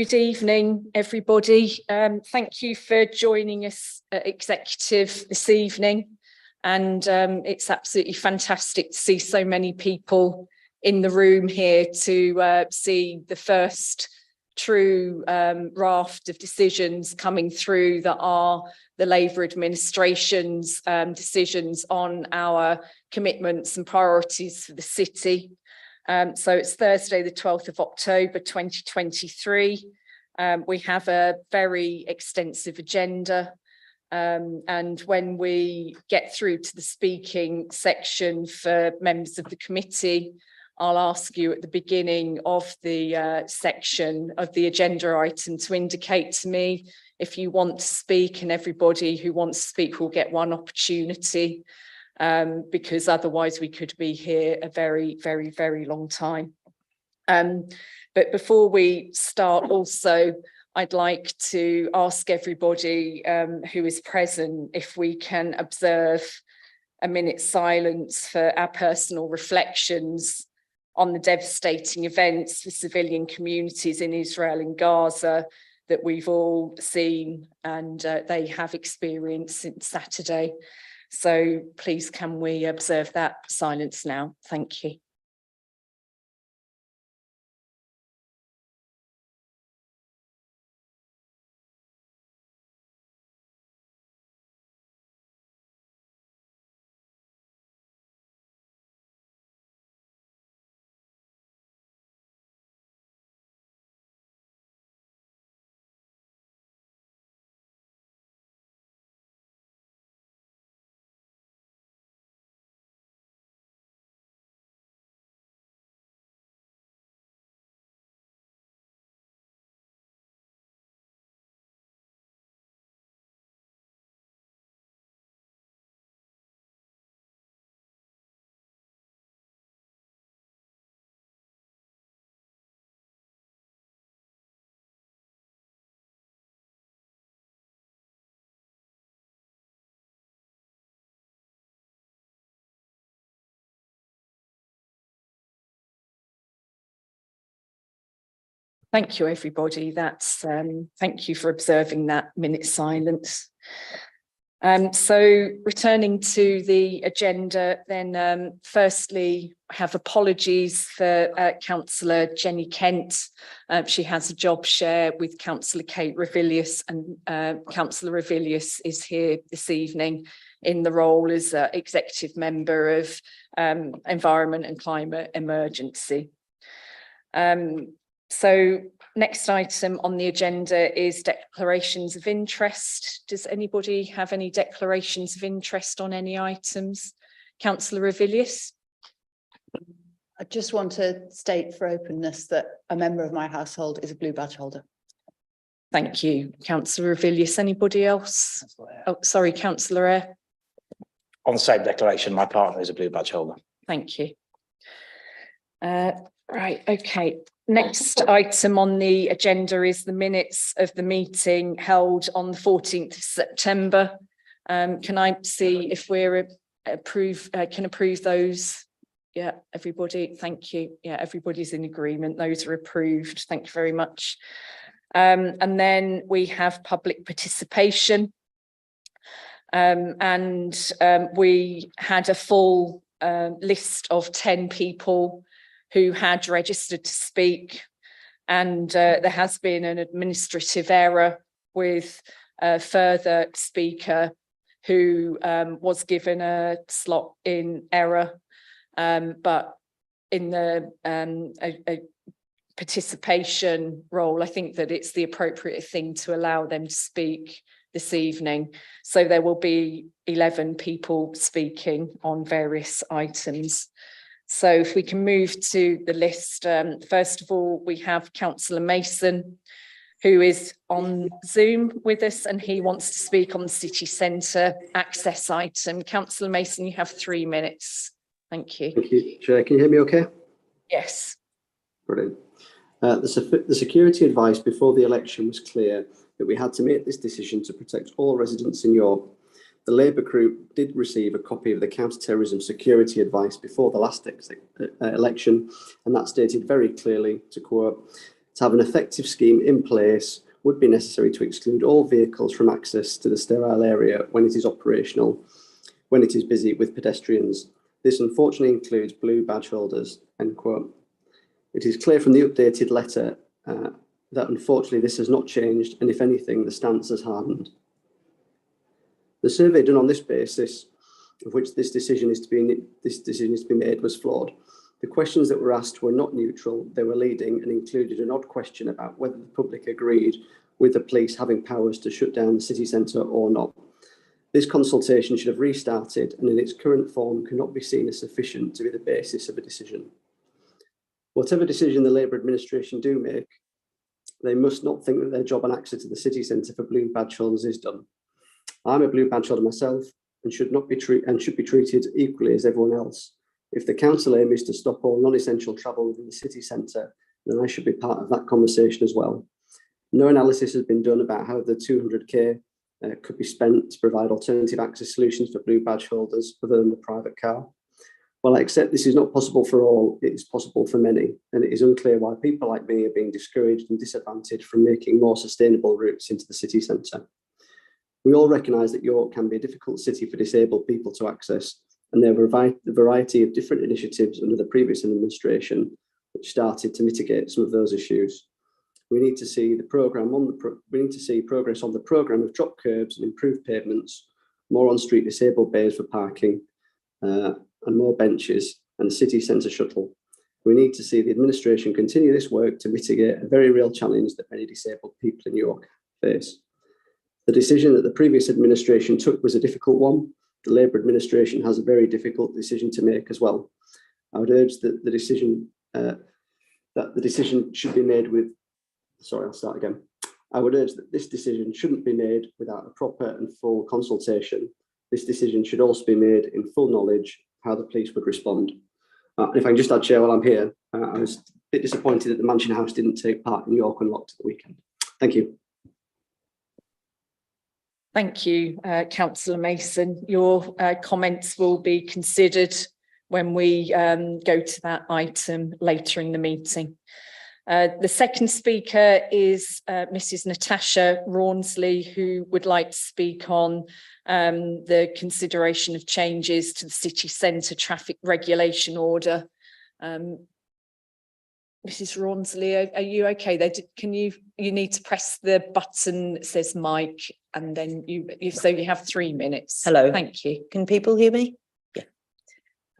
Good evening, everybody. Thank you for joining us at Executive this evening. And it's absolutely fantastic to see so many people in the room here to see the first true raft of decisions coming through that are the Labour administration's decisions on our commitments and priorities for the city. So it's Thursday, the 12th of October, 2023. We have a very extensive agenda. And when we get through to the speaking section for members of the committee, I'll ask you at the beginning of the section of the agenda item to indicate to me if you want to speak, and everybody who wants to speak will get one opportunity. Because otherwise we could be here a very, very, very long time. But before we start also, I'd like to ask everybody who is present if we can observe a minute's silence for our personal reflections on the devastating events for civilian communities in Israel and Gaza that we've all seen and they have experienced since Saturday. So please, can we observe that silence now? Thank you. Thank you, everybody. That's thank you for observing that minute silence. So returning to the agenda, then firstly, I have apologies for Councillor Jenny Kent. She has a job share with Councillor Kate Revilius, and Councillor Revilius is here this evening in the role as executive member of Environment and Climate Emergency. So next item on the agenda is declarations of interest. Does anybody have any declarations of interest on any items? Councillor Revilius. I just want to state for openness that a member of my household is a blue badge holder. Thank you, Councillor Revilius. Anybody else? Oh, sorry, Councillor Eyre. On the same declaration, my partner is a blue badge holder. Thank you. Right, okay. Next item on the agenda is the minutes of the meeting held on the 14th of September. Can I see if we're can approve those? Yeah, everybody, thank you. Yeah, everybody's in agreement. Those are approved. Thank you very much. And then we have public participation. We had a full list of 10 people who had registered to speak, and there has been an administrative error with a further speaker who was given a slot in error, but in the a participation role, I think that it's the appropriate thing to allow them to speak this evening. So there will be 11 people speaking on various items. So if we can move to the list, first of all, we have Councillor Mason, who is on Zoom with us, and he wants to speak on the city centre access item. Councillor Mason, you have 3 minutes. Thank you. Thank you, Chair. Can you hear me okay? Yes. Brilliant. The security advice before the election was clear that we had to make this decision to protect all residents in York. The Labour group did receive a copy of the counter-terrorism security advice before the last election, and that stated very clearly, to quote, To have an effective scheme in place would be necessary to exclude all vehicles from access to the sterile area when it is operational, when it is busy with pedestrians. This unfortunately includes blue badge holders, end quote. It is clear from the updated letter that unfortunately this has not changed, and if anything, the stance has hardened. The survey done on this basis, of which this decision is to be made, was flawed. The questions that were asked were not neutral, they were leading and included an odd question about whether the public agreed with the police having powers to shut down the city centre or not. This consultation should have restarted and in its current form cannot be seen as sufficient to be the basis of a decision. Whatever decision the Labour administration do make, they must not think that their job on access to the city centre for blue badge holders is done. I'm a blue badge holder myself and should be treated equally as everyone else. If the council aim is to stop all non-essential travel within the city centre, then I should be part of that conversation as well. No analysis has been done about how the 200k could be spent to provide alternative access solutions for blue badge holders other than the private car. While I accept this is not possible for all, it is possible for many, and it is unclear why people like me are being discouraged and disadvantaged from making more sustainable routes into the city centre. We all recognise that York can be a difficult city for disabled people to access, and there were a variety of different initiatives under the previous administration which started to mitigate some of those issues. We need to see progress on the programme of drop curbs and improved pavements, more on-street disabled bays for parking, and more benches, and a city centre shuttle. We need to see the administration continue this work to mitigate a very real challenge that many disabled people in York face. The decision that the previous administration took was a difficult one. The Labour administration has a very difficult decision to make as well. I would urge that the decision should be made with. Sorry, I'll start again. I would urge that this decision shouldn't be made without a proper and full consultation. This decision should also be made in full knowledge how the police would respond. If I can just add, Chair, while I'm here, I was a bit disappointed that the Mansion House didn't take part in York Unlocked at the weekend. Thank you. Thank you, Councillor Mason. Your comments will be considered when we go to that item later in the meeting. The second speaker is Mrs. Natasha Rawnsley, who would like to speak on the consideration of changes to the city centre traffic regulation order. Mrs. Rawnsley, are you okay? You need to press the button that says mic, and then you have 3 minutes. Hello. Thank you. Can people hear me? Yeah.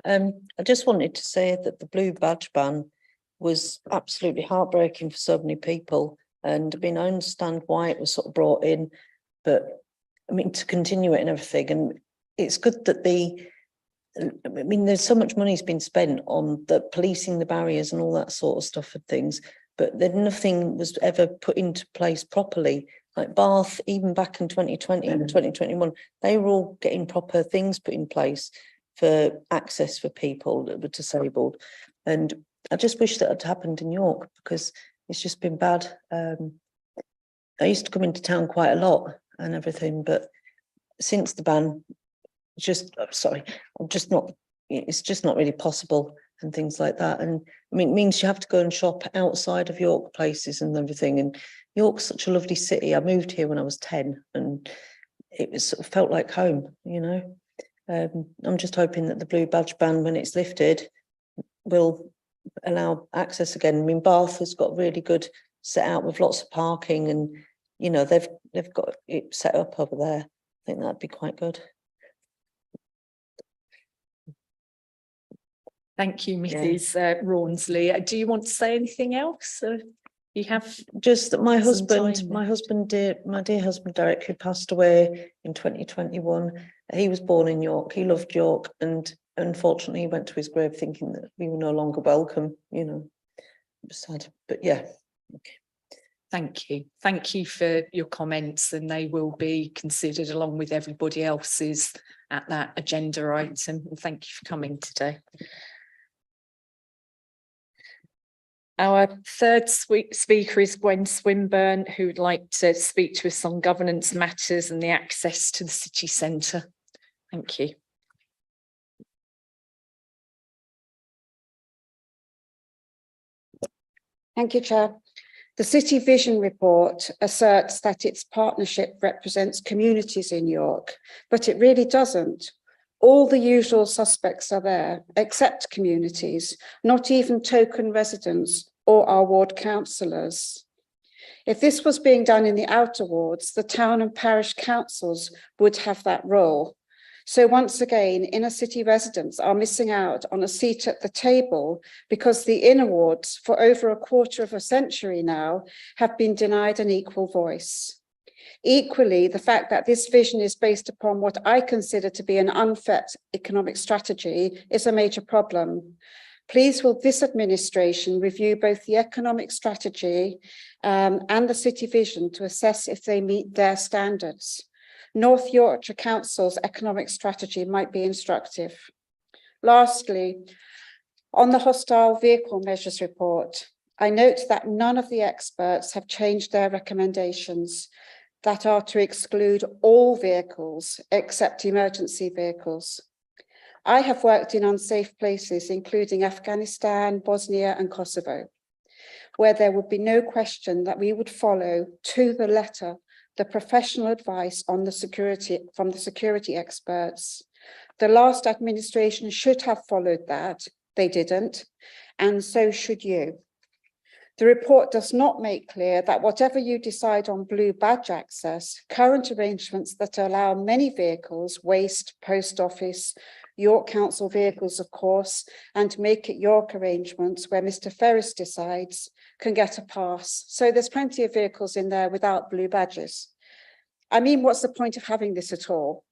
I just wanted to say that the blue badge ban was absolutely heartbreaking for so many people, and I mean, I understand why it was sort of brought in, but I mean, to continue it and everything, and it's good that there's so much money's been spent on the policing the barriers and all that sort of stuff and things, but then nothing was ever put into place properly. Like Bath, even back in 2020 and 2021, they were all getting proper things put in place for access for people that were disabled. And I just wish that had happened in York, because it's just been bad. I used to come into town quite a lot and everything, but since the ban, it's just not really possible and things like that. And I mean, it means you have to go and shop outside of York places and everything. And York's such a lovely city. I moved here when I was 10 and it was sort of felt like home, you know. I'm just hoping that the blue badge ban, when it's lifted, will allow access again. I mean, Bath has got really good set out with lots of parking, and you know, they've got it set up over there. I think that'd be quite good. Thank you, Mrs. Rawnsley. Do you want to say anything else? You have just that my dear husband Derek, who passed away in 2021. He was born in York. He loved York, and unfortunately, he went to his grave thinking that we were no longer welcome. You know, it was sad, but yeah. Okay. Thank you for your comments, and they will be considered along with everybody else's at that agenda item. And thank you for coming today. Our third speaker is Gwen Swinburne, who would like to speak to us on governance matters and the access to the city centre. Thank you. Thank you, Chair. The City Vision report asserts that its partnership represents communities in York, but it really doesn't. All the usual suspects are there, except communities, not even token residents or our ward councillors. If this was being done in the outer wards, the town and parish councils would have that role. So once again, inner city residents are missing out on a seat at the table because the inner wards for over a quarter of a century now have been denied an equal voice. Equally, the fact that this vision is based upon what I consider to be an unfit economic strategy is a major problem. Please will this administration review both the economic strategy and the city vision to assess if they meet their standards. North Yorkshire Council's economic strategy might be instructive. Lastly, on the hostile vehicle measures report, I note that none of the experts have changed their recommendations that are to exclude all vehicles except emergency vehicles. I have worked in unsafe places, including Afghanistan, Bosnia, and Kosovo, where there would be no question that we would follow to the letter the professional advice on the security from the security experts. The last administration should have followed that. They didn't, and so should you. The report does not make clear that whatever you decide on blue badge access, current arrangements that allow many vehicles, waste, post office, York Council vehicles, of course, and Make It York arrangements where Mr. Ferris decides can get a pass. So there's plenty of vehicles in there without blue badges. I mean, what's the point of having this at all?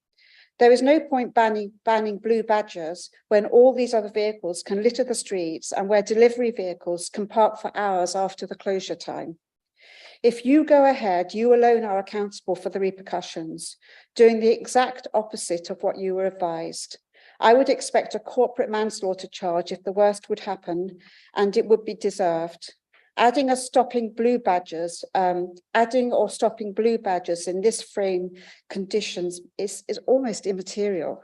There is no point banning blue badges when all these other vehicles can litter the streets and where delivery vehicles can park for hours after the closure time. If you go ahead, you alone are accountable for the repercussions, doing the exact opposite of what you were advised. I would expect a corporate manslaughter charge if the worst would happen, and it would be deserved. Adding or stopping blue badges in this frame conditions is almost immaterial.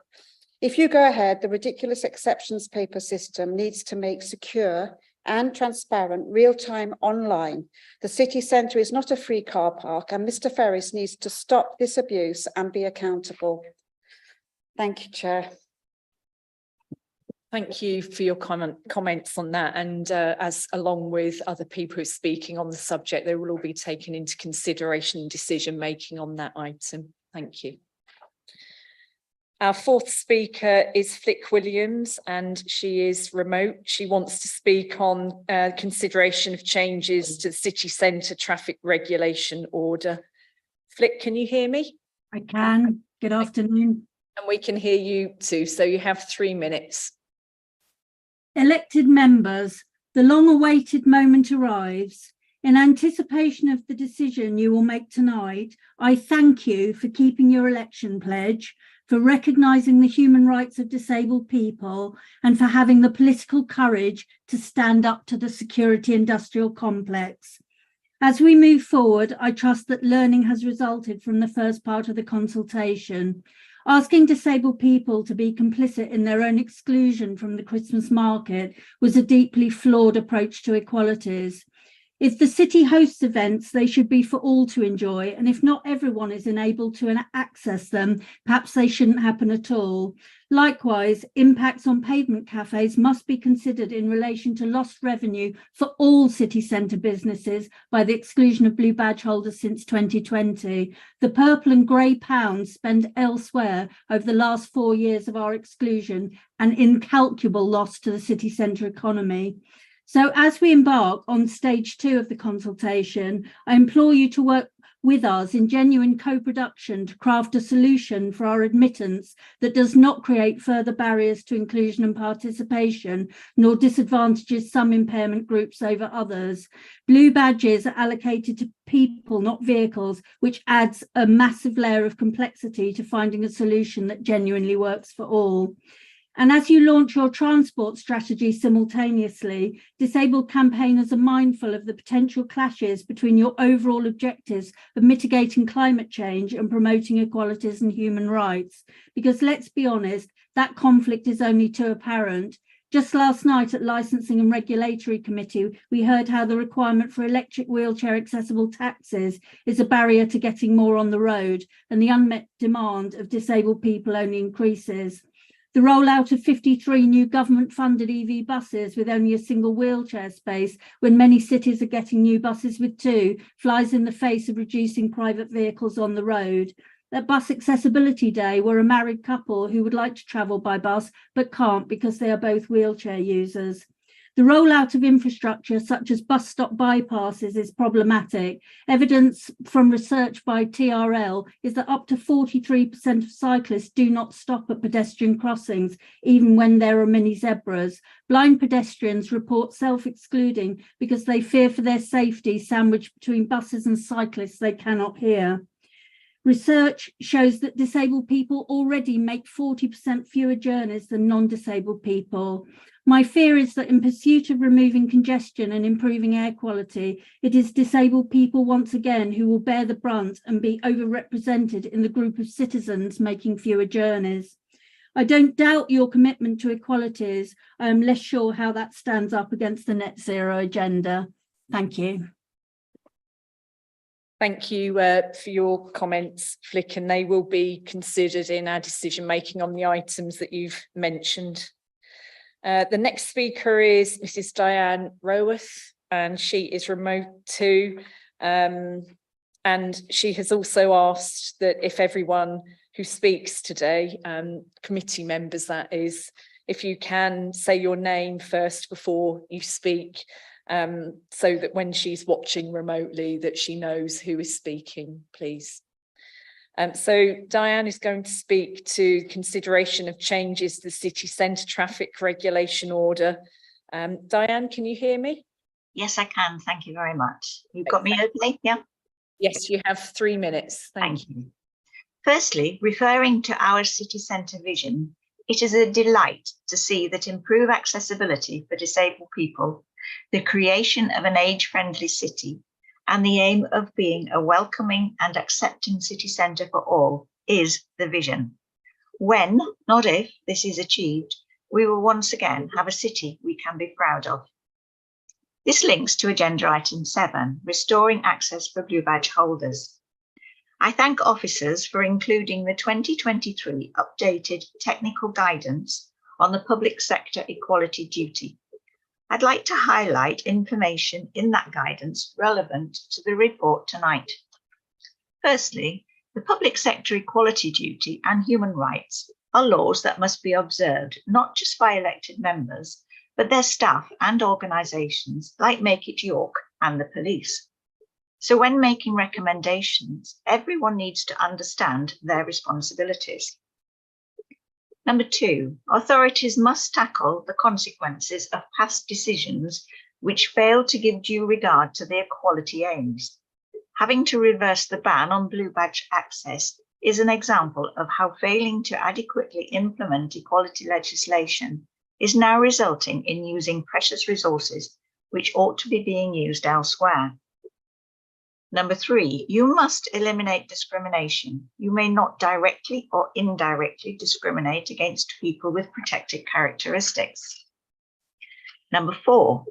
If you go ahead, the ridiculous exceptions paper system needs to make secure and transparent real-time online. The city centre is not a free car park, and Mr. Ferris needs to stop this abuse and be accountable. Thank you, Chair. Thank you for your comments on that. And as along with other people who are speaking on the subject, they will all be taken into consideration in decision making on that item. Thank you. Our fourth speaker is Flick Williams, and she is remote. She wants to speak on consideration of changes to the city centre traffic regulation order. Flick, can you hear me? I can. Good afternoon. And we can hear you too, so you have 3 minutes. Elected members, the long-awaited moment arrives. In anticipation of the decision you will make tonight, I thank you for keeping your election pledge, for recognising the human rights of disabled people, and for having the political courage to stand up to the security industrial complex. As we move forward, I trust that learning has resulted from the first part of the consultation. Asking disabled people to be complicit in their own exclusion from the Christmas market was a deeply flawed approach to equalities. If the city hosts events, they should be for all to enjoy, and if not everyone is enabled to access them, perhaps they shouldn't happen at all. Likewise, impacts on pavement cafes must be considered in relation to lost revenue for all city centre businesses by the exclusion of blue badge holders since 2020. The purple and grey pounds spent elsewhere over the last 4 years of our exclusion, an incalculable loss to the city centre economy. So as we embark on stage 2 of the consultation, I implore you to work with us in genuine co-production to craft a solution for our admittance that does not create further barriers to inclusion and participation, nor disadvantages some impairment groups over others. Blue badges are allocated to people, not vehicles, which adds a massive layer of complexity to finding a solution that genuinely works for all. And as you launch your transport strategy simultaneously, disabled campaigners are mindful of the potential clashes between your overall objectives of mitigating climate change and promoting equalities and human rights. Because let's be honest, that conflict is only too apparent. Just last night at Licensing and Regulatory Committee, we heard how the requirement for electric wheelchair accessible taxis is a barrier to getting more on the road, and the unmet demand of disabled people only increases. The rollout of 53 new government-funded EV buses with only a single wheelchair space, when many cities are getting new buses with 2, flies in the face of reducing private vehicles on the road. At Bus Accessibility Day, we're a married couple who would like to travel by bus but can't because they are both wheelchair users. The rollout of infrastructure such as bus stop bypasses is problematic. Evidence from research by TRL is that up to 43% of cyclists do not stop at pedestrian crossings, even when there are mini zebras. Blind pedestrians report self-excluding because they fear for their safety sandwiched between buses and cyclists they cannot hear. Research shows that disabled people already make 40% fewer journeys than non-disabled people. My fear is that in pursuit of removing congestion and improving air quality, it is disabled people once again who will bear the brunt and be overrepresented in the group of citizens making fewer journeys. I don't doubt your commitment to equalities. I am less sure how that stands up against the net zero agenda. Thank you. Thank you for your comments, Flick, and they will be considered in our decision making on the items that you've mentioned. The next speaker is Mrs. Diane Roworth, and she is remote too. And she has also asked that if everyone who speaks today, committee members that is, if you can say your name first before you speak, so that when she's watching remotely that she knows who is speaking, please. So Diane is going to speak to consideration of changes to the city centre traffic regulation order. Diane, can you hear me? Yes, I can. Thank you very much. You've got me okay? Yeah. Yes, you have 3 minutes. Thank you. Firstly, referring to our city centre vision, it is a delight to see that improved accessibility for disabled people, the creation of an age-friendly city, and the aim of being a welcoming and accepting city centre for all is the vision. When, not if, this is achieved, we will once again have a city we can be proud of. This links to agenda item 7, restoring access for blue badge holders. I thank officers for including the 2023 updated technical guidance on the public sector equality duty. I'd like to highlight information in that guidance relevant to the report tonight. Firstly, the public sector equality duty and human rights are laws that must be observed not just by elected members, but their staff and organisations like Make It York and the police. So when making recommendations, everyone needs to understand their responsibilities. Number 2, authorities must tackle the consequences of past decisions which fail to give due regard to their equality aims. Having to reverse the ban on blue badge access is an example of how failing to adequately implement equality legislation is now resulting in using precious resources which ought to be being used elsewhere. Number 3, you must eliminate discrimination. You may not directly or indirectly discriminate against people with protected characteristics. Number 4,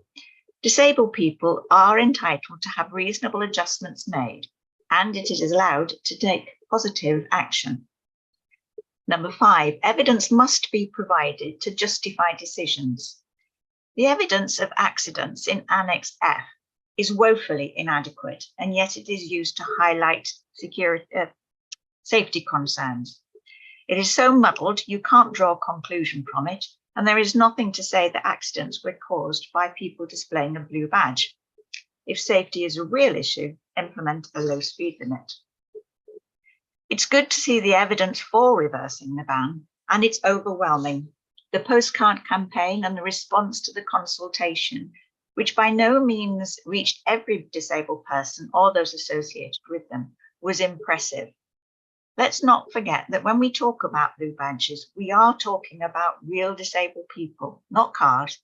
disabled people are entitled to have reasonable adjustments made, and it is allowed to take positive action. Number 5, evidence must be provided to justify decisions. The evidence of accidents in Annex F is woefully inadequate, and yet it is used to highlight safety concerns. It is so muddled you can't draw a conclusion from it, and there is nothing to say that accidents were caused by people displaying a blue badge. If safety is a real issue, implement a low speed limit. It's good to see the evidence for reversing the ban, and it's overwhelming. The postcard campaign and the response to the consultation, which by no means reached every disabled person or those associated with them, was impressive. Let's not forget that when we talk about blue badges, we are talking about real disabled people, not cars.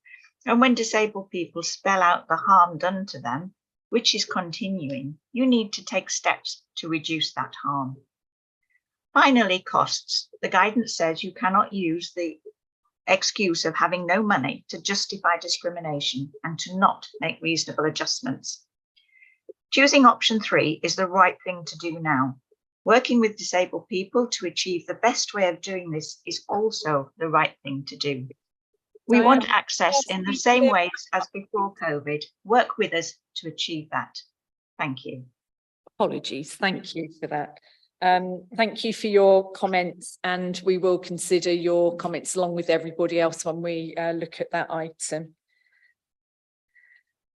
And when disabled people spell out the harm done to them, which is continuing, you need to take steps to reduce that harm. Finally, costs. The guidance says you cannot use the excuse of having no money to justify discrimination and to not make reasonable adjustments. Choosing option 3 is the right thing to do now. Working with disabled people to achieve the best way of doing this is also the right thing to do. We want access in the same ways as before COVID. Work with us to achieve that. Thank you. Apologies. Thank you for that. Thank you for your comments, and we will consider your comments along with everybody else when we look at that item.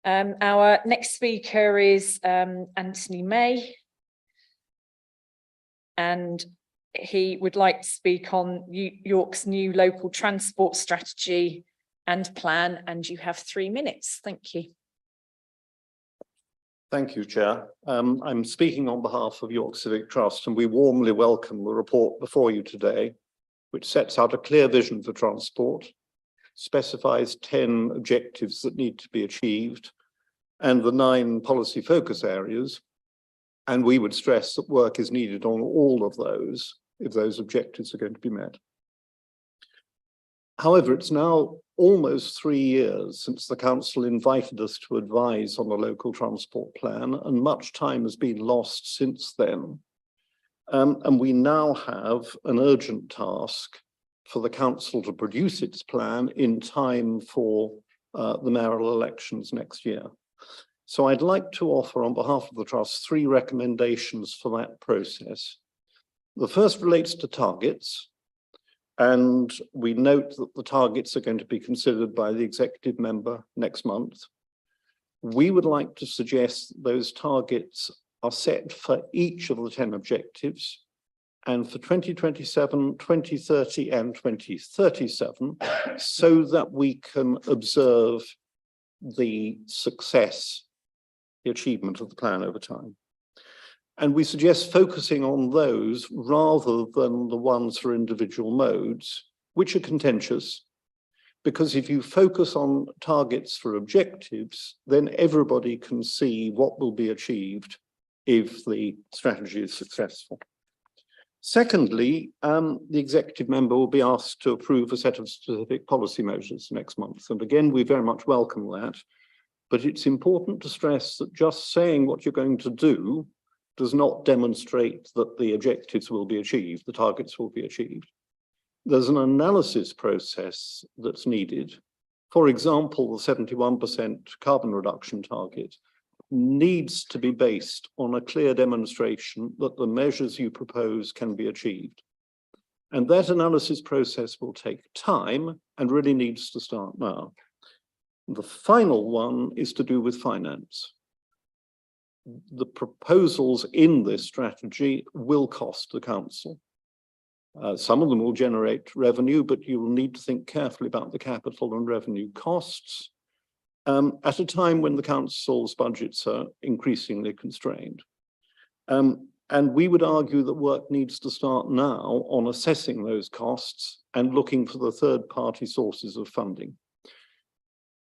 Our next speaker is Anthony May, and he would like to speak on York's new local transport strategy and plan, and you have 3 minutes. Thank you. Thank you, Chair. I'm speaking on behalf of York Civic Trust, and we warmly welcome the report before you today, which sets out a clear vision for transport, specifies 10 objectives that need to be achieved, and the 9 policy focus areas. And we would stress that work is needed on all of those if those objectives are going to be met. However, it's now almost 3 years since the Council invited us to advise on the local transport plan, and much time has been lost since then. And we now have an urgent task for the Council to produce its plan in time for the mayoral elections next year. So I'd like to offer on behalf of the Trust 3 recommendations for that process. The first relates to targets. And we note that the targets are going to be considered by the executive member next month. We would like to suggest those targets are set for each of the 10 objectives, and for 2027, 2030, and 2037, so that we can observe the success, the achievement of the plan over time. And we suggest focusing on those rather than the ones for individual modes, which are contentious, because if you focus on targets for objectives, then everybody can see what will be achieved if the strategy is successful. Secondly, the executive member will be asked to approve a set of specific policy measures next month. And again, we very much welcome that, but it's important to stress that just saying what you're going to do does not demonstrate that the objectives will be achieved, the targets will be achieved. There's an analysis process that's needed. For example, the 71% carbon reduction target needs to be based on a clear demonstration that the measures you propose can be achieved. And that analysis process will take time and really needs to start now. The final one is to do with finance. The proposals in this strategy will cost the council. Some of them will generate revenue, but you will need to think carefully about the capital and revenue costs at a time when the council's budgets are increasingly constrained. And we would argue that work needs to start now on assessing those costs and looking for the third-party sources of funding.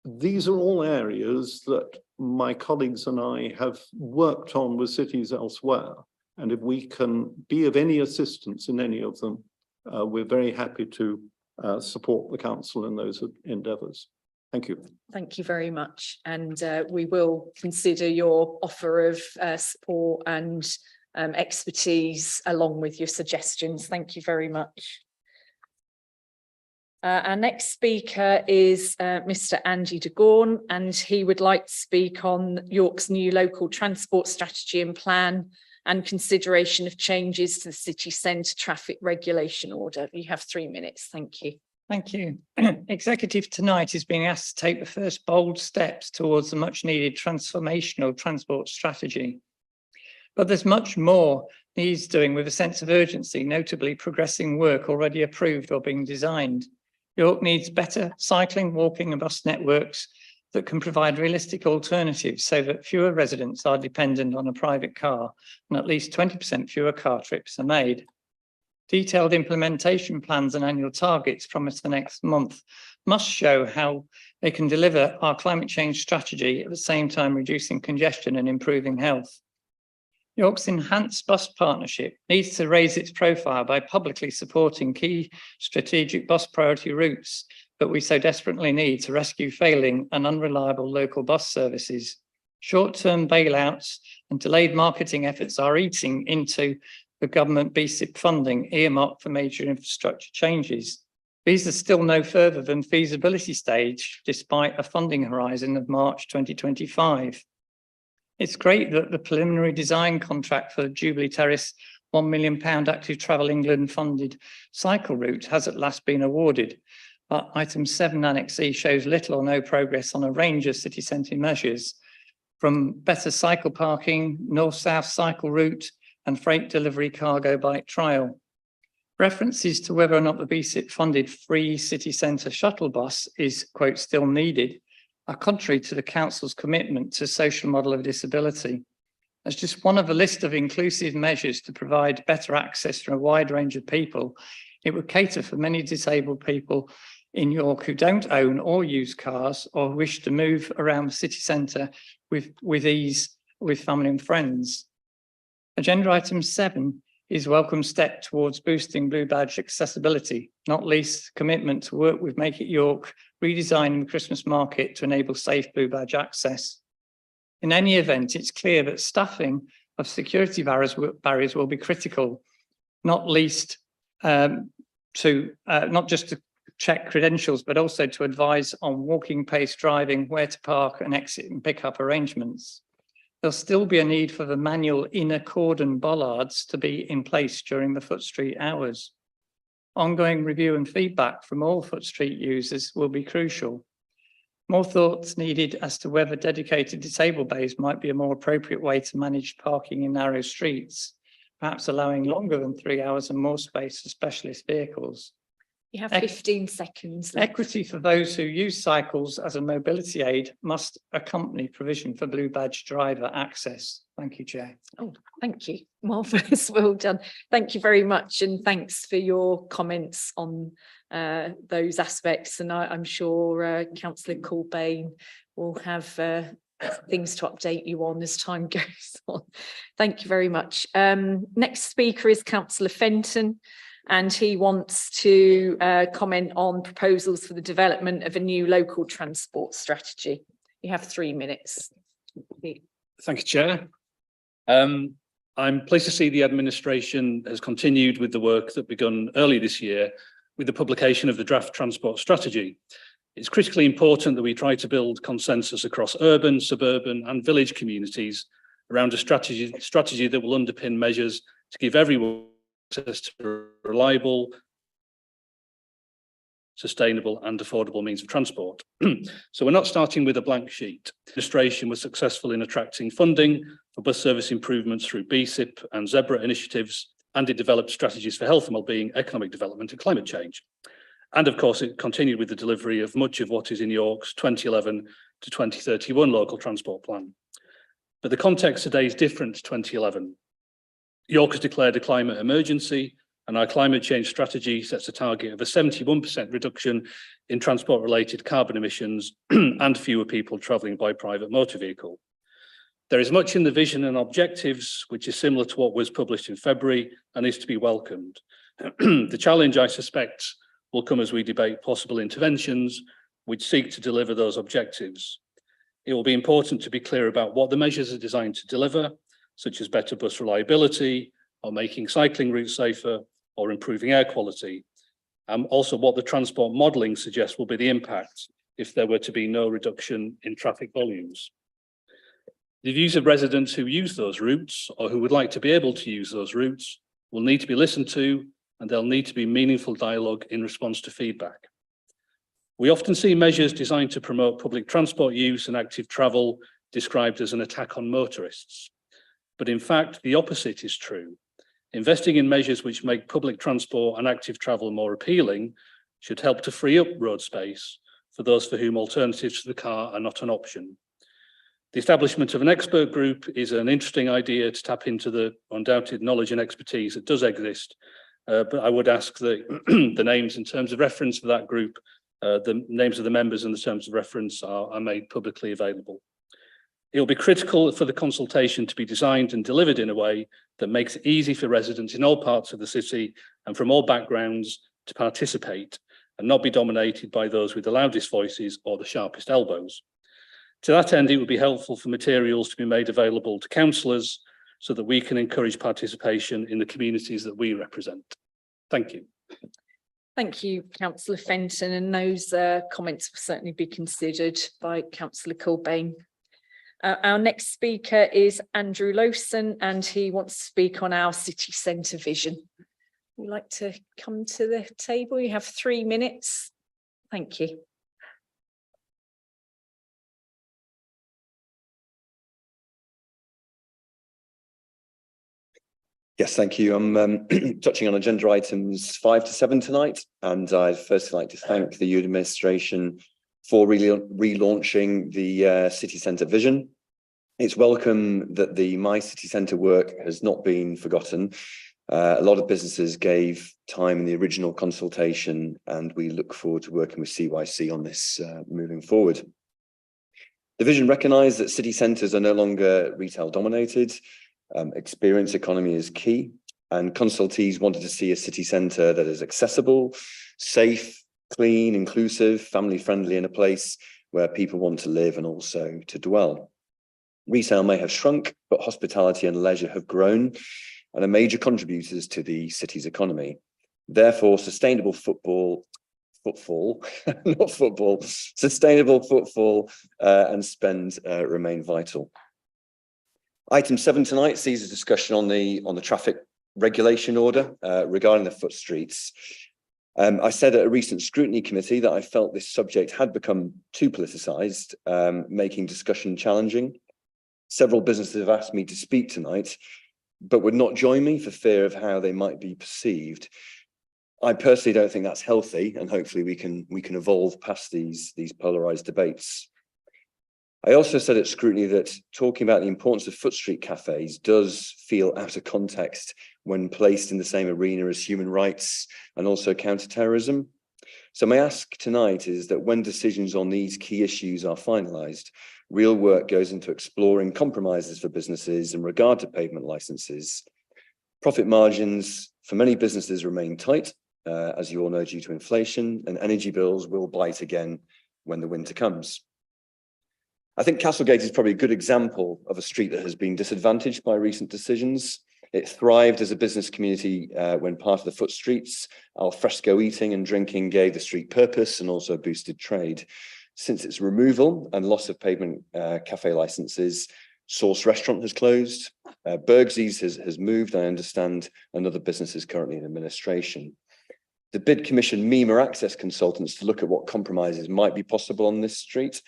These are all areas that my colleagues and I have worked on with cities elsewhere. And if we can be of any assistance in any of them, we're very happy to support the council in those endeavours. Thank you. Thank you very much. And we will consider your offer of support and expertise along with your suggestions. Thank you very much. Our next speaker is Mr. Andy de Gorn, and he would like to speak on York's new local transport strategy and plan and consideration of changes to the city centre traffic regulation order. You have 3 minutes. Thank you. Thank you. Executive tonight is being asked to take the first bold steps towards the much needed transformational transport strategy. But there's much more needs doing with a sense of urgency, notably progressing work already approved or being designed. York needs better cycling, walking and bus networks that can provide realistic alternatives so that fewer residents are dependent on a private car and at least 20% fewer car trips are made. Detailed implementation plans and annual targets promised the next month must show how they can deliver our climate change strategy at the same time reducing congestion and improving health. York's enhanced bus partnership needs to raise its profile by publicly supporting key strategic bus priority routes that we so desperately need to rescue failing and unreliable local bus services. Short-term bailouts and delayed marketing efforts are eating into the government BSIP funding earmarked for major infrastructure changes. These are still no further than feasibility stage, despite a funding horizon of March 2025. It's great that the preliminary design contract for the Jubilee Terrace £1 million Active Travel England funded cycle route has at last been awarded, but item 7 Annex E shows little or no progress on a range of city centre measures, from better cycle parking, north-south cycle route, and freight delivery cargo bike trial. References to whether or not the BSIP funded free city centre shuttle bus is, quote, still needed, are contrary to the council's commitment to social model of disability. As just one of a list of inclusive measures to provide better access for a wide range of people, it would cater for many disabled people in York who don't own or use cars or wish to move around the city centre with ease with family and friends. Agenda item 7 is a welcome step towards boosting Blue Badge accessibility, not least commitment to work with Make It York, redesigning the Christmas market to enable safe Blue Badge access. In any event, it's clear that staffing of security barriers will be critical, not least not just to check credentials, but also to advise on walking pace driving, where to park and exit and pick up arrangements. There'll still be a need for the manual inner cordon bollards to be in place during the Foot Street hours. Ongoing review and feedback from all Foot Street users will be crucial. More thoughts needed as to whether dedicated disabled bays might be a more appropriate way to manage parking in narrow streets, perhaps allowing longer than 3 hours and more space for specialist vehicles. You have 15 seconds left. Equity for those who use cycles as a mobility aid must accompany provision for Blue Badge driver access. Thank you, Chair. Oh, thank you. Marvellous. Well done. Thank you very much. And thanks for your comments on those aspects. And I'm sure Councillor Corbane will have things to update you on as time goes on. Thank you very much. Next speaker is Councillor Fenton, and he wants to comment on proposals for the development of a new local transport strategy. You have 3 minutes. Thank you, Chair. I'm pleased to see the administration has continued with the work that begun early this year with the publication of the draft transport strategy. It's critically important that we try to build consensus across urban, suburban and village communities around a strategy that will underpin measures to give everyone access to reliable, sustainable and affordable means of transport. So we're not starting with a blank sheet. The administration was successful in attracting funding for bus service improvements through BSIP and Zebra initiatives, and it developed strategies for health and wellbeing, economic development and climate change. And of course, it continued with the delivery of much of what is in York's 2011 to 2031 local transport plan. But the context today is different to 2011. York has declared a climate emergency, and our climate change strategy sets a target of a 71% reduction in transport-related carbon emissions and fewer people travelling by private motor vehicle. There is much in the vision and objectives which is similar to what was published in February and is to be welcomed. The challenge, I suspect, will come as we debate possible interventions which seek to deliver those objectives. It will be important to be clear about what the measures are designed to deliver, such as better bus reliability, or making cycling routes safer, or improving air quality. Also what the transport modelling suggests will be the impact if there were to be no reduction in traffic volumes. The views of residents who use those routes, or who would like to be able to use those routes, will need to be listened to, and there'll need to be meaningful dialogue in response to feedback. We often see measures designed to promote public transport use and active travel described as an attack on motorists. But in fact, the opposite is true. Investing in measures which make public transport and active travel more appealing should help to free up road space for those for whom alternatives to the car are not an option. The establishment of an expert group is an interesting idea to tap into the undoubted knowledge and expertise that does exist, but I would ask that the names in terms of reference for that group, the names of the members and the terms of reference are made publicly available. It will be critical for the consultation to be designed and delivered in a way that makes it easy for residents in all parts of the city and from all backgrounds to participate and not be dominated by those with the loudest voices or the sharpest elbows. To that end, it would be helpful for materials to be made available to councillors so that we can encourage participation in the communities that we represent. Thank you. Thank you, Councillor Fenton, and those comments will certainly be considered by Councillor Corbane. Our next speaker is Andrew Lowson, and he wants to speak on our city centre vision. Would you like to come to the table? You have 3 minutes. Thank you. Yes, thank you. I'm touching on agenda items 5 to 7 tonight, and I'd first like to thank the Youth Administration for relaunching the city centre vision. It's welcome that the My City Centre work has not been forgotten. A lot of businesses gave time in the original consultation, and we look forward to working with CYC on this moving forward. The vision recognised that city centres are no longer retail dominated. Experience economy is key, and consultees wanted to see a city centre that is accessible, safe, clean, inclusive, family friendly, and a place where people want to live and also to dwell. Retail may have shrunk, but hospitality and leisure have grown and are major contributors to the city's economy. Therefore, sustainable sustainable footfall and spend remain vital. Item 7 tonight sees a discussion on the traffic regulation order regarding the Footstreets. I said at a recent scrutiny committee that I felt this subject had become too politicised, making discussion challenging. Several businesses have asked me to speak tonight, but would not join me for fear of how they might be perceived. I personally don't think that's healthy, and hopefully we can evolve past these polarised debates. I also said at scrutiny that talking about the importance of Foot Street cafes does feel out of context when placed in the same arena as human rights and also counter-terrorism. So my ask tonight is that when decisions on these key issues are finalised, real work goes into exploring compromises for businesses in regard to pavement licences. Profit margins for many businesses remain tight, as you all know, due to inflation, and energy bills will bite again when the winter comes. I think Castlegate is probably a good example of a street that has been disadvantaged by recent decisions. It thrived as a business community when part of the Foot Streets, al fresco eating and drinking gave the street purpose and also boosted trade. Since its removal and loss of pavement cafe licenses, Source Restaurant has closed, Bergsy's has moved, I understand another business is currently in administration. The bid commissioned MEMA access consultants to look at what compromises might be possible on this street.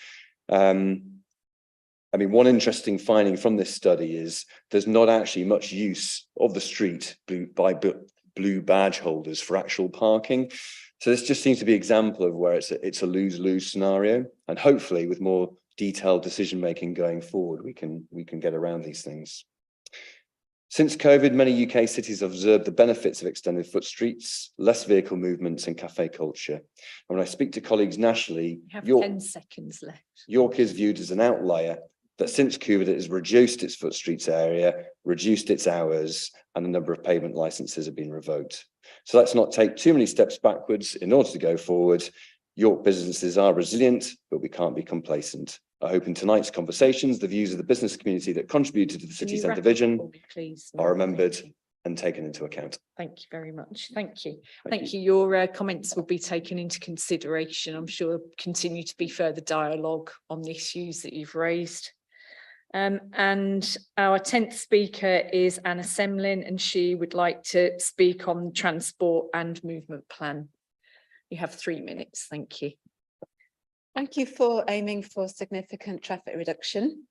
I mean, one interesting finding from this study is there's not actually much use of the street by blue badge holders for actual parking. So this just seems to be an example of where it's a lose-lose scenario, and hopefully with more detailed decision-making going forward, we can get around these things. Since COVID, many UK cities have observed the benefits of extended foot streets, less vehicle movements and cafe culture. And when I speak to colleagues nationally, You have 10 seconds left. York is viewed as an outlier, that since COVID it has reduced its foot streets area, reduced its hours, and a number of pavement licenses have been revoked. So let's not take too many steps backwards in order to go forward. York businesses are resilient, but we can't be complacent. I hope in tonight's conversations, the views of the business community that contributed to the city centre vision are remembered and taken into account. Thank you very much. Thank you. Thank you. Your comments will be taken into consideration. I'm sure there'll continue to be further dialogue on the issues that you've raised. And our 10th speaker is Anna Semlin, and she would like to speak on transport and movement plan. You have 3 minutes. Thank you. Thank you for aiming for significant traffic reduction.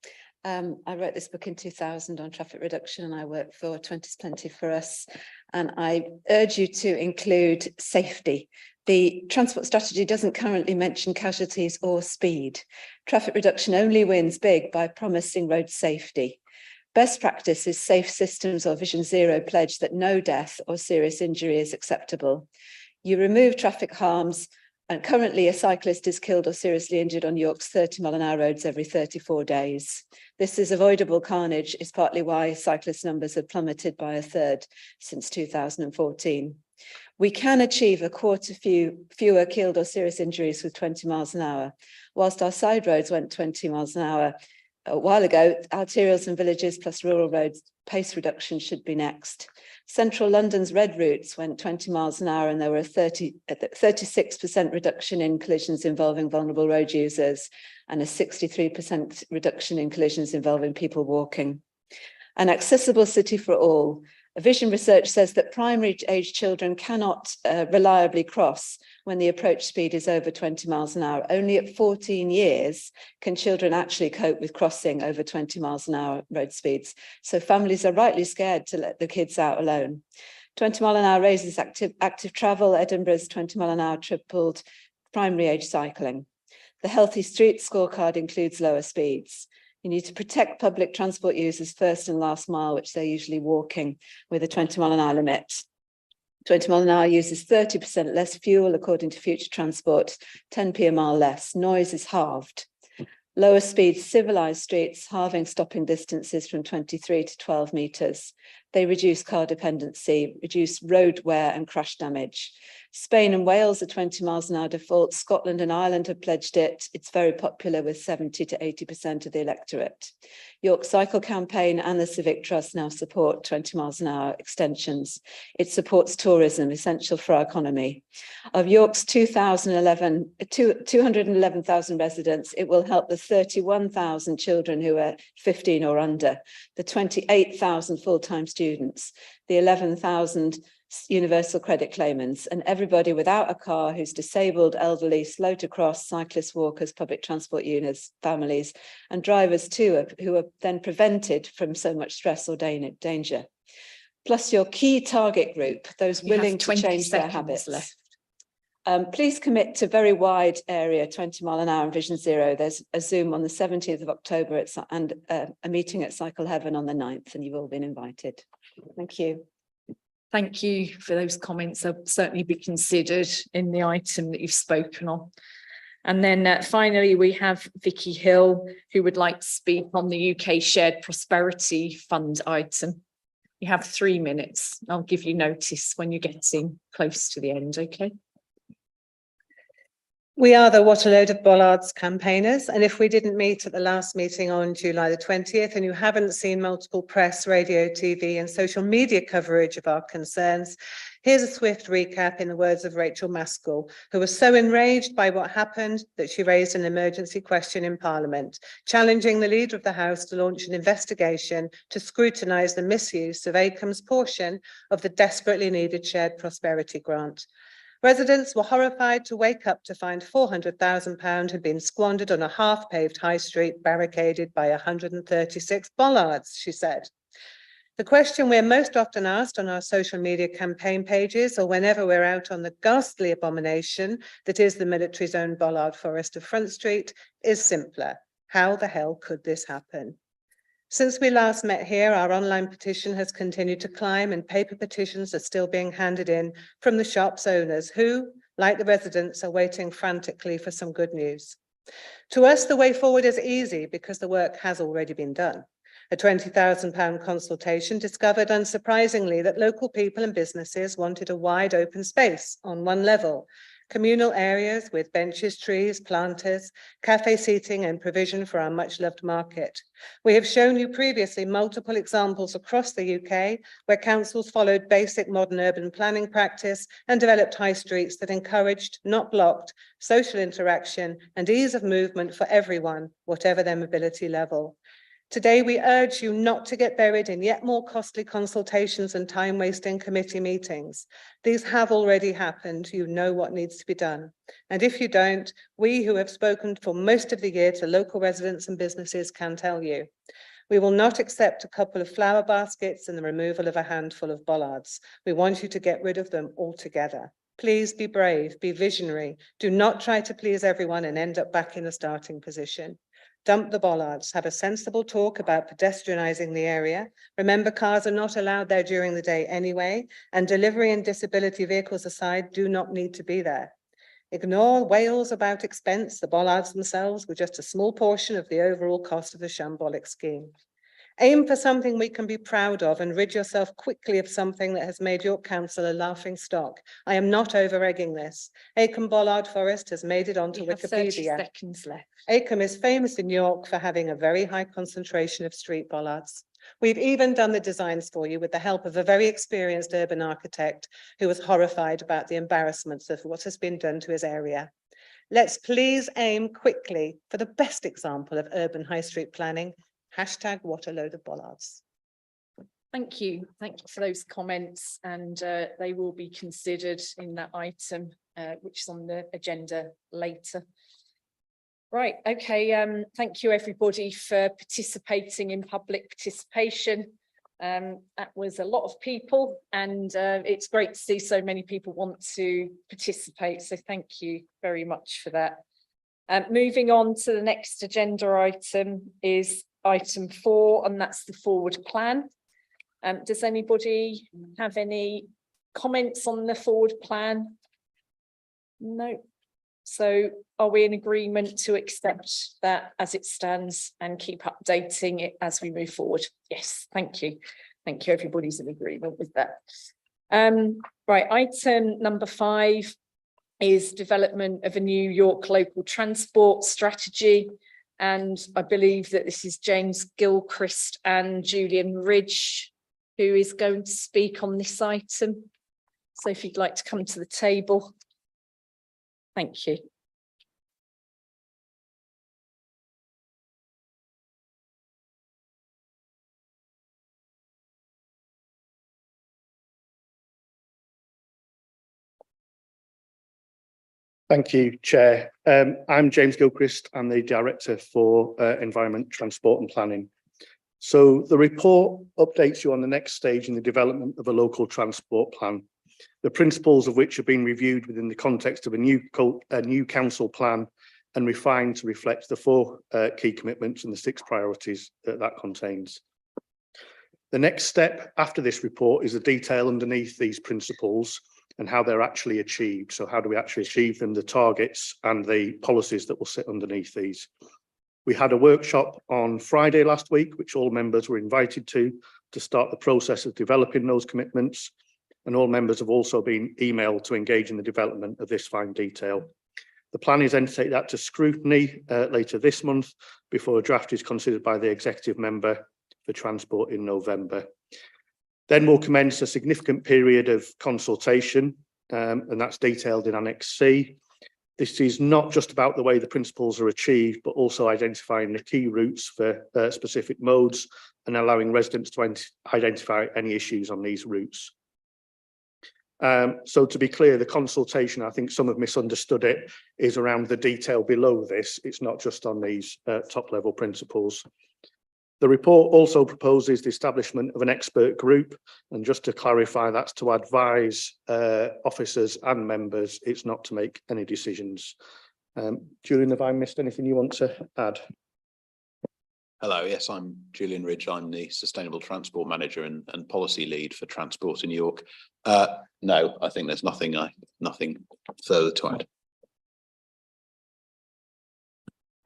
I wrote this book in 2000 on traffic reduction, and I work for 20's Plenty for Us. And I urge you to include safety. The transport strategy doesn't currently mention casualties or speed. Traffic reduction only wins big by promising road safety. Best practice is safe systems or Vision Zero pledge that no death or serious injury is acceptable. You remove traffic harms And currently a cyclist is killed or seriously injured on York's 30-mile-an-hour roads every 34 days. This is avoidable carnage is partly why cyclist numbers have plummeted by a third since 2014. We can achieve a quarter fewer killed or serious injuries with 20 miles an hour. Whilst our side roads went 20 miles an hour a while ago, arterials and villages plus rural roads pace reduction should be next. Central London's red routes went 20 miles an hour and there were a 36% reduction in collisions involving vulnerable road users and a 63% reduction in collisions involving people walking. An accessible city for all. Vision research says that primary age children cannot reliably cross when the approach speed is over 20 miles an hour. Only at 14 years can children actually cope with crossing over 20 miles an hour road speeds. So families are rightly scared to let the kids out alone. 20 mile an hour raises active travel. Edinburgh's 20 mile an hour tripled primary age cycling. The Healthy Streets scorecard includes lower speeds. You need to protect public transport users first and last mile, which they're usually walking, with a 20 mile an hour limit. 20 mile an hour uses 30% less fuel, according to Future Transport, 10p a mile less. Noise is halved. Lower speed civilized streets, halving stopping distances from 23 to 12 metres. They reduce car dependency, reduce road wear and crash damage. Spain and Wales are 20 miles an hour default. Scotland and Ireland have pledged it. It's very popular with 70 to 80% of the electorate. York Cycle Campaign and the Civic Trust now support 20 miles an hour extensions. It supports tourism, essential for our economy. Of York's 211,000 residents, it will help the 31,000 children who are 15 or under, the 28,000 full-time students, the 11,000 universal credit claimants, and everybody without a car who's disabled, elderly, slow to cross, cyclists, walkers, public transport users, families, and drivers too, who are then prevented from so much stress or danger. Plus your key target group, those willing to change their habits. Please commit to very wide area, 20 mile an hour and Vision Zero. There's a Zoom on the 17th of October and a meeting at Cycle Heaven on the 9th, and you've all been invited. Thank you. Thank you for those comments. They'll certainly be considered in the item that you've spoken on. And then finally, we have Vicky Hill, who would like to speak on the UK Shared Prosperity Fund item. You have 3 minutes. I'll give you notice when you're getting close to the end, okay? We are the What a Load of Bollards campaigners, and if we didn't meet at the last meeting on July the 20th and you haven't seen multiple press, radio, TV and social media coverage of our concerns, here's a swift recap in the words of Rachel Maskell, who was so enraged by what happened that she raised an emergency question in Parliament, challenging the Leader of the House to launch an investigation to scrutinise the misuse of ACOM's portion of the desperately needed Shared Prosperity Grant. Residents were horrified to wake up to find £400,000 had been squandered on a half-paved high street barricaded by 136 bollards, she said. The question we're most often asked on our social media campaign pages or whenever we're out on the ghastly abomination that is the military's own bollard forest of Front Street is simpler. How the hell could this happen? Since we last met here, our online petition has continued to climb and paper petitions are still being handed in from the shop's owners who, like the residents, are waiting frantically for some good news. To us, the way forward is easy because the work has already been done. A £20,000 consultation discovered, unsurprisingly, that local people and businesses wanted a wide open space on one level, communal areas with benches, trees, planters, cafe seating and provision for our much loved market. We have shown you previously multiple examples across the UK where councils followed basic modern urban planning practice and developed high streets that encouraged, not blocked, social interaction and ease of movement for everyone, whatever their mobility level. Today, we urge you not to get buried in yet more costly consultations and time-wasting committee meetings. These have already happened. You know what needs to be done. And if you don't, we who have spoken for most of the year to local residents and businesses can tell you. We will not accept a couple of flower baskets and the removal of a handful of bollards. We want you to get rid of them altogether. Please be brave, be visionary. Do not try to please everyone and end up back in the starting position. Dump the bollards, have a sensible talk about pedestrianising the area. Remember, cars are not allowed there during the day anyway, and delivery and disability vehicles aside do not need to be there. Ignore wails about expense. The bollards themselves were just a small portion of the overall cost of the shambolic scheme. Aim for something we can be proud of and rid yourself quickly of something that has made York Council a laughing stock. I am not over-egging this. Acombe Bollard Forest has made it onto Wikipedia. 30 seconds left. Acombe is famous in York for having a very high concentration of street bollards. We've even done the designs for you with the help of a very experienced urban architect who was horrified about the embarrassments of what has been done to his area. Let's please aim quickly for the best example of urban high street planning. Hashtag what a load of bollards. Thank you. Thank you for those comments, and they will be considered in that item, which is on the agenda later. Right, okay, thank you everybody for participating in public participation. That was a lot of people, and it's great to see so many people want to participate, so thank you very much for that. Moving on to the next agenda item is item 4, and that's the forward plan. Does anybody have any comments on the forward plan? No. So are we in agreement to accept that as it stands and keep updating it as we move forward? Yes, thank you. Thank you. Everybody's in agreement with that. Right, item number 5 is development of a new York local transport strategy. And I believe that this is James Gilchrist and Julian Ridge who is going to speak on this item. So if you'd like to come to the table. Thank you. Thank you, Chair. I'm James Gilchrist. I'm the Director for Environment, Transport and Planning. So the report updates you on the next stage in the development of a local transport plan, the principles of which have been reviewed within the context of a new council plan and refined to reflect the 4 key commitments and the 6 priorities that contains. The next step after this report is the detail underneath these principles and how they're actually achieved. So how do we actually achieve them, the targets and the policies that will sit underneath these. We had a workshop on Friday last week, which all members were invited to start the process of developing those commitments. And all members have also been emailed to engage in the development of this fine detail. The plan is then to take that to scrutiny later this month before a draft is considered by the executive member for transport in November. Then we'll commence a significant period of consultation, and that's detailed in Annex C. This is not just about the way the principles are achieved, but also identifying the key routes for specific modes and allowing residents to identify any issues on these routes. So to be clear, the consultation, I think some have misunderstood it, is around the detail below this. It's not just on these top level principles. The report also proposes the establishment of an expert group, and just to clarify, that's to advise officers and members. It's not to make any decisions. Julian, have I missed anything you want to add? Hello, yes, I'm Julian Ridge. I'm the Sustainable Transport Manager and Policy Lead for Transport in York. No, I think there's nothing further to add.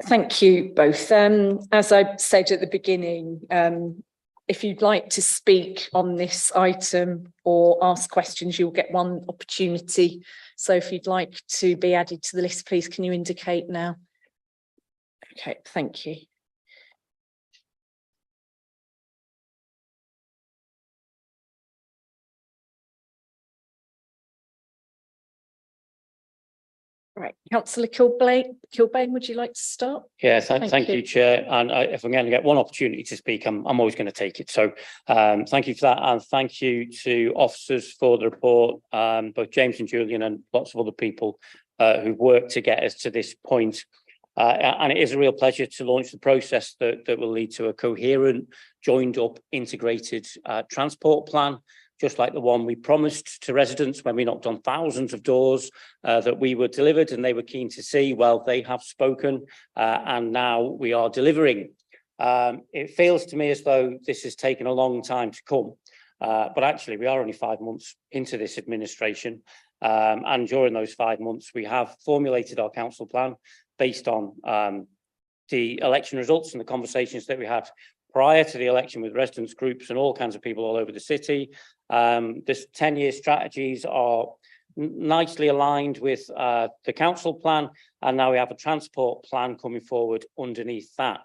Thank you both. As I said at the beginning, if you'd like to speak on this item or ask questions, you'll get one opportunity. So if you'd like to be added to the list, please can you indicate now? Okay, thank you. Right, Councillor Kilbane, would you like to start? Yeah, thank you, Chair. And if I'm going to get one opportunity to speak, I'm always going to take it. So thank you for that. And thank you to officers for the report, both James and Julian and lots of other people who've worked to get us to this point. And it is a real pleasure to launch the process that will lead to a coherent, joined up, integrated transport plan, just like the one we promised to residents when we knocked on thousands of doors that we were delivered and they were keen to see. Well, they have spoken and now we are delivering. It feels to me as though this has taken a long time to come, but actually we are only 5 months into this administration And during those 5 months, we have formulated our council plan based on the election results and the conversations that we had prior to the election with residents groups and all kinds of people all over the city. This 10-year strategies are nicely aligned with the council plan, and now we have a transport plan coming forward underneath that.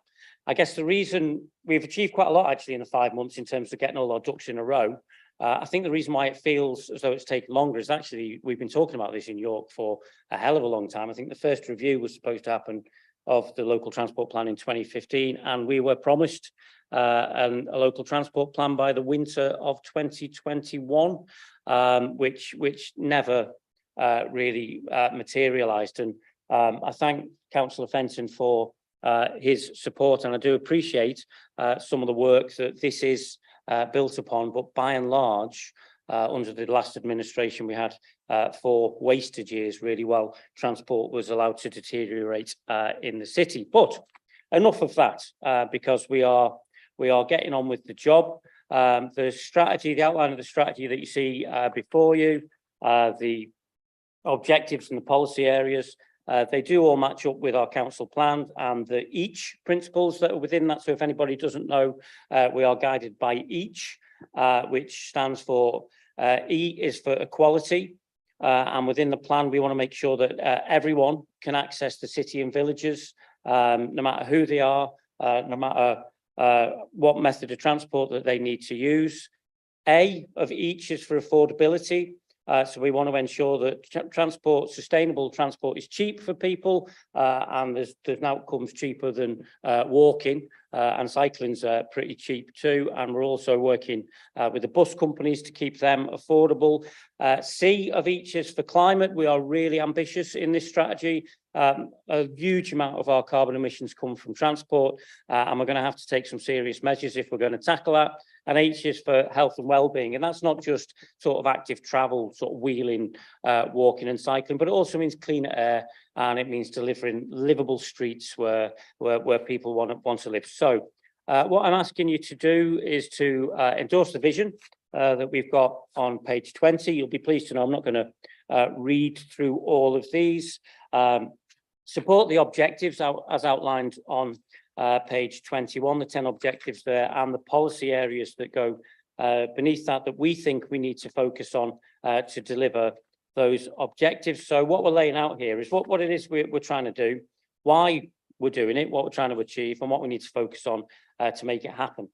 I guess the reason we've achieved quite a lot actually in the 5 months in terms of getting all our ducks in a row. I think the reason why it feels as though it's taken longer is actually we've been talking about this in York for a hell of a long time. I think the first review was supposed to happen of the local transport plan in 2015, and we were promised a local transport plan by the winter of 2021, which never really materialised. And I thank Councillor Fenton for his support, and I do appreciate some of the work that this is built upon, but by and large, under the last administration we had 4 wasted years really while transport was allowed to deteriorate in the city. But enough of that, because we are getting on with the job. The strategy, the outline of the strategy that you see before you, the objectives and the policy areas, they do all match up with our council plan and the EACH principles that are within that. So if anybody doesn't know, we are guided by EACH, which stands for E is for equality. And within the plan, we want to make sure that everyone can access the city and villages, no matter who they are, no matter what method of transport that they need to use. A of each is for affordability. So we want to ensure that transport, sustainable transport, is cheap for people, and there's outcomes cheaper than walking, and cycling's pretty cheap too. And we're also working with the bus companies to keep them affordable. C of each is for climate. We are really ambitious in this strategy. A huge amount of our carbon emissions come from transport, and we're going to have to take some serious measures if we're going to tackle that. And H is for health and well-being, and that's not just sort of active travel, sort of wheeling, walking and cycling, but it also means cleaner air, and it means delivering livable streets where people want to live. So what I'm asking you to do is to endorse the vision that we've got on page 20. You'll be pleased to know I'm not going to read through all of these. Support the objectives as outlined on page 21, the 10 objectives there, and the policy areas that go beneath that we think we need to focus on to deliver those objectives. So what we're laying out here is what it is we're trying to do, why we're doing it, what we're trying to achieve, and what we need to focus on to make it happen.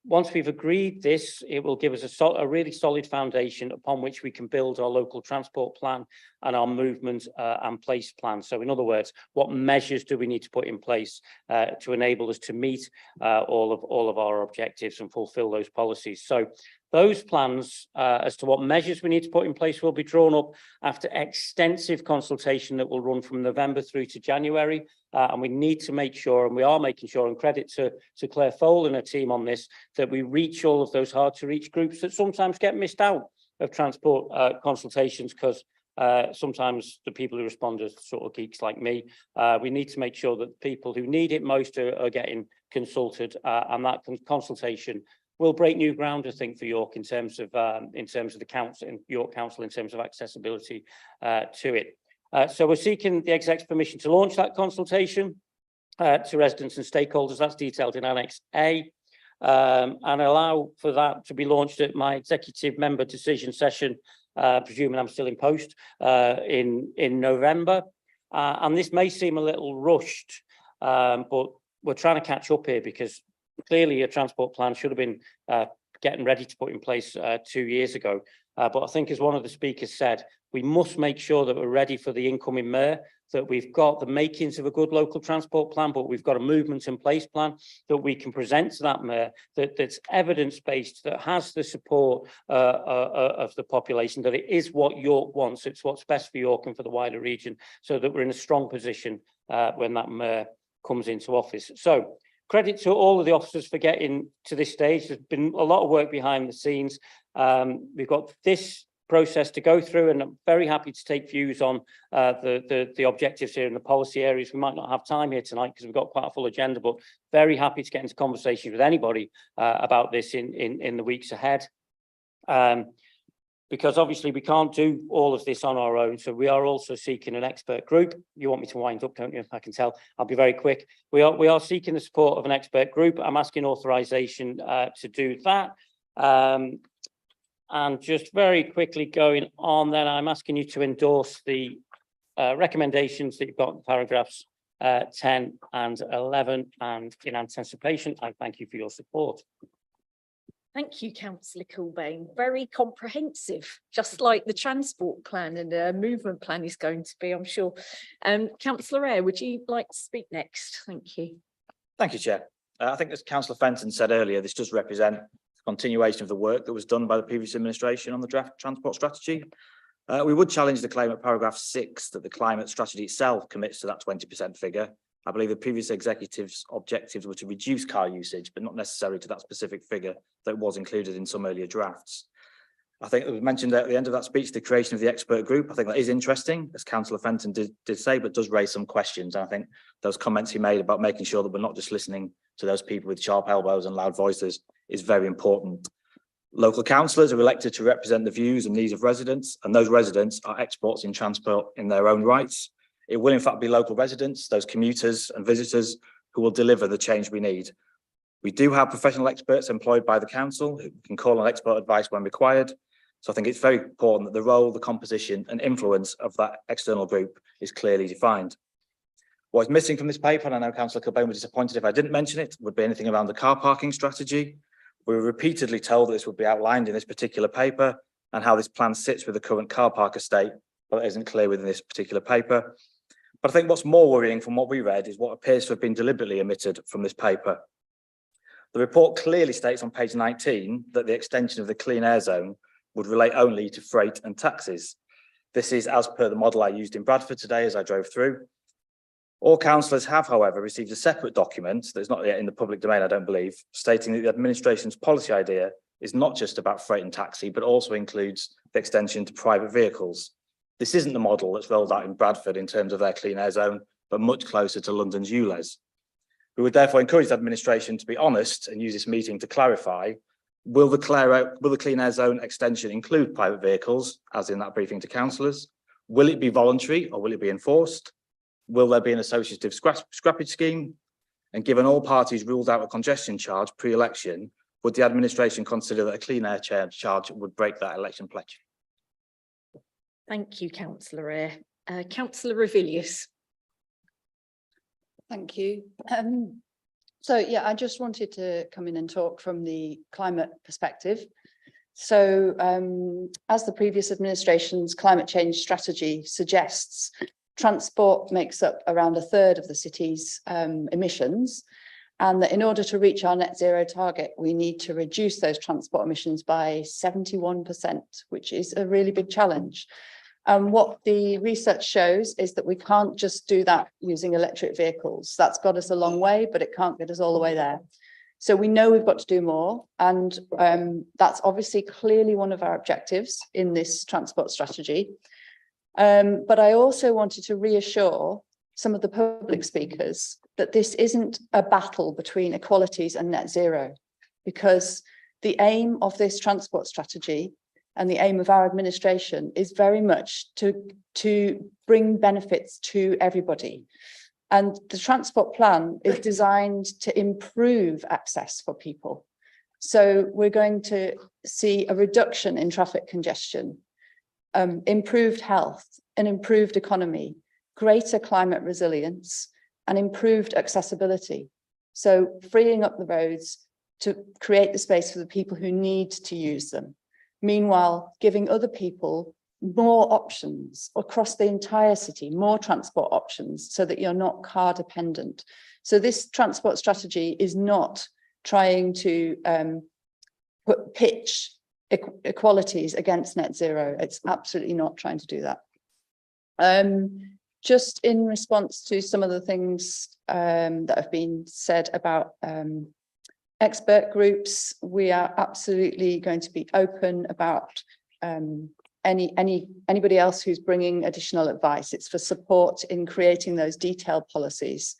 Once we've agreed this, it will give us a really solid foundation upon which we can build our local transport plan and our movement and place plan. So in other words, what measures do we need to put in place to enable us to meet all of our objectives and fulfill those policies? So those plans as to what measures we need to put in place will be drawn up after extensive consultation that will run from November through to January. And we need to make sure, and we are making sure, and credit to Claire Fole and her team on this, that we reach all of those hard to reach groups that sometimes get missed out of transport consultations because sometimes the people who respond are sort of geeks like me. We need to make sure that people who need it most are getting consulted, and that consultation will break new ground, I think, for York in terms of the council, in York Council, in terms of accessibility to it. So we're seeking the exec's permission to launch that consultation to residents and stakeholders. That's detailed in Annex A, and allow for that to be launched at my executive member decision session, presuming I'm still in post, in November. And this may seem a little rushed, but we're trying to catch up here because clearly a transport plan should have been getting ready to put in place 2 years ago. But I think, as one of the speakers said, we must make sure that we're ready for the incoming mayor, that we've got the makings of a good local transport plan, but we've got a movement and place plan that we can present to that mayor that's evidence-based, that has the support of the population, that it is what York wants, it's what's best for York and for the wider region, so that we're in a strong position when that mayor comes into office. So credit to all of the officers for getting to this stage. There's been a lot of work behind the scenes. We've got this process to go through, and I'm very happy to take views on the objectives here in the policy areas. We might not have time here tonight because we've got quite a full agenda, but very happy to get into conversations with anybody about this in the weeks ahead. because obviously we can't do all of this on our own. So we are also seeking an expert group. You want me to wind up, don't you? I can tell. I'll be very quick. We are seeking the support of an expert group. I'm asking authorization to do that. And just very quickly going on, then I'm asking you to endorse the recommendations that you've got in paragraphs 10 and 11. And in anticipation, I thank you for your support. Thank you, Councillor Kilbane. Very comprehensive, just like the transport plan and movement plan is going to be, I'm sure. Councillor Eyre, would you like to speak next? Thank you. Thank you, Chair. I think as Councillor Fenton said earlier, this does represent the continuation of the work that was done by the previous administration on the draft transport strategy. We would challenge the claim at paragraph 6 that the climate strategy itself commits to that 20% figure. I believe the previous executive's objectives were to reduce car usage, but not necessarily to that specific figure that was included in some earlier drafts. I think it was mentioned at the end of that speech, the creation of the expert group. I think that is interesting, as Councillor Fenton did say, but does raise some questions. And I think those comments he made about making sure that we're not just listening to those people with sharp elbows and loud voices is very important. Local councillors are elected to represent the views and needs of residents, and those residents are experts in transport in their own rights. It will in fact be local residents, those commuters and visitors, who will deliver the change we need. We do have professional experts employed by the council who can call on expert advice when required. So I think it's very important that the role, the composition and influence of that external group is clearly defined. What is missing from this paper, and I know Councillor Kilbane was disappointed if I didn't mention it, would be anything around the car parking strategy. We were repeatedly told that this would be outlined in this particular paper and how this plan sits with the current car park estate, but it isn't clear within this particular paper. But I think what's more worrying from what we read is what appears to have been deliberately omitted from this paper. The report clearly states on page 19 that the extension of the clean air zone would relate only to freight and taxis. This is as per the model I used in Bradford today as I drove through. All councillors have, however, received a separate document that's not yet in the public domain, I don't believe, stating that the administration's policy idea is not just about freight and taxi, but also includes the extension to private vehicles. This isn't the model that's rolled out in Bradford in terms of their clean air zone, but much closer to London's ULEZ. We would therefore encourage the administration to be honest and use this meeting to clarify, will the clean air zone extension include private vehicles, as in that briefing to councillors? Will it be voluntary or will it be enforced? Will there be an associative scrappage scheme? And given all parties ruled out a congestion charge pre-election, would the administration consider that a clean air charge would break that election pledge? Thank you, Councillor Eyre. Councillor Revilius. Thank you. So yeah, I just wanted to come in and talk from the climate perspective. So as the previous administration's climate change strategy suggests, transport makes up around 1/3 of the city's emissions, and that in order to reach our net zero target, we need to reduce those transport emissions by 71%, which is a really big challenge. And what the research shows is that we can't just do that using electric vehicles. That's got us a long way, but it can't get us all the way there. So we know we've got to do more. And that's obviously clearly one of our objectives in this transport strategy. But I also wanted to reassure some of the public speakers that this isn't a battle between equalities and net zero, because the aim of this transport strategy and the aim of our administration is very much to bring benefits to everybody. And the transport plan is designed to improve access for people. So we're going to see a reduction in traffic congestion, improved health, an improved economy, greater climate resilience, and improved accessibility. So freeing up the roads to create the space for the people who need to use them. Meanwhile, giving other people more options across the entire city, more transport options, so that you're not car dependent. So this transport strategy is not trying to pitch equalities against net zero. It's absolutely not trying to do that. Just in response to some of the things that have been said about expert groups, we are absolutely going to be open about anybody else who's bringing additional advice. It's for support in creating those detailed policies.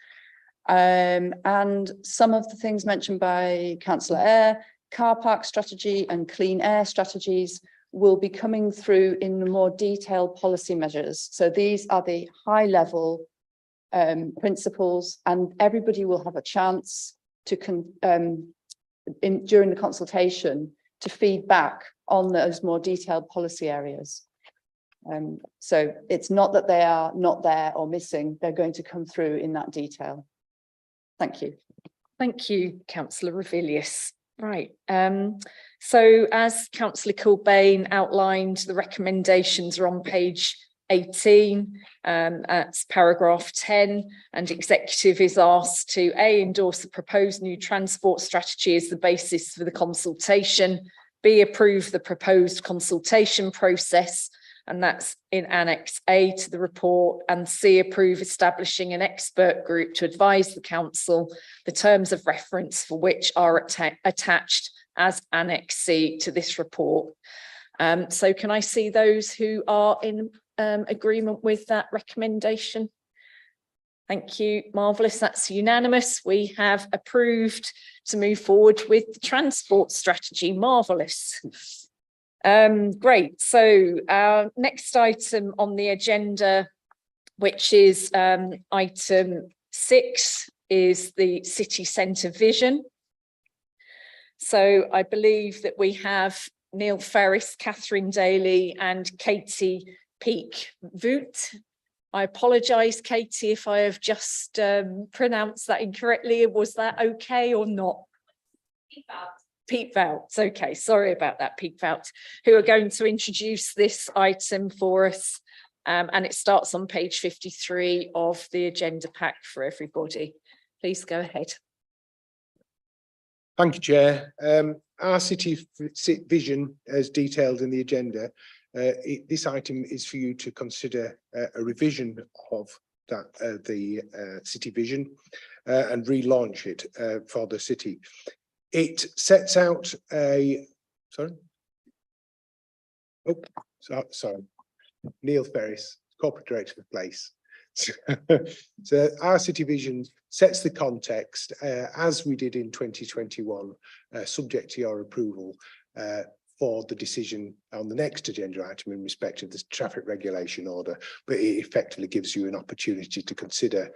And some of the things mentioned by Councillor Eyre, car park strategy and clean air strategies, will be coming through in the more detailed policy measures. So these are the high level principles, and everybody will have a chance to during the consultation to feed back on those more detailed policy areas. So it's not that they are not there or missing, they're going to come through in that detail. Thank you. Thank you, Councillor Revilius. Right. So as Councillor Kilbane outlined, the recommendations are on page 18 at paragraph 10, and executive is asked to endorse the proposed new transport strategy as the basis for the consultation, B, approve the proposed consultation process, and that's in Annex A to the report, and C, approve establishing an expert group to advise the council, the terms of reference for which are attached as Annex C to this report. So can I see those who are in agreement with that recommendation? Thank you. Marvellous. That's unanimous. We have approved to move forward with the transport strategy. Marvellous. Great. So our next item on the agenda, which is item 6, is the city centre vision. So I believe that we have Neil Ferris, Catherine Daly and Katie Peake-Voot. I apologise, Katie, if I have just pronounced that incorrectly. Was that okay or not? Peake-Vout. Okay, sorry about that, Peake-Vout, who are going to introduce this item for us. And it starts on page 53 of the agenda pack for everybody. Please go ahead. Thank you, Chair. Our city vision, as detailed in the agenda, this item is for you to consider a revision of that the city vision and relaunch it for the city. It sets out a sorry, Neil Ferris, Corporate Director of Place. So our city vision sets the context as we did in 2021, subject to your approval for the decision on the next agenda item in respect of the traffic regulation order, but it effectively gives you an opportunity to consider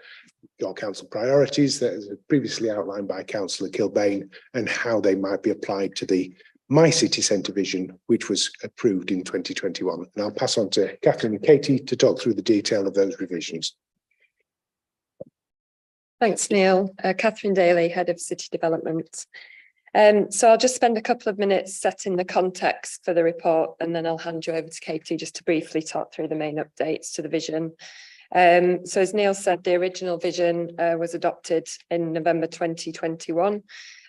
your council priorities that are previously outlined by Councillor Kilbane and how they might be applied to the My City Centre vision, which was approved in 2021. And I'll pass on to Catherine and Katie to talk through the detail of those revisions. Thanks, Neil. Catherine Daly, Head of City Development. So I'll just spend a couple of minutes setting the context for the report, and then I'll hand you over to Katie just to briefly talk through the main updates to the vision. So as Neil said, the original vision was adopted in November 2021,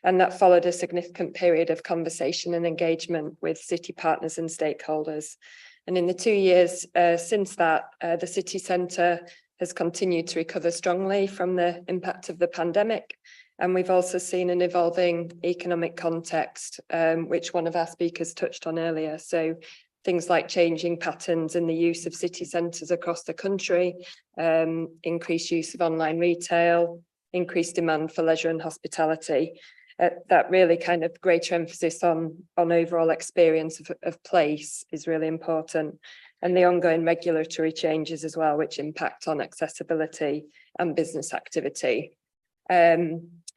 and that followed a significant period of conversation and engagement with city partners and stakeholders. And in the 2 years since that, the city centre has continued to recover strongly from the impact of the pandemic. And we've also seen an evolving economic context, which one of our speakers touched on earlier. So things like changing patterns in the use of city centres across the country, increased use of online retail, increased demand for leisure and hospitality. That really kind of greater emphasis on overall experience of place is really important. And the ongoing regulatory changes as well, which impact on accessibility and business activity.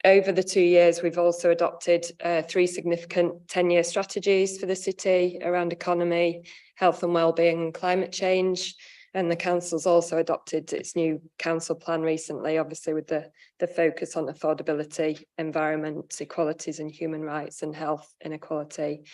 Over the 2 years, we've also adopted 3 significant 10-year strategies for the city around economy, health and wellbeing and climate change. And the council's also adopted its new council plan recently, obviously with the focus on affordability, environment, equalities and human rights and health inequality.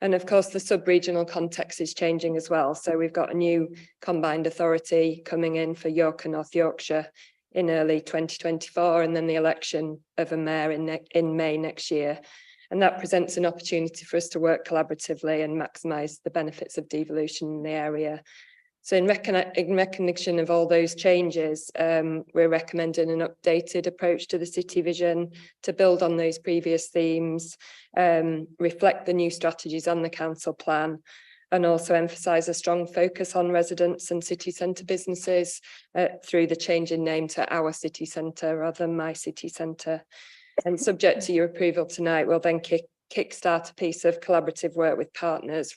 And of course, the sub-regional context is changing as well. So we've got a new combined authority coming in for York and North Yorkshire in early 2024, and then the election of a mayor in May next year. And that presents an opportunity for us to work collaboratively and maximise the benefits of devolution in the area. So in recognition of all those changes, we're recommending an updated approach to the city vision to build on those previous themes, reflect the new strategies on the council plan, and also emphasise a strong focus on residents and city centre businesses through the change in name to Our City Centre rather than My City Centre. And subject to your approval tonight, we'll then kickstart a piece of collaborative work with partners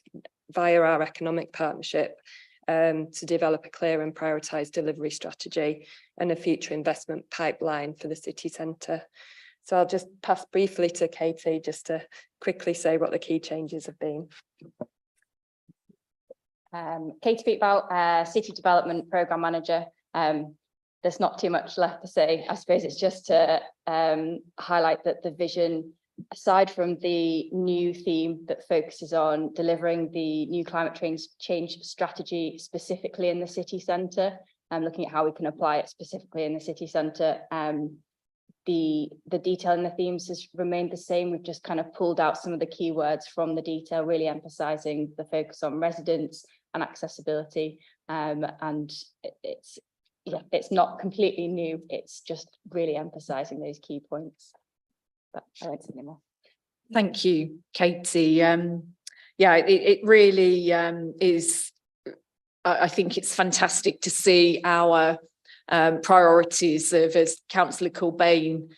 via our economic partnership to develop a clear and prioritised delivery strategy and a future investment pipeline for the city centre. So I'll just pass briefly to Katie just to quickly say what the key changes have been. Katie Feetbout, City Development Programme Manager. There's not too much left to say. I suppose it's just to highlight that the vision, aside from the new theme that focuses on delivering the new climate change strategy specifically in the city centre and looking at how we can apply it specifically in the city centre, the detail in the themes has remained the same. We've just kind of pulled out some of the keywords from the detail, really emphasising the focus on residents and accessibility. And it's not completely new. It's just really emphasising those key points. But I won't say anymore. Thank you, Katie. Yeah, it really is. I think it's fantastic to see our priorities of, as Councillor Kilbane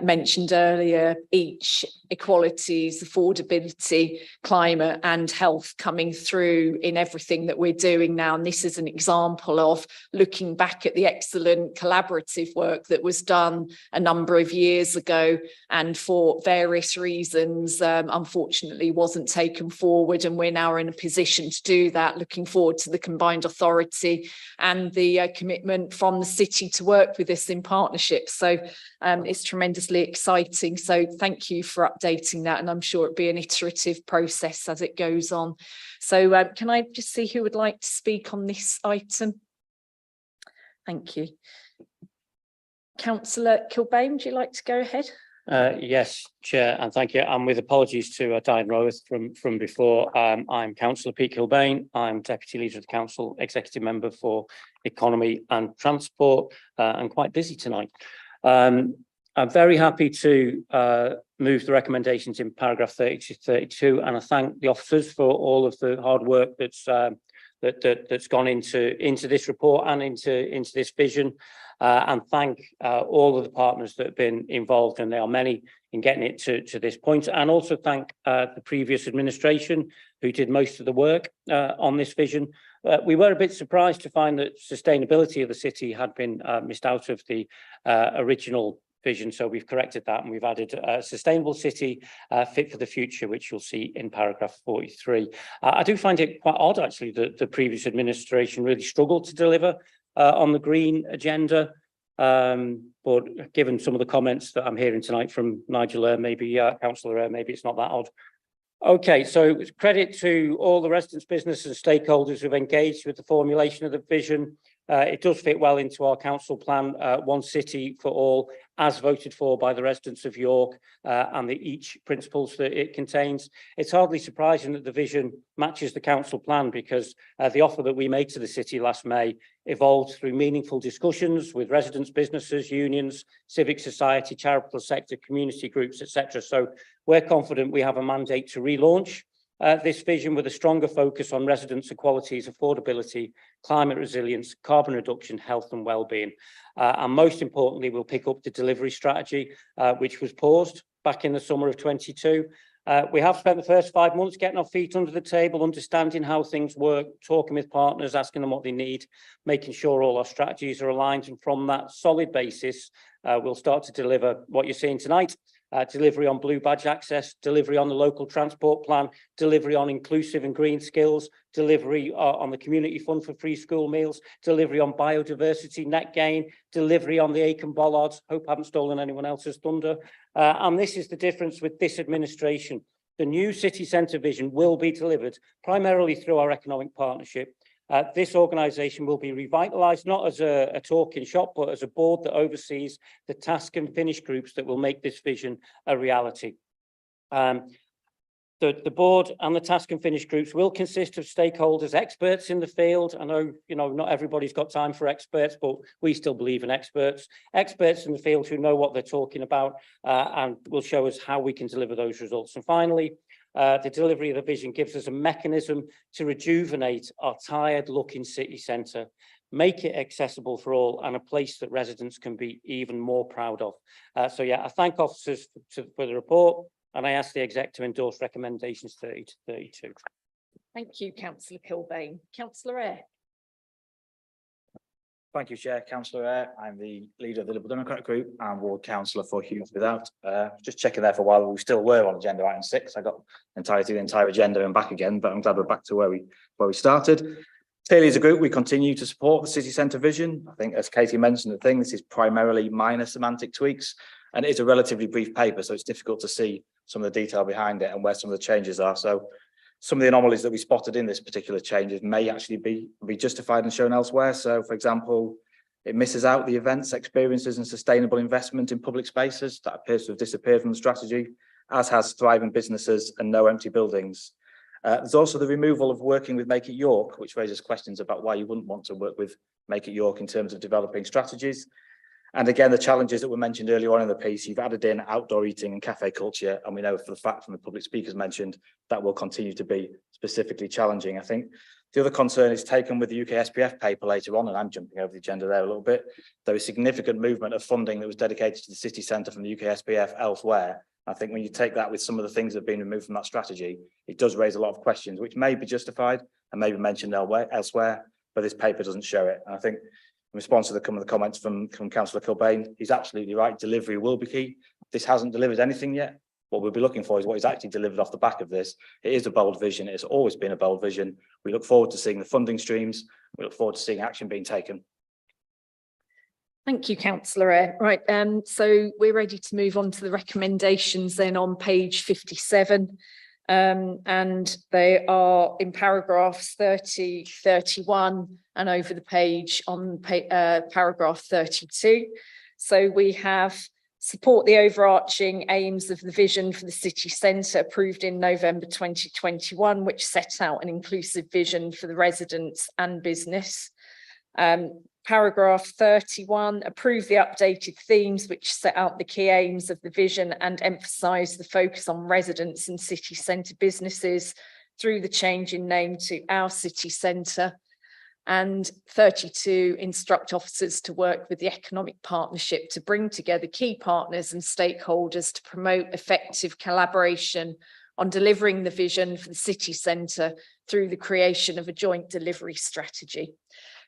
mentioned earlier, each equalities, affordability, climate and health coming through in everything that we're doing now. And this is an example of looking back at the excellent collaborative work that was done a number of years ago and for various reasons unfortunately wasn't taken forward, and we're now in a position to do that. Looking forward to the combined authority and the commitment from the city to work with us in partnership. So it's tremendously exciting. So thank you for updating that, and I'm sure it'll be an iterative process as it goes on. So can I just see who would like to speak on this item? Thank you. Councillor Kilbane, would you like to go ahead? Yes, Chair, and thank you. And with apologies to Diane Roweth from before, I'm Councillor Pete Kilbane. I'm Deputy Leader of the Council, Executive Member for Economy and Transport, and quite busy tonight. I'm very happy to move the recommendations in paragraph 30 to 32, and I thank the officers for all of the hard work that's gone into this report and into this vision, and thank all of the partners that have been involved, and there are many, in getting it to this point, and also thank the previous administration who did most of the work on this vision. We were a bit surprised to find that sustainability of the city had been missed out of the original vision, so we've corrected that and we've added a sustainable city fit for the future, which you'll see in paragraph 43. I do find it quite odd actually that the previous administration really struggled to deliver on the green agenda, but given some of the comments that I'm hearing tonight from Nigel Eyre, maybe Councillor Eyre, maybe it's not that odd. Okay, so credit to all the residents, businesses and stakeholders who've engaged with the formulation of the vision. It does fit well into our council plan, One City for All, as voted for by the residents of York, and the each principles that it contains. It's hardly surprising that the vision matches the council plan, because the offer that we made to the city last May evolved through meaningful discussions with residents, businesses, unions, civic society, charitable sector, community groups, etc. So we're confident we have a mandate to relaunch this vision with a stronger focus on residents' equalities, affordability, climate resilience, carbon reduction, health and well-being. And most importantly, we'll pick up the delivery strategy, which was paused back in the summer of 22. We have spent the first 5 months getting our feet under the table, understanding how things work, talking with partners, asking them what they need, making sure all our strategies are aligned. And from that solid basis, we'll start to deliver what you're seeing tonight. Delivery on blue badge access, delivery on the local transport plan, delivery on inclusive and green skills, delivery on the community fund for free school meals, delivery on biodiversity net gain, delivery on the Aiken bollards. Hope I haven't stolen anyone else's thunder. And this is the difference with this administration. The new city centre vision will be delivered primarily through our economic partnership. This organisation will be revitalised, not as a talking shop, but as a board that oversees the task and finish groups that will make this vision a reality. The board and the task and finish groups will consist of stakeholders, experts in the field. I know, not everybody's got time for experts, but we still believe in experts. Experts in the field who know what they're talking about and will show us how we can deliver those results. And finally, the delivery of the vision gives us a mechanism to rejuvenate our tired-looking city centre, make it accessible for all, and a place that residents can be even more proud of. So yeah, I thank officers for the report, and I ask the exec to endorse recommendations 30 to 32. Thank you, Councillor Kilbane. Councillor Eyre. Thank you, Chair. Councillor Eyre. I'm the leader of the Liberal Democrat group and ward councillor for Hughes Without. Just checking there for a while, we still were on agenda item 6. I got the entire agenda and back again, but I'm glad we're back to where we started. Clearly, as a group, we continue to support the city centre vision. I think, as Katie mentioned, this is primarily minor semantic tweaks, and it is a relatively brief paper, so it's difficult to see some of the detail behind it and where some of the changes are. So some of the anomalies that we spotted in this particular changes may actually be justified and shown elsewhere. So, for example, it misses out the events, experiences and sustainable investment in public spaces. That appears to have disappeared from the strategy, as has thriving businesses and no empty buildings. There's also the removal of working with Make It York, which raises questions about why you wouldn't want to work with Make It York in terms of developing strategies. And again, the challenges that were mentioned earlier on in the piece, you've added in outdoor eating and cafe culture, and we know for the fact from the public speakers mentioned that will continue to be specifically challenging. I think the other concern is taken with the UK SPF paper later on, and I'm jumping over the agenda there a little bit. There is significant movement of funding that was dedicated to the city centre from the UK SPF elsewhere. I think when you take that with some of the things that have been removed from that strategy, it does raise a lot of questions, which may be justified and may be mentioned elsewhere, but this paper doesn't show it. And I think in response to some of the comments from Councillor Kilbane, he's absolutely right. Delivery will be key. This hasn't delivered anything yet. What we'll be looking for is what is actually delivered off the back of this. It is a bold vision. It's always been a bold vision. We look forward to seeing the funding streams. We look forward to seeing action being taken. Thank you, Councillor Eyre. Right, so we're ready to move on to the recommendations then on page 57. And they are in paragraphs 30, 31 and over the page on paragraph 32. So we have support the overarching aims of the vision for the city centre approved in November 2021, which set out an inclusive vision for the residents and business. Paragraph 31, approve the updated themes which set out the key aims of the vision and emphasise the focus on residents and city centre businesses through the change in name to Our City Centre. And 32, instruct officers to work with the economic partnership to bring together key partners and stakeholders to promote effective collaboration on delivering the vision for the city centre through the creation of a joint delivery strategy.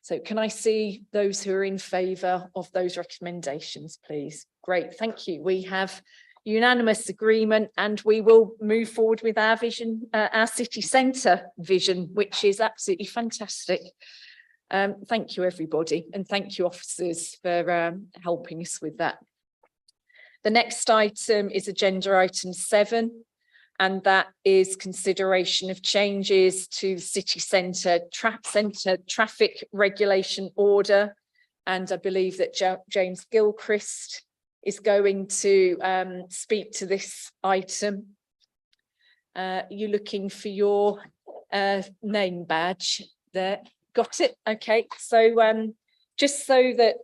So can I see those who are in favour of those recommendations, please? Great, thank you. We have unanimous agreement and we will move forward with our vision, our city centre vision, which is absolutely fantastic. Thank you, everybody, and thank you, officers, for helping us with that. The next item is agenda item 7. And that is consideration of changes to city centre traffic regulation order. And I believe that James Gilchrist is going to speak to this item. You're looking for your name badge there. Got it? Okay. So just so that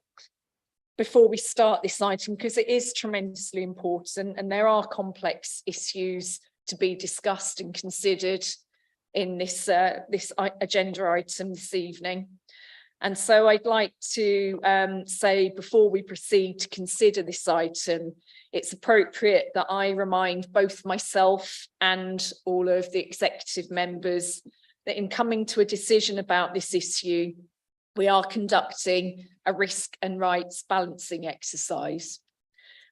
before we start this item, because it is tremendously important and there are complex issues to be discussed and considered in this this agenda item this evening. And so I'd like to say before we proceed to consider this item, it's appropriate that I remind both myself and all of the executive members that in coming to a decision about this issue, we are conducting a risk and rights balancing exercise.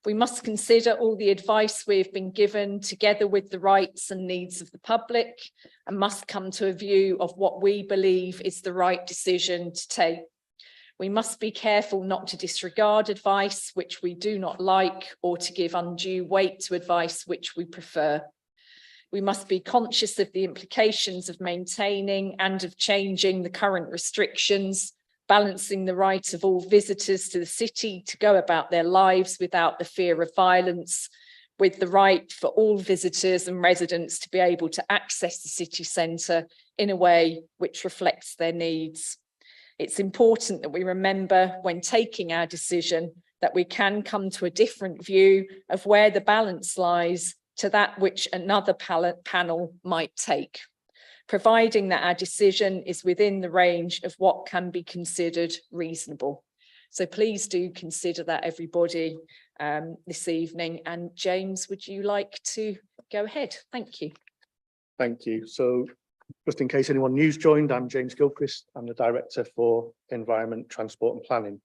We must consider all the advice we've been given together with the rights and needs of the public and must come to a view of what we believe is the right decision to take. We must be careful not to disregard advice which we do not like or to give undue weight to advice which we prefer. We must be conscious of the implications of maintaining and of changing the current restrictions, balancing the right of all visitors to the city to go about their lives without the fear of violence, with the right for all visitors and residents to be able to access the city centre in a way which reflects their needs. It's important that we remember when taking our decision that we can come to a different view of where the balance lies to that which another panel might take, providing that our decision is within the range of what can be considered reasonable. So please do consider that, everybody, this evening. And James, would you like to go ahead? Thank you. Thank you. So Just in case anyone new's joined, I'm James Gilchrist. I'm the Director for Environment, Transport and Planning.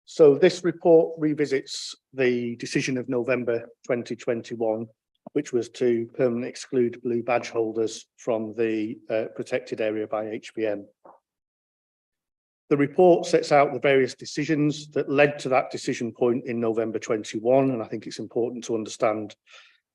So this report revisits the decision of November 2021, which was to permanently exclude blue badge holders from the protected area by HBM. The report sets out the various decisions that led to that decision point in November 21, and I think it's important to understand